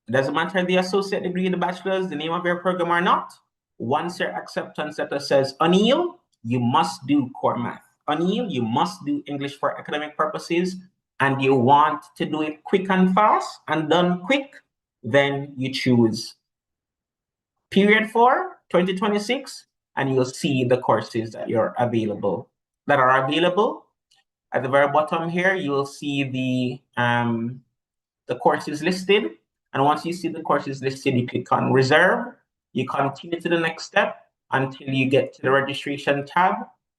it doesn't matter the associate degree, the bachelor's, the name of your program or not. Once your acceptance letter says O'Neill, you must do core math. on you, you must do English for academic purposes, and you want to do it quick and fast and done quick, then you choose period 4, 2026, and you'll see the courses that are available. At the very bottom here, you will see the courses listed. And once you see the courses listed, you click on reserve. You continue to the next step until you get to the registration tab.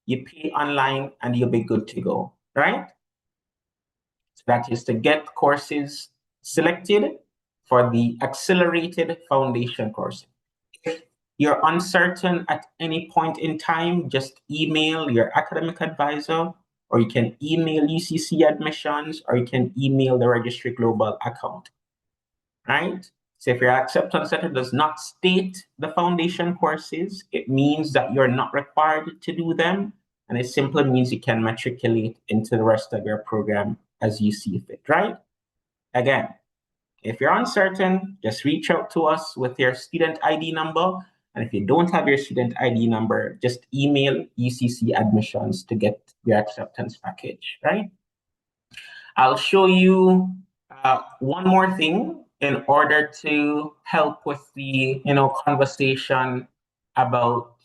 You pay online and you'll be good to go, right? So that is to get courses selected for the accelerated foundation course. If you're uncertain at any point in time, just email your academic advisor, or you can email UCC admissions, or you can email the Registry Global account, right? So if your acceptance letter does not state the foundation courses, it means that you're not required to do them, and it simply means you can matriculate into the rest of your program as you see fit, right? Again, if you're uncertain, just reach out to us with your student ID number. And if you don't have your student ID number, just email UCC admissions to get your acceptance package, right? I'll show you one more thing in order to help with the conversation about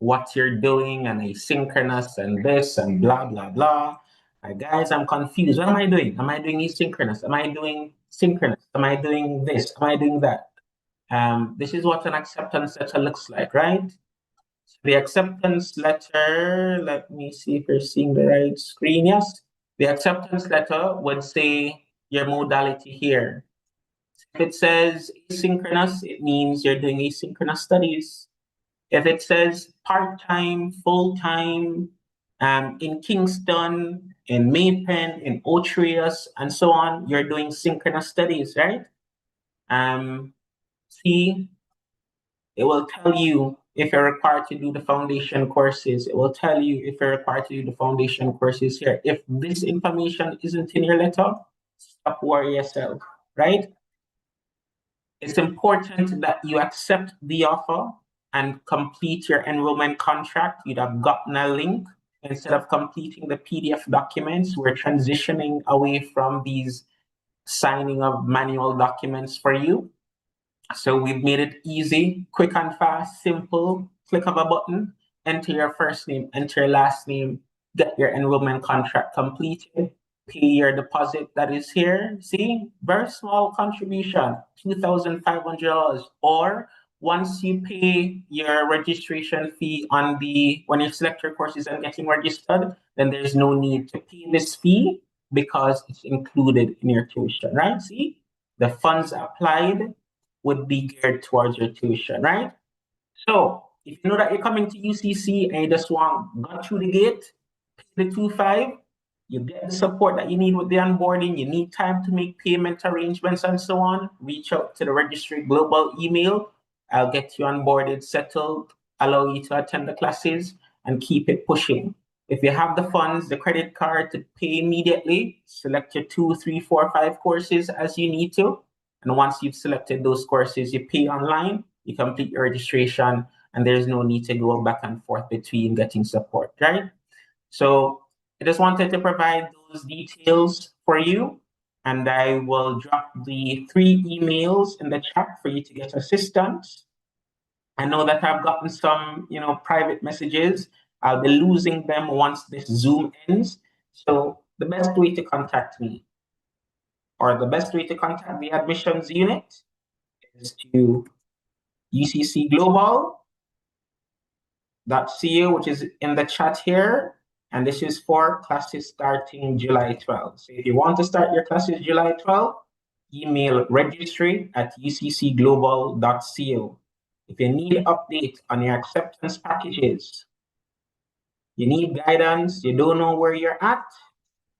what you're doing and asynchronous and this and blah, blah, blah. Guys, I'm confused. What am I doing? Am I doing asynchronous? Am I doing synchronous? Am I doing this? Am I doing that? This is what an acceptance letter looks like, right? So the acceptance letter, let me see if you're seeing the right screen. Yes. The acceptance letter would say your modality here. If it says asynchronous, it means you're doing asynchronous studies. If it says part-time, full-time, in Kingston, in Maypen, in Otrius, and so on, you're doing synchronous studies, right? See, it will tell you if you're required to do the foundation courses. It will tell you if you're required to do the foundation courses here. If this information isn't in your letter, stop worrying yourself, right? It's important that you accept the offer and complete your enrollment contract. You'd have gotten a link. Instead of completing the PDF documents, we're transitioning away from these signing of manual documents for you. So we've made it easy, quick and fast, simple. Click of a button, enter your first name, enter your last name, get your enrollment contract completed, pay your deposit that is here. See, very small contribution, $2,500. Or once you pay your registration fee when you select your courses and getting registered, then there's no need to pay this fee because it's included in your tuition, right? See, the funds applied would be geared towards your tuition, right? So if you know that you're coming to UCC and you just got through the gate, pay the 2.5, you get the support that you need with the onboarding, you need time to make payment arrangements and so on, reach out to the Registry Global email. I'll get you onboarded, settled, allow you to attend the classes, and keep it pushing. If you have the funds, the credit card to pay immediately, select your 2, 3, 4, 5 courses as you need to. And once you've selected those courses, you pay online, you complete your registration, and there's no need to go back and forth between getting support, right? So I just wanted to provide those details for you, and I will drop the 3 emails in the chat for you to get assistance. I know that I've gotten some, private messages. I'll be losing them once this Zoom ends. So the best way to contact me, or the best way to contact the admissions unit, is to uccglobal.co, which is in the chat here. And this is for classes starting July 12. So if you want to start your classes July 12, email registry@uccglobal.co. If you need update on your acceptance packages, you need guidance, you don't know where you're at,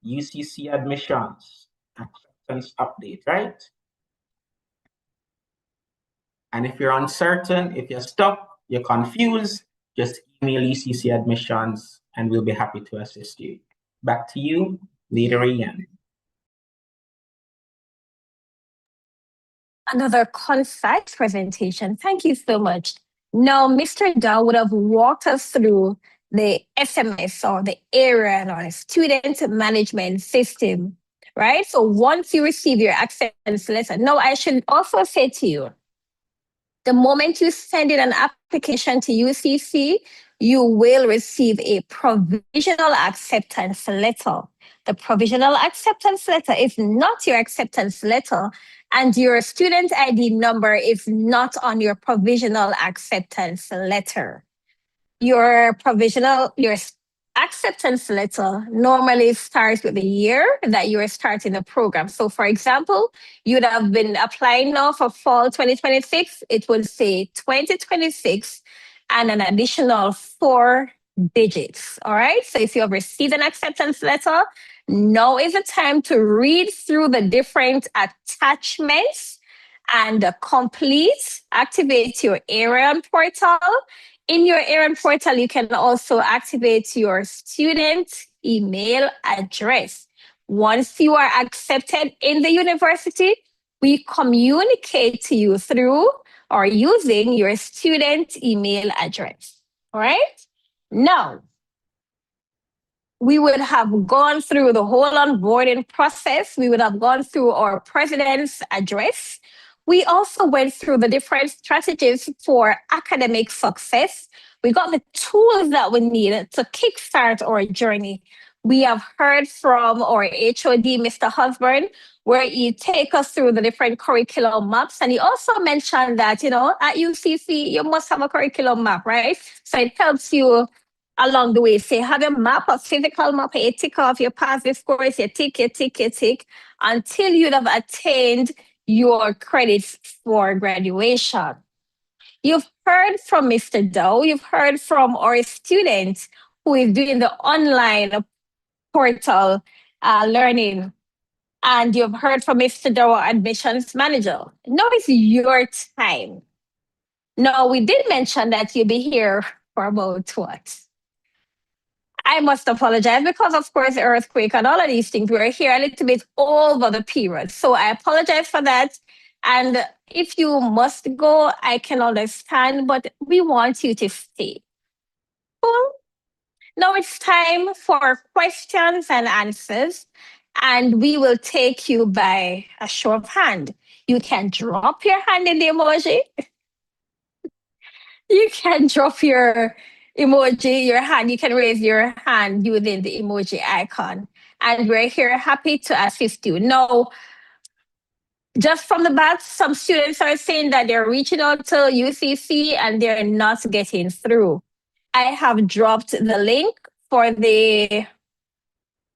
UCC admissions, acceptance update, right? And if you're uncertain, if you're stuck, you're confused, just email UCC admissions and we'll be happy to assist you. Back to you, Leader Ian. Another concise presentation. Thank you so much, Now, Mr. Dow would have walked us through the SMS or the ARIAN or the student management system, right? So once you receive your acceptance letter, now I should also say to you, the moment you send in an application to UCC, you will receive a provisional acceptance letter. The provisional acceptance letter is not your acceptance letter, and your student ID number is not on your provisional acceptance letter. Your acceptance letter normally starts with the year that you are starting the program. So, for example, you'd have been applying now for fall 2026. It would say 2026 and an additional 4 digits. All right. So, if you have received an acceptance letter, now is the time to read through the different attachments and activate your ARIAN portal. In your ARIAN portal, you can also activate your student email address. Once you are accepted in the university, we communicate to you through or using your student email address. All right? Now, we would have gone through the whole onboarding process. We would have gone through our president's address. We also went through the different strategies for academic success. We got the tools that we need to kickstart our journey. We have heard from our HOD, Mr. Husband, where he take us through the different curriculum maps. And he also mentioned that, at UCC, you must have a curriculum map, right? So it helps you along the way. Say, have a map, a physical map, you tick off, you pass this course, you tick, until you'd have attained your credits for graduation. You've heard from Mr. Dow, you've heard from our students who is doing the online portal learning, and you've heard from Mr. Dow, our admissions manager. Now it's your time. Now, we did mention that you'll be here for about what? I must apologize because, of course, the earthquake and all of these things, we're here a little bit over the period. So I apologize for that. And if you must go, I can understand, but we want you to stay. Cool. Now it's time for questions and answers, and we will take you by a show of hand. You can drop your hand in the emoji. You can drop your emoji, your hand. You can raise your hand using the emoji icon. And we're here happy to assist you. Now, just from the bat, some students are saying that they're reaching out to UCC and they're not getting through. I have dropped the link for the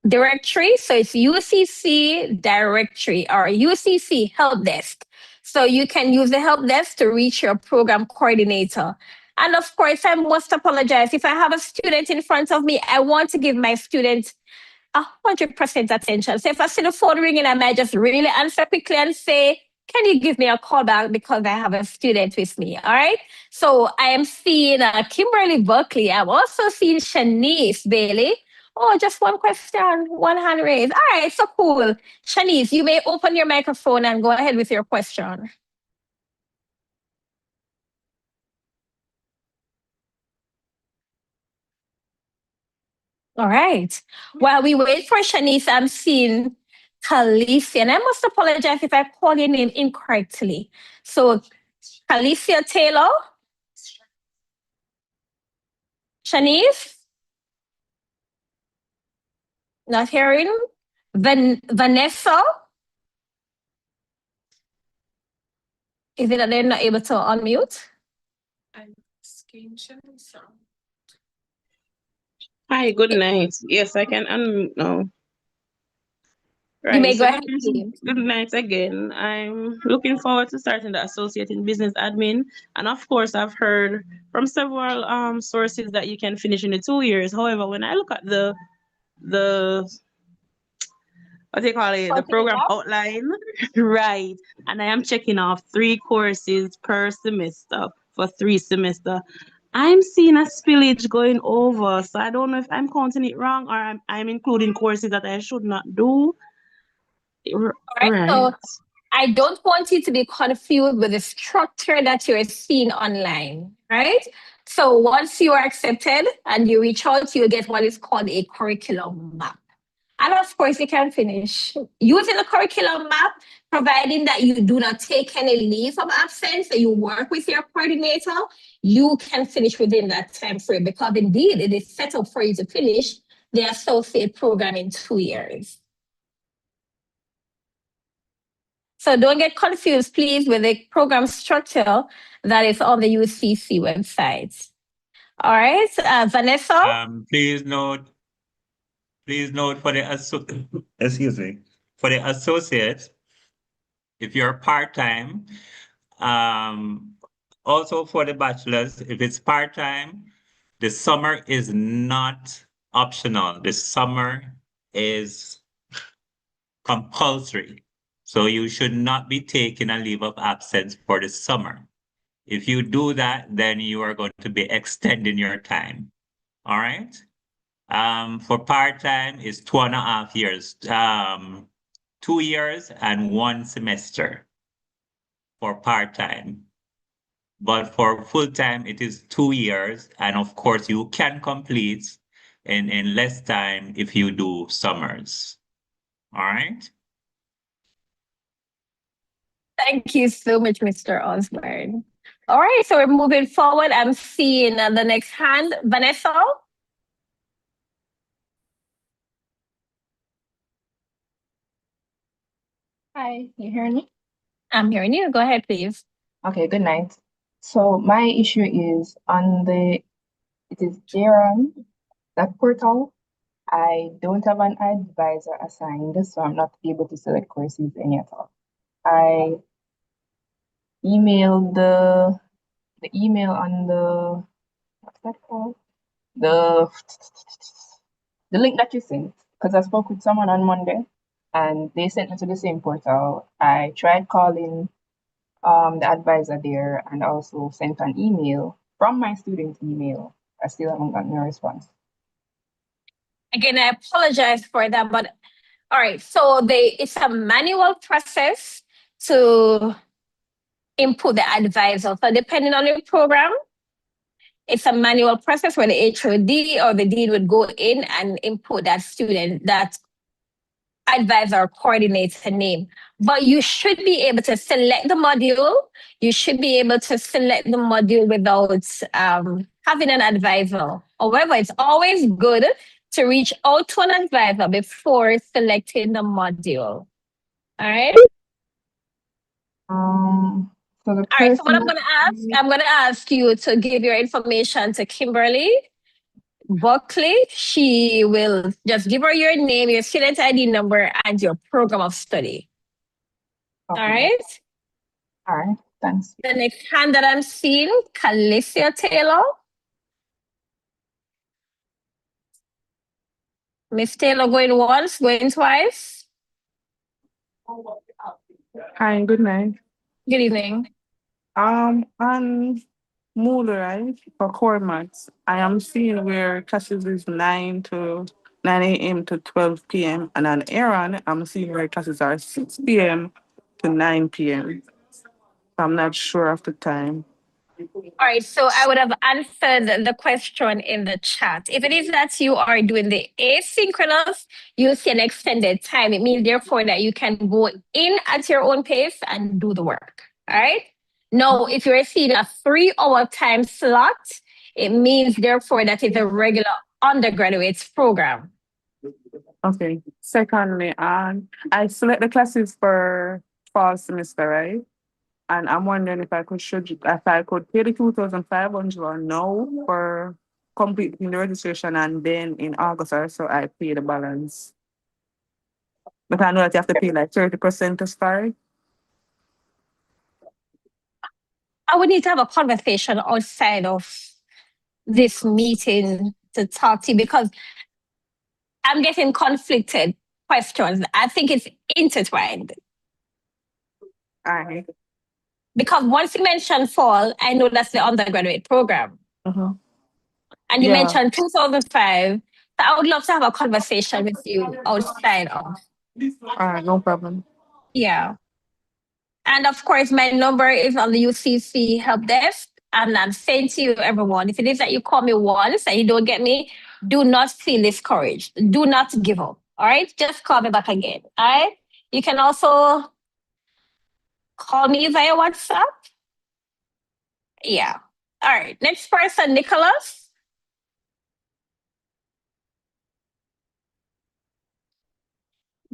directory. So it's UCC directory or UCC help desk. So you can use the help desk to reach your program coordinator. And of course, I must apologize. If I have a student in front of me, I want to give my student 100% attention. So if I see the phone ringing, I might just really answer quickly and say, can you give me a call back because I have a student with me, all right? So I am seeing Kimberly Buckley. I'm also seeing Shanice Bailey. Oh, just one question, one hand raised. All right, so cool. Shanice, you may open your microphone and go ahead with your question. All right. While we wait for Shanice, I'm seeing Khaleesi, and I must apologize if I call your name incorrectly. So, Khaleesi Taylor? Shanice? Not hearing? Vanessa? Is it that they're not able to unmute? I'm asking Shanice. Hi, good night. Yes, I can unmute now. You may Right, go so ahead, please. good night again. I'm looking forward to starting the associate in business admin. And of course, I've heard from several sources that you can finish in the 2 years. However, when I look at the what do you call it, the program outline, right, and I am checking off 3 courses per semester for 3 semesters. I'm seeing a spillage going over, so I don't know if I'm counting it wrong or I'm including courses that I should not do. All right, so I don't want you to be confused with the structure that you're seeing online, right? So once you are accepted and you reach out, you get what is called a curriculum map. And of course, you can finish using the curriculum map, providing that you do not take any leave of absence, that you work with your coordinator, you can finish within that time frame because indeed it is set up for you to finish the associate program in 2 years. So don't get confused, please, with the program structure that is on the UCC website. All right, Vanessa? Please note for the excuse me, for the associates, if you're part-time, also for the bachelors, if it's part-time, the summer is not optional. The summer is compulsory. So you should not be taking a leave of absence for the summer. If you do that, then you are going to be extending your time. All right. For part-time is 2.5 years, 2 years and 1 semester for part-time. But for full-time, it is 2 years. And of course, you can complete in less time if you do summers. All right. Thank you so much, Mr. Osborne. All right, so we're moving forward. I'm seeing the next hand, Vanessa. Hi, you hearing me? I'm hearing you. Go ahead, please. Okay, good night. So my issue is it is Aaron, that portal. I don't have an advisor assigned, so I'm not able to select courses any at all. I emailed the email on what's that called? The link that you sent, because I spoke with someone on Monday and they sent me to the same portal. I tried calling the advisor there and also sent an email from my student email. I still haven't gotten a response. Again, I apologize for that, but all right. So it's a manual process to input the advisor. So depending on your program, it's a manual process where the HOD or the dean would go in and input that student, that advisor or coordinator name. But you should be able to select the module. You should be able to select the module without having an advisor. However, it's always good to reach out to an advisor before selecting the module. All right. So the All right. So what person I'm gonna ask you to give your information to Kimberly Buckley. She will just give her your name, your student ID number, and your program of study. Okay. All right. All right, thanks. The next hand that I'm seeing, Calicia Taylor. Miss Taylor going once, going twice. Hi, good night. Good evening. On Moodle, right, for core maths, I am seeing where classes is 9 a.m. to 12 p.m. And on Aaron, I'm seeing where classes are 6 p.m. to 9 p.m. I'm not sure of the time. All right, so I would have answered the question in the chat. If it is that you are doing the asynchronous, you see an extended time. It means therefore that you can go in at your own pace and do the work. All right. Now, if you're seeing a 3-hour time slot, it means therefore that it's a regular undergraduate program. Okay. Secondly, I select the classes for fall semester, right? And I'm wondering if I could pay the 2,500 or no for completing the registration, and then in August or so I pay the balance. But I know that you have to pay like 30% to start. I would need to have a conversation outside of this meeting to talk to you because I'm getting conflicted questions. I think it's intertwined. All right. Because once you mention fall, I know that's the undergraduate program. Uh-huh. And you Yeah. mentioned 2005. So I would love to have a conversation with you outside of. All right, no problem. Yeah. And of course, my number is on the UCC help desk. And I'm saying to you, everyone, if it is that you call me once and you don't get me, do not feel discouraged. Do not give up. All right. Just call me back again. All right. You can also call me via WhatsApp. Yeah. All right. Next person, Nicholas.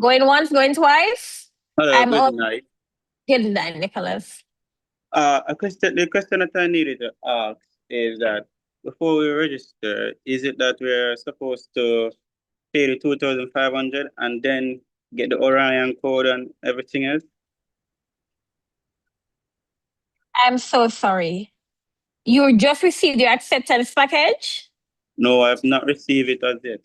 Going once, going twice. Hello, good night. Good night, Nicholas. The question that I needed to ask is that before we register, is it that we're supposed to pay the 2,500 and then get the Orion code and everything else? I'm so sorry. You just received your acceptance package? No, I have not received it as yet.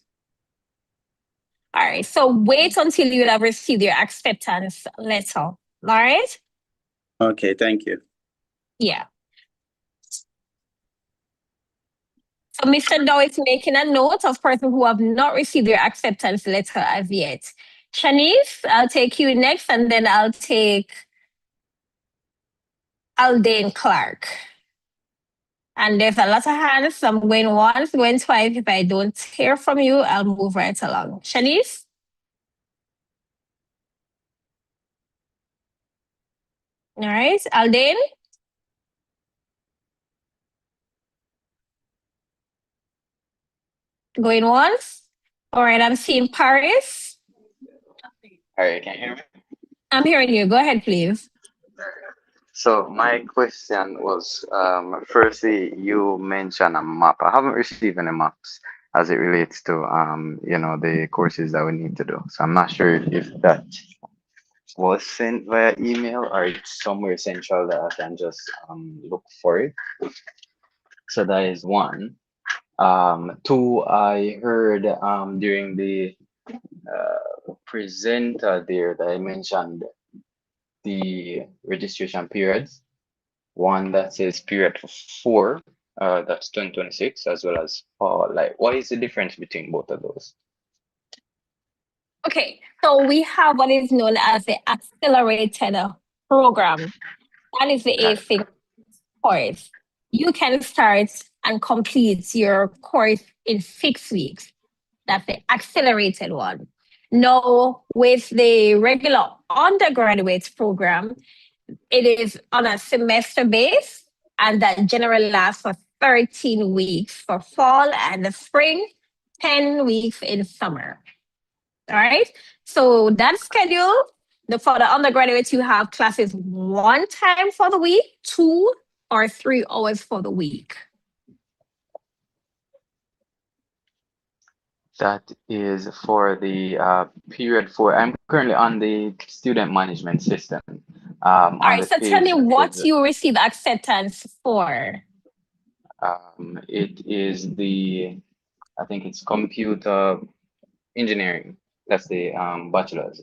All right. So wait until you have received your acceptance letter. All right? Okay, thank you. Yeah. So Mr. Dow is making a note of persons who have not received their acceptance letter as yet. Shanice, I'll take you next, and then I'll take Aldane Clark. And there's a lot of hands. So I'm going once, going twice. If I don't hear from you, I'll move right along. Shanice? All right. Aldane? Going once? All right. I'm seeing Paris. All right, can you hear me? I'm hearing you. Go ahead, please. So my question was, firstly, you mentioned a map. I haven't received any maps as it relates to, the courses that we need to do. So I'm not sure if that was sent via email or it's somewhere central that I can just look for it. So that is one. Two, I heard during the presenter there that I mentioned the registration periods. One that says period 4, that's 2026, as well as like, what is the difference between both of those? Okay, so we have what is known as the accelerated program. That is the async course. You can start and complete your course in 6 weeks. That's the accelerated one. Now, with the regular undergraduate program, it is on a semester base, and that generally lasts for 13 weeks for fall and the spring, 10 weeks in summer. All right. So that schedule, for the undergraduates, you have classes 1 time for the week, 2 or 3 hours for the week. That is for the period 4. I'm currently on the student management system. All right. So tell me what you receive acceptance for. It is I think it's computer engineering. That's the bachelor's.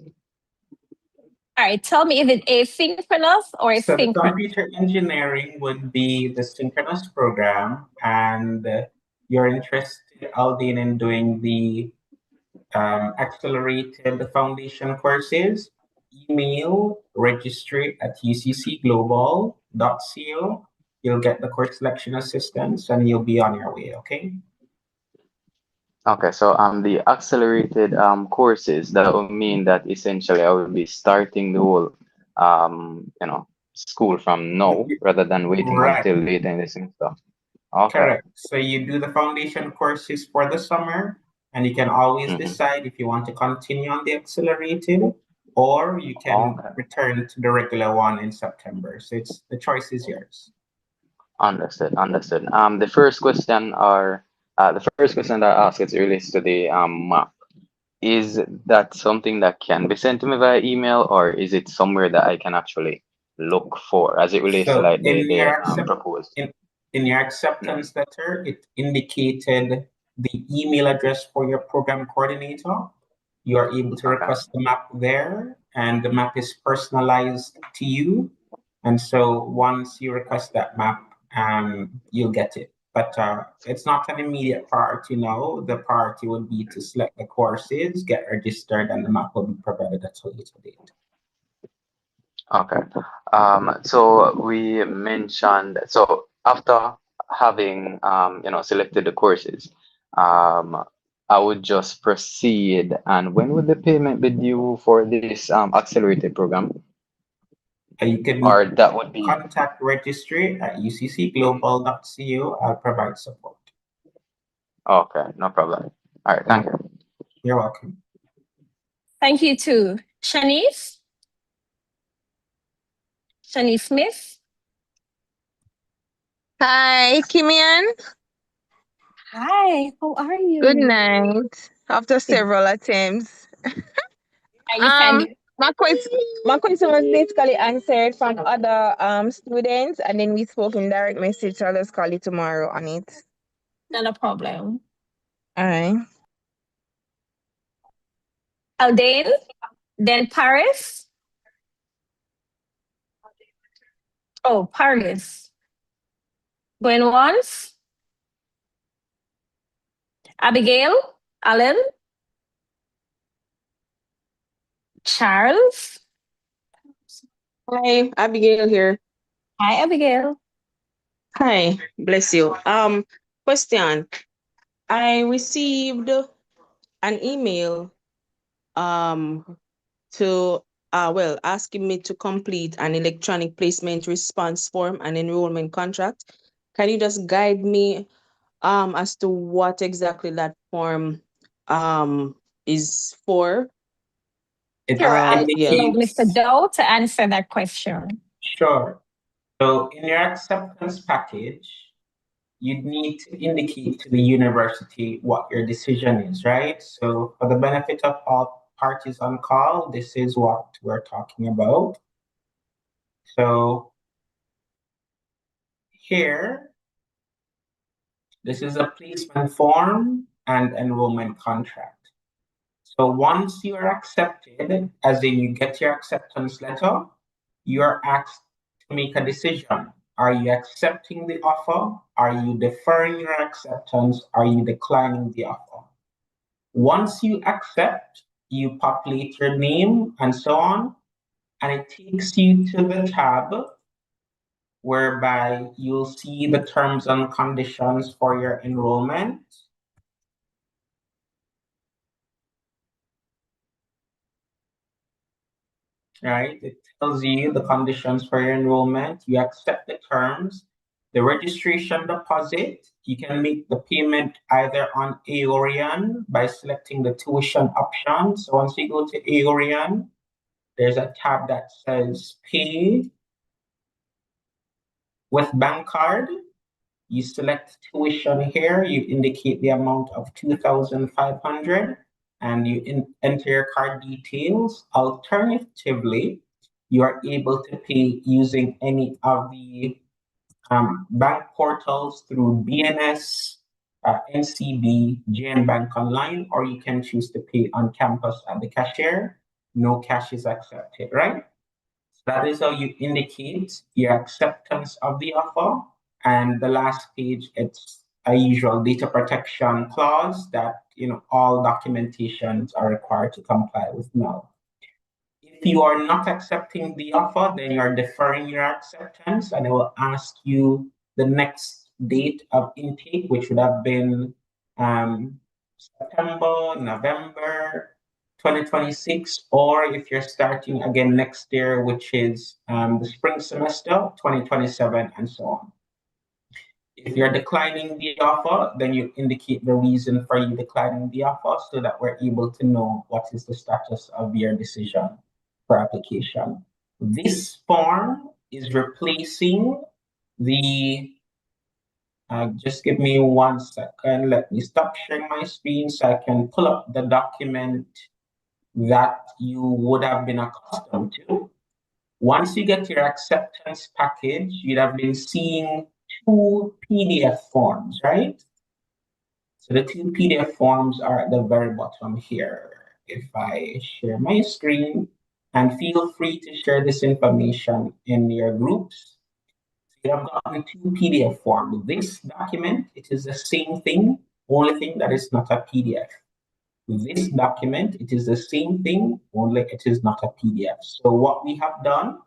All right, tell me, is it asynchronous or So the synchronous? computer engineering would be the synchronous program, and you're interested, Aldine, in doing the accelerated foundation courses. Email registry at uccglobal.co. You'll get the course selection assistance, and you'll be on your way. Okay. Okay, so the accelerated courses, that would mean that essentially I will be starting the whole school from now rather than waiting until later in the semester. Okay. Correct. So you do the foundation courses for the summer, and you can always decide if you want to continue on the accelerated, or you can return to the regular one in September. So the choice is yours. Understood. The first question that I asked, it relates to the map. Is that something that can be sent to me via email, or is it somewhere that I can actually look for as it relates to like the proposed? In your acceptance letter, it indicated the email address for your program coordinator. You are able to request the map there, and the map is personalized to you. And so once you request that map, you'll get it. But it's not an immediate part, the priority would be to select the courses, get registered, and the map will be provided at a later date. Okay. So we mentioned, so after having selected the courses, I would just proceed. And when would the payment be due for this accelerated program? You can Or that would be contact registry at uccglobal.co. I'll provide support. okay, no problem. All right, thank you. You're welcome. Thank you too. Shanice? Shanice Smith? Hi, Kimian. Hi, how are you? Good night. After several attempts. Are you finding? My question was basically answered from other students, and then we spoke in direct message. So I'll just call you tomorrow on it. Not a problem. All right. Aldane? Then Paris? Oh, Paris. Going once? Abigail? Alan? Charles? Hi, Abigail here. Hi, Abigail. Hi, bless you. Question. I received an email to asking me to complete an electronic placement response form and enrollment contract. Can you just guide me as to what exactly that form is for? Sure, I'll allow indicates- Mr. Doe to answer that question. Sure. So in your acceptance package, you'd need to indicate to the university what your decision is, right? So for the benefit of all parties on call, this is what we're talking about. So here, this is a placement form and enrollment contract. So once you are accepted, as in you get your acceptance letter, you are asked to make a decision. Are you accepting the offer? Are you deferring your acceptance? Are you declining the offer? Once you accept, you populate your name and so on, and it takes you to the tab whereby you'll see the terms and conditions for your enrollment. Right? It tells you the conditions for your enrollment. You accept the terms. The registration deposit, you can make the payment either on Aorian by selecting the tuition option. So once you go to Aorian, there's a tab that says Pay with bank card. You select tuition here. You indicate the amount of 2,500 and you enter your card details. Alternatively, you are able to pay using any of the bank portals through BNS, NCB, JN Bank Online, or you can choose to pay on campus at the cashier. No cash is accepted, right? So that is how you indicate your acceptance of the offer. And the last page, it's a usual data protection clause that all documentations are required to comply with now. If you are not accepting the offer, then you are deferring your acceptance, and I will ask you the next date of intake, which would have been September, November 2026, or if you're starting again next year, which is the spring semester 2027, and so on. If you're declining the offer, then you indicate the reason for you declining the offer so that we're able to know what is the status of your decision for application. This form is replacing the, just give me 1 second. Let me stop sharing my screen so I can pull up the document that you would have been accustomed to. Once you get your acceptance package, you'd have been seeing 2 PDF forms, right? So the 2 PDF forms are at the very bottom here. If I share my screen, and feel free to share this information in your groups. So you have gotten 2 PDF forms. This document, it is the same thing, only thing that is not a PDF. This document, it is the same thing, only it is not a PDF. So what we have done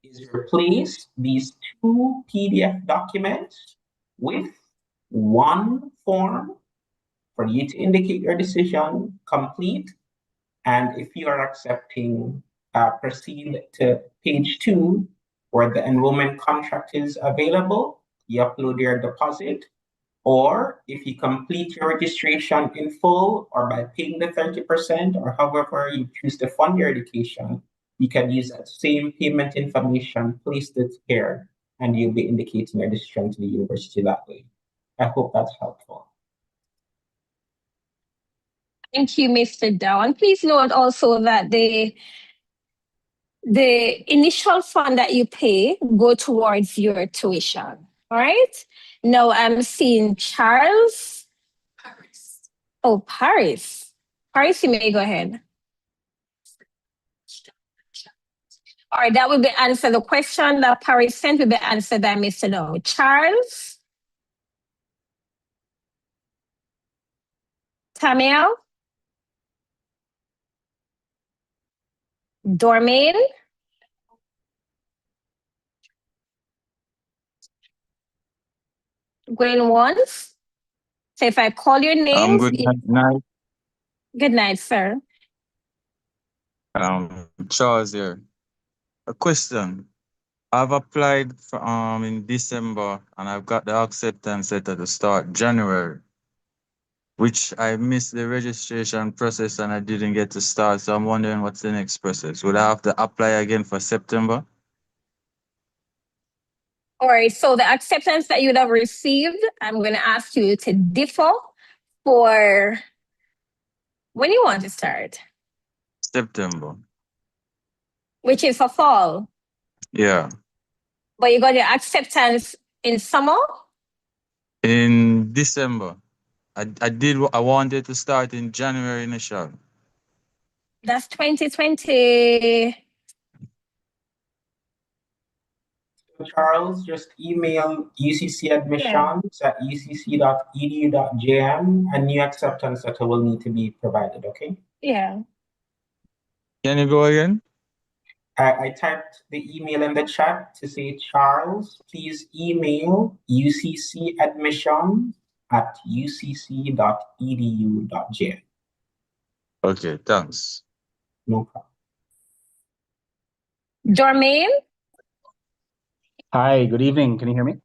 is replace these two PDF documents with one form for you to indicate your decision, complete, and if you are accepting, proceed to page 2, where the enrollment contract is available. You upload your deposit, or if you complete your registration in full or by paying the 30%, or however you choose to fund your education, you can use that same payment information, place it here, and you'll be indicating your decision to the university that way. I hope that's helpful. Thank you, Mr. Dow. And please note also that the initial fund that you pay go towards your tuition. All right. Now I'm seeing Charles. Paris. Oh, Paris. Paris, you may go ahead. All right, that will be answered. The question that Paris sent will be answered by Mr. Dow. Charles? Tamiel? Dormain? Going once? So if I call your names. Good night. Good night, sir. Charles here. A question. I've applied for, in December and I've got the acceptance letter to start January, which I missed the registration process and I didn't get to start. So I'm wondering what's the next process. Would I have to apply again for September? All right, so the acceptance that you would have received, I'm going to ask you to differ for when you want to start. September. Which is for fall. Yeah. But you got your acceptance in summer? In December. I wanted to start in January initial. That's 2020. Charles, just email UCC admissions at ucc.edu.jm and new acceptance letter will need to be provided, okay? Yeah. Can you go again? I typed the email in the chat to say, Charles, please email UCC admissions at ucc.edu.jm. Okay, thanks. No problem. Dormain? Hi, good evening. Can you hear me?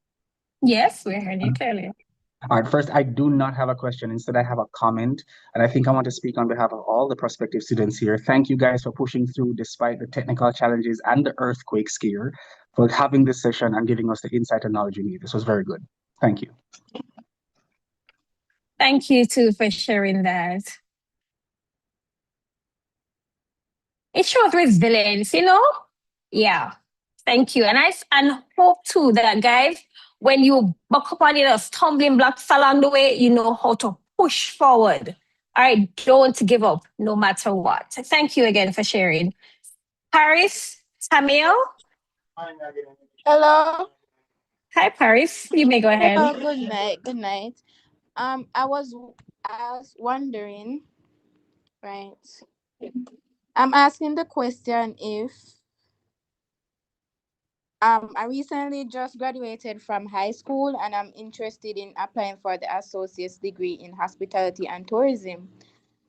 Yes, we heard you clearly. All right, first, I do not have a question. Instead, I have a comment, and I think I want to speak on behalf of all the prospective students here. Thank you guys for pushing through despite the technical challenges and the earthquake scare, for having this session and giving us the insight and knowledge we need. This was very good. Thank you. Thank you too for sharing that. It shows resilience, you know? Yeah. Thank you. And I hope too that, guys, when you buck up on a stumbling blocks along the way, you know how to push forward. All right, don't give up no matter what. Thank you again for sharing. Paris, Tamil? Hello. Hi, Paris. You may go ahead. Hello, good night. Good night. I was wondering, right? I'm asking the question if I recently just graduated from high school and I'm interested in applying for the associate's degree in hospitality and tourism.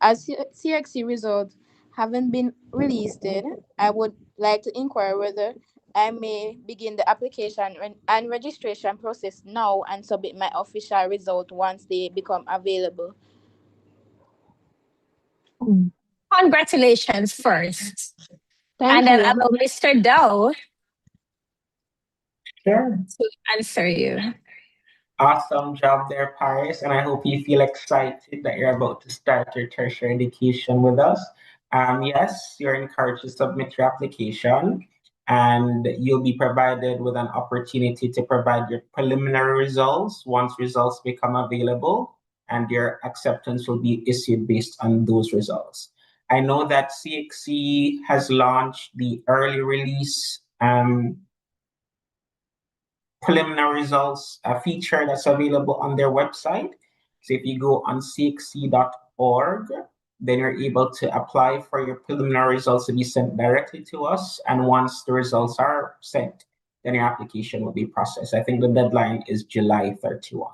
As CXC results haven't been released yet, I would like to inquire whether I may begin the application and registration process now and submit my official result once they become available. Congratulations first. Thank and then you. allow Mr. Dow Sure. to answer you. Awesome job there, Paris, and I hope you feel excited that you're about to start your tertiary education with us. Yes, you're encouraged to submit your application, and you'll be provided with an opportunity to provide your preliminary results once results become available, and your acceptance will be issued based on those results. I know that CXC has launched the early release preliminary results feature that's available on their website. So if you go on cxc.org then you're able to apply for your preliminary results to be sent directly to us. And once the results are sent, then your application will be processed. I think the deadline is July 31.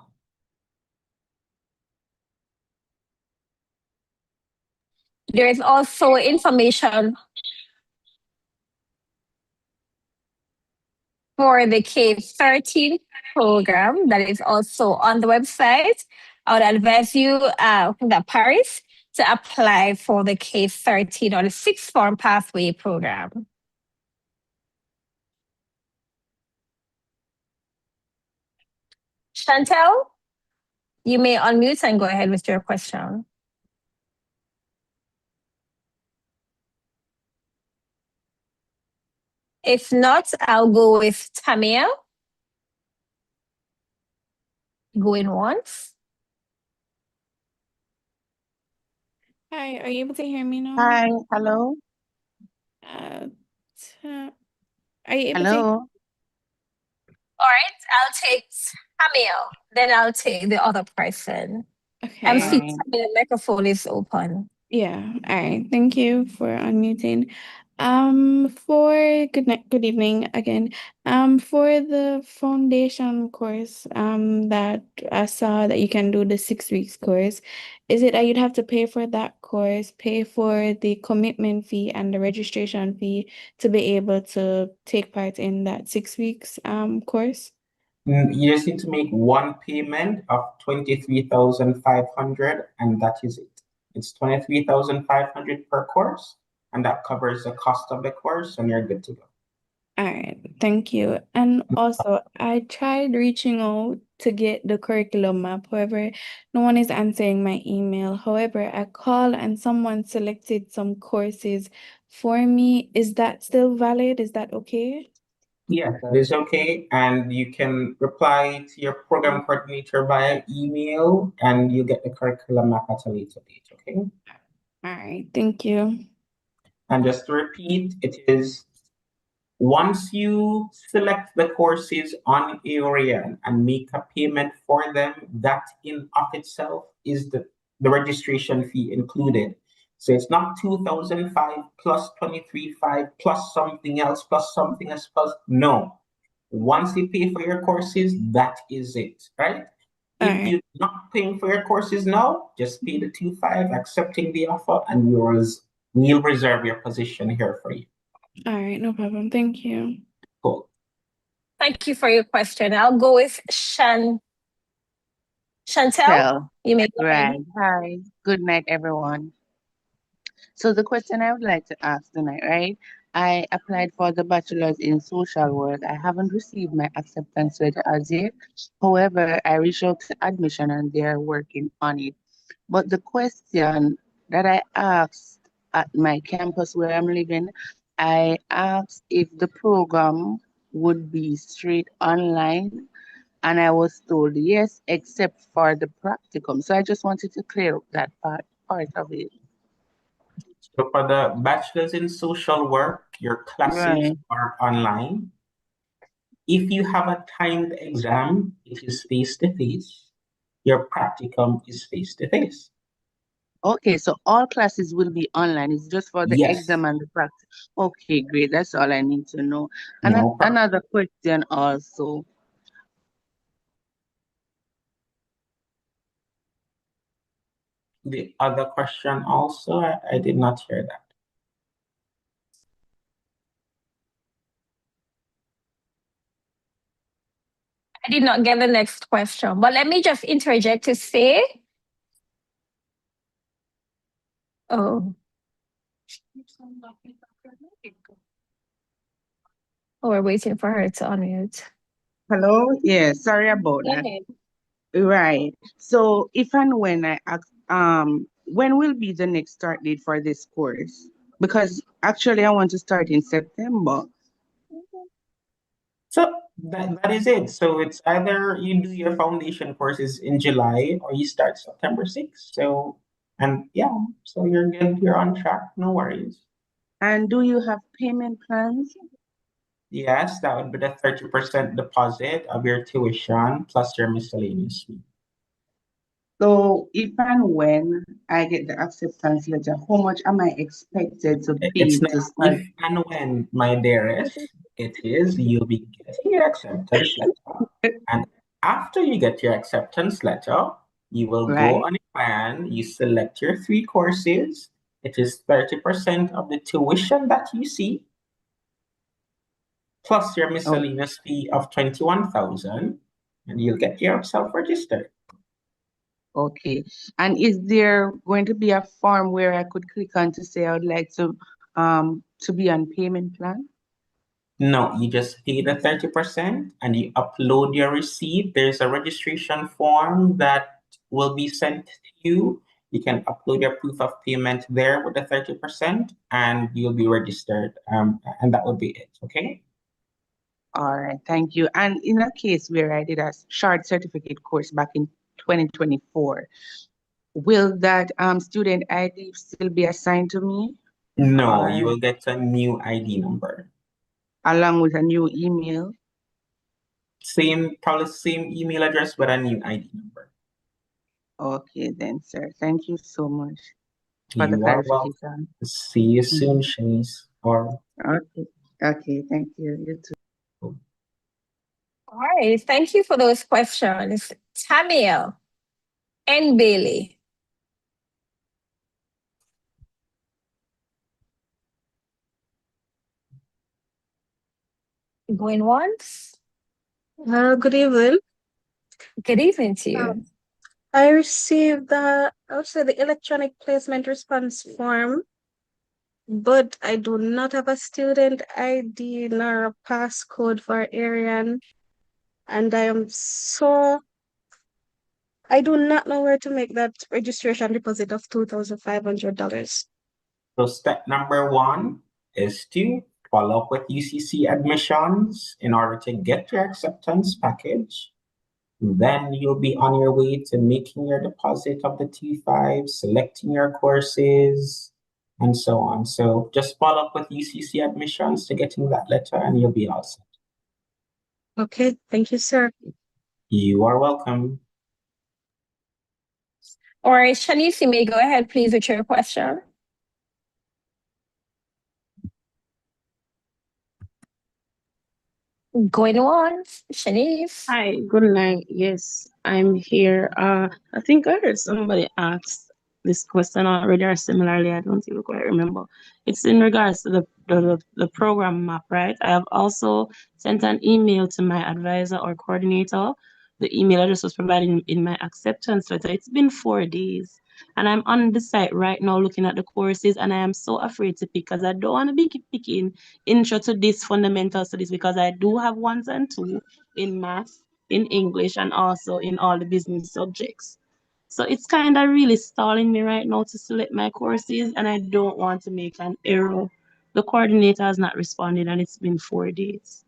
There is also information for the K-13 program that is also on the website. I would advise you, the Paris, to apply for the K-13 or the sixth form pathway program. Chantel, you may unmute and go ahead with your question. If not, I'll go with Tamia. Going once. Hi, are you able to hear me now? Hi, hello, Uh, are you able to? hello. All right, I'll take Tamia. Then I'll take the other person. I'm seeing Okay. the microphone is open. Yeah. All right. Thank you for unmuting. For good evening again. For the foundation course, that I saw that you can do the 6 weeks course, is it that you'd have to pay for that course, pay for the commitment fee and the registration fee to be able to take part in that 6 weeks course? You just need to make one payment of 23,500, and that is it. It's 23,500 per course, and that covers the cost of the course, and you're good to go. All right, thank you. And also, I tried reaching out to get the curriculum map. However, no one is answering my email. However, I called and someone selected some courses for me. Is that still valid? Is that okay? Yeah, that is okay. And you can reply to your program coordinator via email, and you get the curriculum map at a later date, okay? All right, thank you. And just to repeat, it is once you select the courses on Aorian and make a payment for them, that in of itself is the registration fee included. So it's not 2,005 plus 23,500 plus something else plus something else plus, no. Once you pay for your courses, that is it, right? If you're not paying for your courses now, just pay the 2,500, accepting the offer, and we'll reserve your position here for you. All right, no problem. Thank you. Cool. Thank you for your question. I'll go with Chantel. Tell. You may go ahead. Right. Hi. Good night, everyone. So the question I would like to ask tonight, right? I applied for the bachelor's in social work. I haven't received my acceptance letter as yet. However, I reached out to admission and they're working on it. But the question that I asked at my campus where I'm living, I asked if the program would be straight online, and I was told yes, except for the practicum. So I just wanted to clear up that part of it. So for the bachelor's in social work, your classes Right. are online. If you have a timed exam, it is face-to-face. Your practicum is face-to-face. Okay, so all classes will be online. It's just for the Yes. exam and the practice. Okay, great. That's all I need to know. And No problem. another question also. The other question also, I did not hear that. I did not get the next question, but let me just interject to say, oh, we're waiting for her to unmute. Hello? Yeah, sorry about Go that. ahead. Right. So if and when I ask, when will be the next start date for this course? Because actually I want to start in September. So that is it. So it's either you do your foundation courses in July or you start September 6th. So, and yeah, so you're good, you're on track, no worries. And do you have payment plans? Yes, that would be the 30% deposit of your tuition plus your miscellaneous fee. So if and when I get the acceptance letter, how much am I expected to It's pay not to if start? and when, my dearest. It is you'll be getting your acceptance letter. And after you get your acceptance letter, you will go Right? on a plan, you select your 3 courses. It is 30% of the tuition that you see, plus your Oh, miscellaneous fee of 21,000, and you'll get yourself registered. okay. And is there going to be a form where I could click on to say I would like to be on payment plan? No, you just pay the 30% and you upload your receipt. There's a registration form that will be sent to you. You can upload your proof of payment there with the 30% and you'll be registered. And that would be it. Okay. All right, thank you. And in a case where I did a short certificate course back in 2024, will that student ID still be assigned to me? No, you Or will get a new ID number. along with a new email? Probably same email address, but a new ID number. Okay then, sir. Thank you so much for the You are welcome. clarification. See you soon, Shanice. Or Okay. Okay, thank you. You too. All right, thank you for those questions. Tamiel and Bailey. Going once? Good evening. Good evening to you. I received I would say the electronic placement response form, but I do not have a student ID nor a passcode for Arian. And I do not know where to make that registration deposit of $2,500. So step number 1 is to follow up with UCC admissions in order to get your acceptance package. Then you'll be on your way to making your deposit of the T5, selecting your courses, and so on. So just follow up with UCC admissions to getting that letter and you'll be all set. Okay, thank you, sir. You are welcome. All right, Shanice, you may go ahead, please, with your question. Going once, Shanice. Hi, good night. Yes, I'm here. I think I heard somebody ask this question already or similarly. I don't even quite remember. It's in regards to the program map, right? I have also sent an email to my advisor or coordinator. The email address was provided in my acceptance letter. It's been 4 days. And I'm on the site right now looking at the courses, and I am so afraid to pick because I don't want to be picking intro to this, fundamental studies, because I do have 1s and 2 in math, in English, and also in all the business subjects. So it's kind of really stalling me right now to select my courses, and I don't want to make an error. The coordinator has not responded, and it's been 4 days.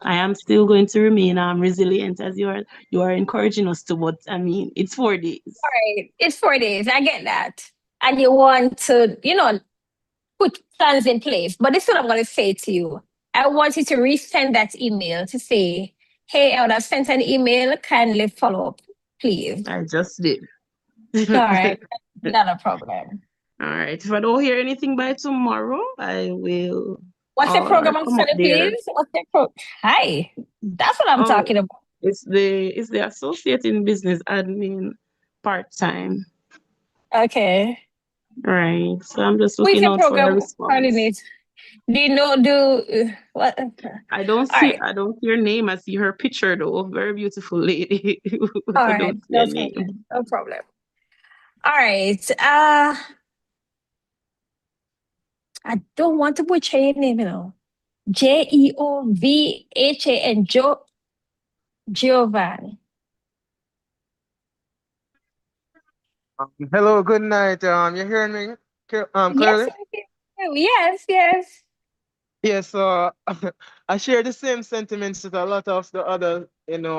I am still going to remain resilient as you are encouraging us to, but I mean, it's 4 days. All right, it's 4 days. I get that. And you want to, put plans in place. But this is what I'm going to say to you. I want you to resend that email to say, hey, I would have sent an email. Kindly follow up, please. I just did. All right, not a problem. All right. If I don't hear anything by tomorrow, I will. What's the program on come up study, there. please? What's the Hi, that's what I'm talking about. It's the associate in business admin part-time. Okay. Right. So I'm just Who is looking your out for a program response. coordinator? Do you know, what? I don't All see right. I don't see her name. I see her picture though. Very beautiful lady. But All I right, don't see no a name. problem. No problem. All right. I don't want to butcher your name, Jeovhan. Giovanni. Hello, good night. You hearing me, Yes, clearly? yes. Yes, so I share the same sentiments with a lot of the other,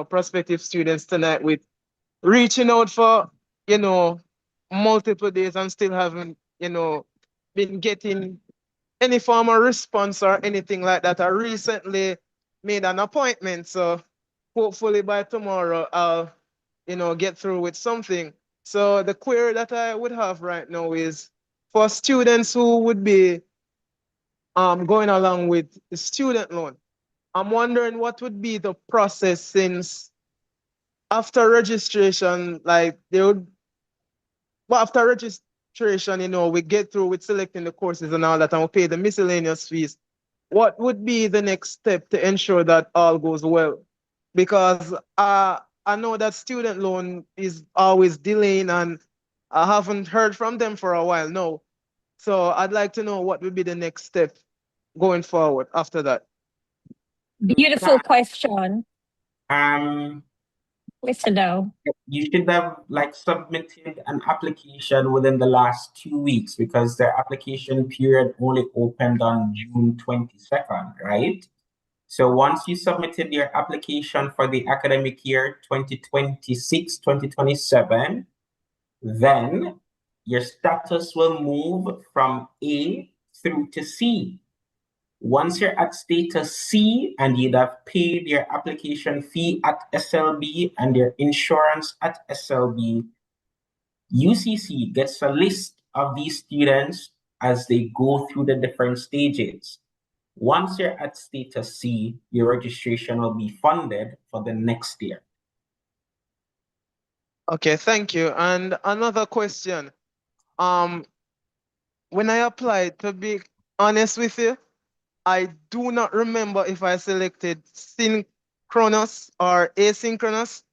prospective students tonight with reaching out for, multiple days and still haven't, been getting any form of response or anything like that. I recently made an appointment, so hopefully by tomorrow I'll, get through with something. So the query that I would have right now is for students who would be going along with the student loan. I'm wondering what would be the process since after registration, like after registration, we get through with selecting the courses and all that, and we pay the miscellaneous fees. What would be the next step to ensure that all goes well? Because I know that student loan is always delaying, and I haven't heard from them for a while now. So I'd like to know what would be the next step going forward after that. Beautiful question, Um, Mr. Dow. you should have submitted an application within the last 2 weeks because the application period only opened on June 22nd, right? So once you submitted your application for the academic year 2026-2027, then your status will move from A through to C. Once you're at status C and you'd have paid your application fee at SLB and your insurance at SLB, UCC gets a list of these students as they go through the different stages. Once you're at status C, your registration will be funded for the next year. Okay, thank you. And another question. When I applied, to be honest with you, I do not remember if I selected synchronous or asynchronous,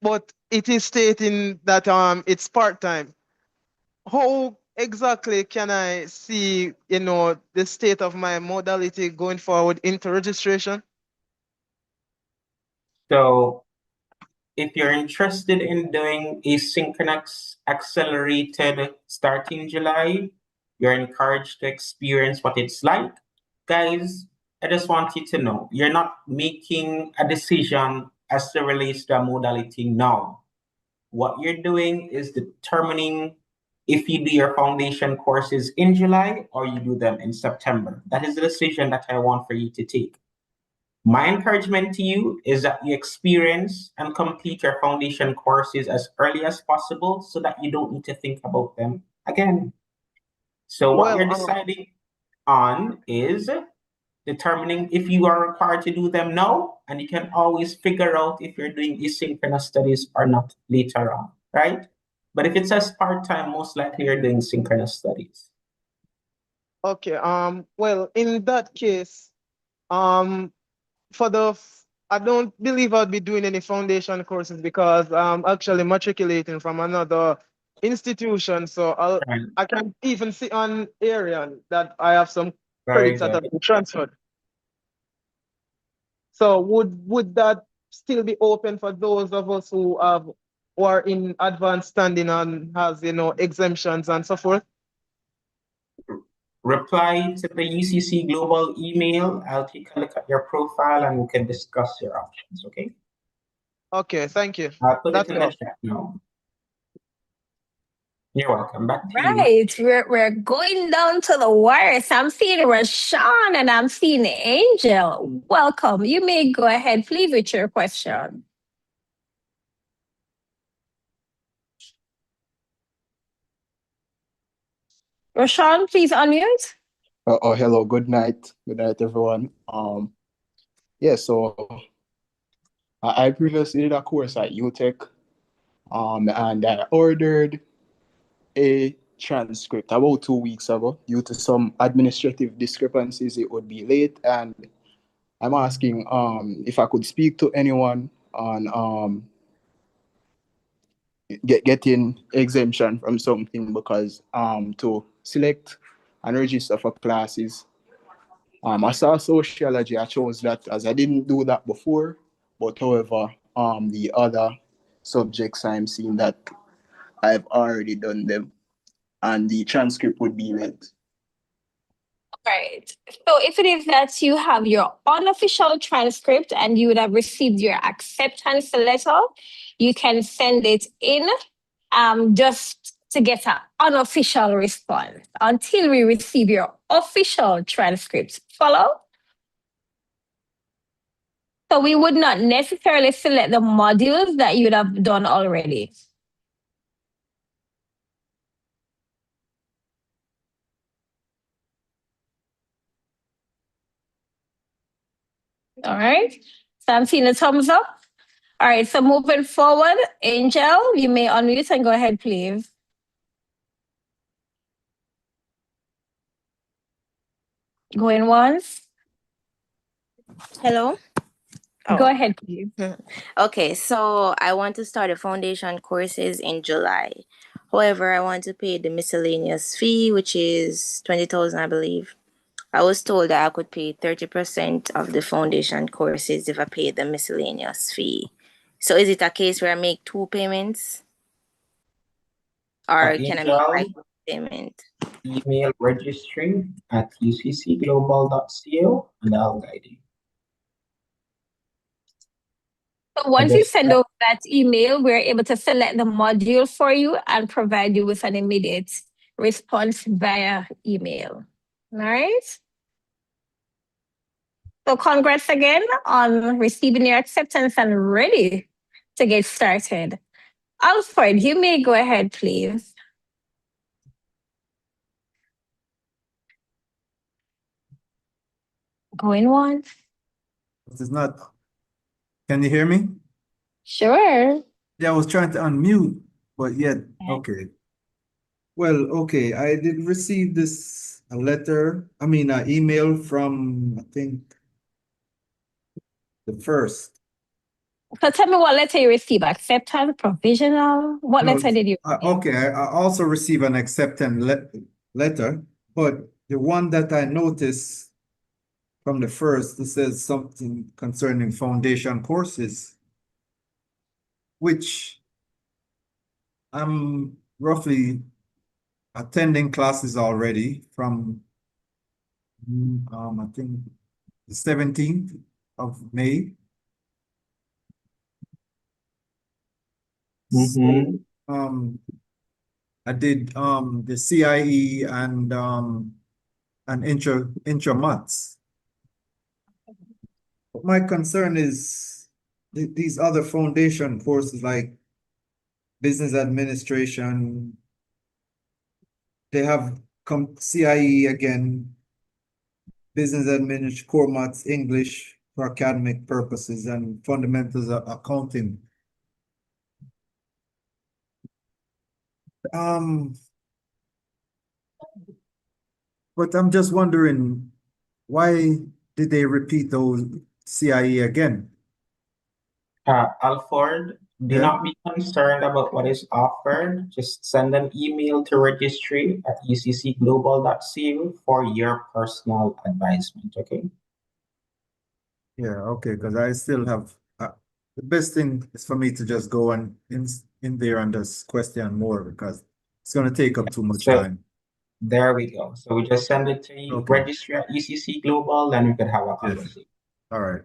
but it is stating that it's part-time. How exactly can I see, the state of my modality going forward into registration? So if you're interested in doing asynchronous accelerated starting July, you're encouraged to experience what it's like. Guys, I just want you to know, you're not making a decision as it relates to a modality now. What you're doing is determining if you do your foundation courses in July or you do them in September. That is the decision that I want for you to take. My encouragement to you is that you experience and complete your foundation courses as early as possible so that you don't need to think about them again. So what you're deciding on is determining if you are required to do them now, and you can always figure out if you're doing asynchronous studies or not later on, right? But if it says part-time, most likely you're doing synchronous studies. Okay, well, in that case, I don't believe I'll be doing any foundation courses because I'm actually matriculating from another institution. So I can even see on Arian that I have some credits that have been transferred. So would that still be open for those of us who are in advanced standing and has exemptions and so forth? Reply to the UCC global email. I'll take a look at your profile and we can discuss your options, okay? Okay, thank you. I'll put it in the chat now. You're welcome. Back to you. Right, we're going down to the wire. So I'm seeing Rashawn and I'm seeing Angel. Welcome. You may go ahead, please, with your question. Rashawn, please unmute. Hello. Good night. Good night, everyone. Yeah. So I previously did a course at UTech, and I ordered a transcript about 2 weeks ago. Due to some administrative discrepancies, it would be late, and I'm asking if I could speak to anyone on getting exemption from something, because to select and register for classes, I saw sociology. I chose that as I didn't do that before, but however, the other subjects I'm seeing that I've already done them, and the transcript would be late. Right. So if it is that you have your unofficial transcript and you would have received your acceptance letter, you can send it in just to get an unofficial response until we receive your official transcript. Follow? So we would not necessarily select the modules that you would have done already. All right. So I'm seeing a thumbs up. All right. So moving forward, Angel, you may unmute and go ahead, please. Going once. Hello? Go Oh. ahead, please. Okay, so I want to start the foundation courses in July. However, I want to pay the miscellaneous fee, which is 20,000, I believe. I was told that I could pay 30% of the foundation courses if I paid the miscellaneous fee. So is it a case where I make two payments? Or can I make Angel, like one payment? email registry@uccglobal.co and I'll guide you. So once you send over that email, we're able to select the module for you and provide you with an immediate response via email. All right. So congrats again on receiving your acceptance and ready to get started. Alfred, you may go ahead, please. Going once. It is not. Can you hear me? Sure. Yeah, I was trying to unmute, but yet, okay. Well, okay, I did receive this an email from, I think, the first. So tell me what letter you received, acceptance, provisional? What No, letter did you receive? okay, I also received an acceptance letter, but the one that I noticed from the first, it says something concerning foundation courses, which I'm roughly attending classes already from I think the 17th of May. So, I did the CIE and intramuts. But my concern is these other foundation courses like business administration, they have CIE again, business administration, core maths, English for academic purposes, and fundamentals of accounting. But I'm just wondering, why did they repeat those CIE again? Alfred, do not be concerned about what is offered. Just send an email to registry@uccglobal.co for your personal advisement, okay? Yeah, okay, because I still have the best thing is for me to just go and in there and just question more because it's going to take up too much time. There we go. So we just send it to registry@UCC Global, then we could have a conversation. All right.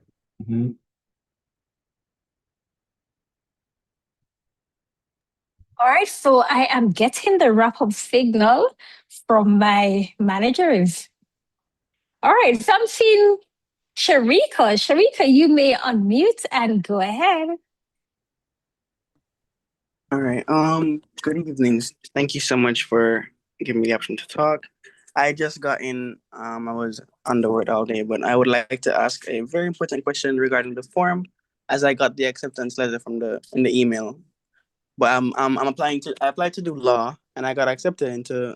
All right, so I am getting the wrap-up signal from my managers. All right, so I'm seeing Sharika. Sharika, you may unmute and go ahead. All right. Good evening. Thank you so much for giving me the option to talk. I just got in. I was on the word all day, but I would like to ask a very important question regarding the form, as I got the acceptance letter in the email. But I applied to do law, and I got accepted into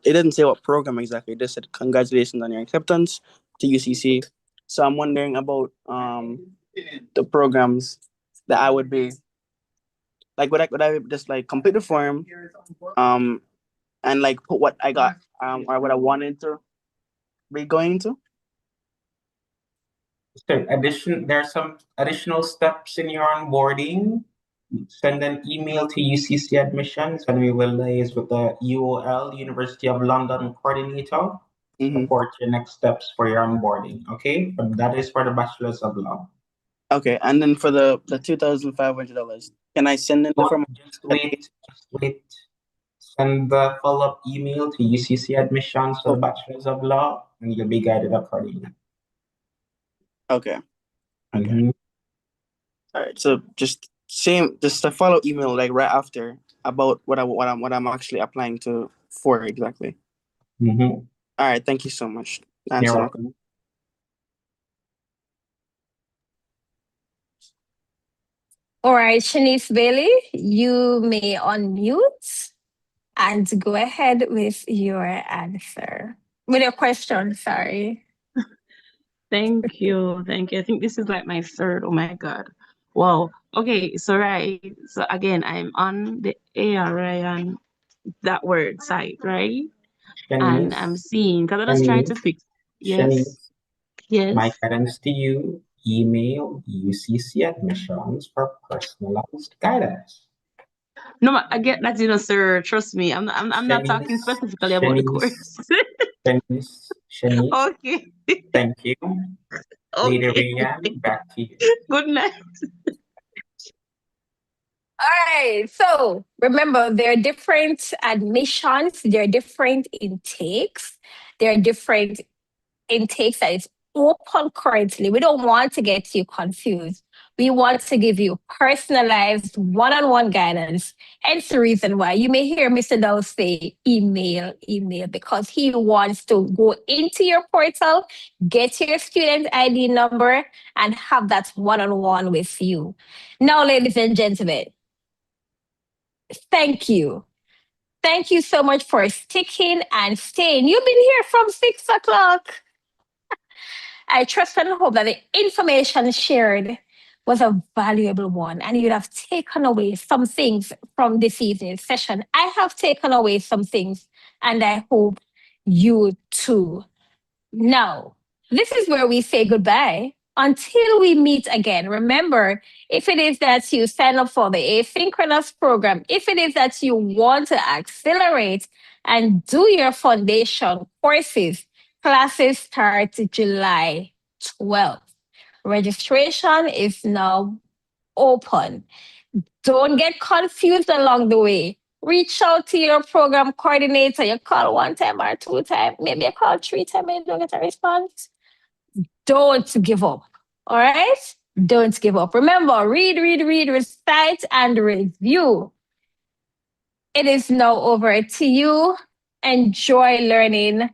It didn't say what program exactly. It just said congratulations on your acceptance to UCC. So I'm wondering about the programs that I would be like. Would I just like complete the form and like put what I got or what I wanted to be going to? So there are some additional steps in your onboarding. Send an email to UCC admissions and we will liaise with the UOL, University of London coordinator, support your next steps for your onboarding. Okay, but that is for the Bachelor's of Law. Okay, and then for the $2,500, can I send in the form? Just wait. Send the follow-up email to UCC admissions for the Bachelor's of Law and you'll be guided accordingly. Okay. Okay. All right. So just a follow email like right after about what I'm actually applying to for exactly. All right. Thank you so much. You're welcome. All right, Shanice Bailey, you may unmute and go ahead with your answer. With your question, sorry. Thank you. Thank you. I think this is like my third. Oh my God. Wow. Okay. So, right. So, again, I'm on the ARI and that word site, right? And I'm seeing, because I just trying to fix. Yes. Yes. My guidance to you, email UCC admissions for personalized guidance. No, I get that, sir. Trust me. I'm not talking specifically about the course. Shanice, Okay. thank you. Lady Okay. Rian, back to you. Good night. All right. So remember, there are different admissions, there are different intakes, there are different intakes that is open currently. We don't want to get you confused. We want to give you personalized one-on-one guidance. Hence the reason why you may hear Mr. Dow say email, because he wants to go into your portal, get your student ID number, and have that one-on-one with you. Now, ladies and gentlemen, thank you. Thank you so much for sticking and staying. You've been here from 6 o'clock. I trust and hope that the information shared was a valuable one and you'd have taken away some things from this evening's session. I have taken away some things and I hope you too. Now, this is where we say goodbye until we meet again. Remember, if it is that you sign up for the asynchronous program, if it is that you want to accelerate and do your foundation courses, classes start July 12th. Registration is now open. Don't get confused along the way. Reach out to your program coordinator. You call 1 time or 2 times, maybe you call 3 times and you don't get a response. Don't give up. All right? Don't give up. Remember, read, recite, and review. It is now over to you. Enjoy learning.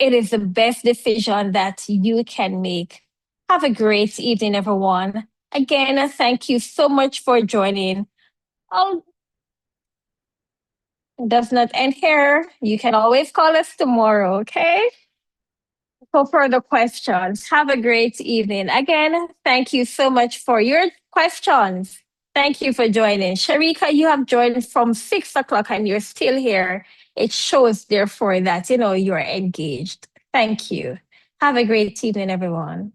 It is the best decision that you can make. Have a great evening, everyone. Again, thank you so much for joining. It does not end here. You can always call us tomorrow, okay? For further questions, have a great evening. Again, thank you so much for your questions. Thank you for joining. Sharika, you have joined from 6 o'clock and you're still here. It shows, therefore, that, you're engaged. Thank you. Have a great evening, everyone.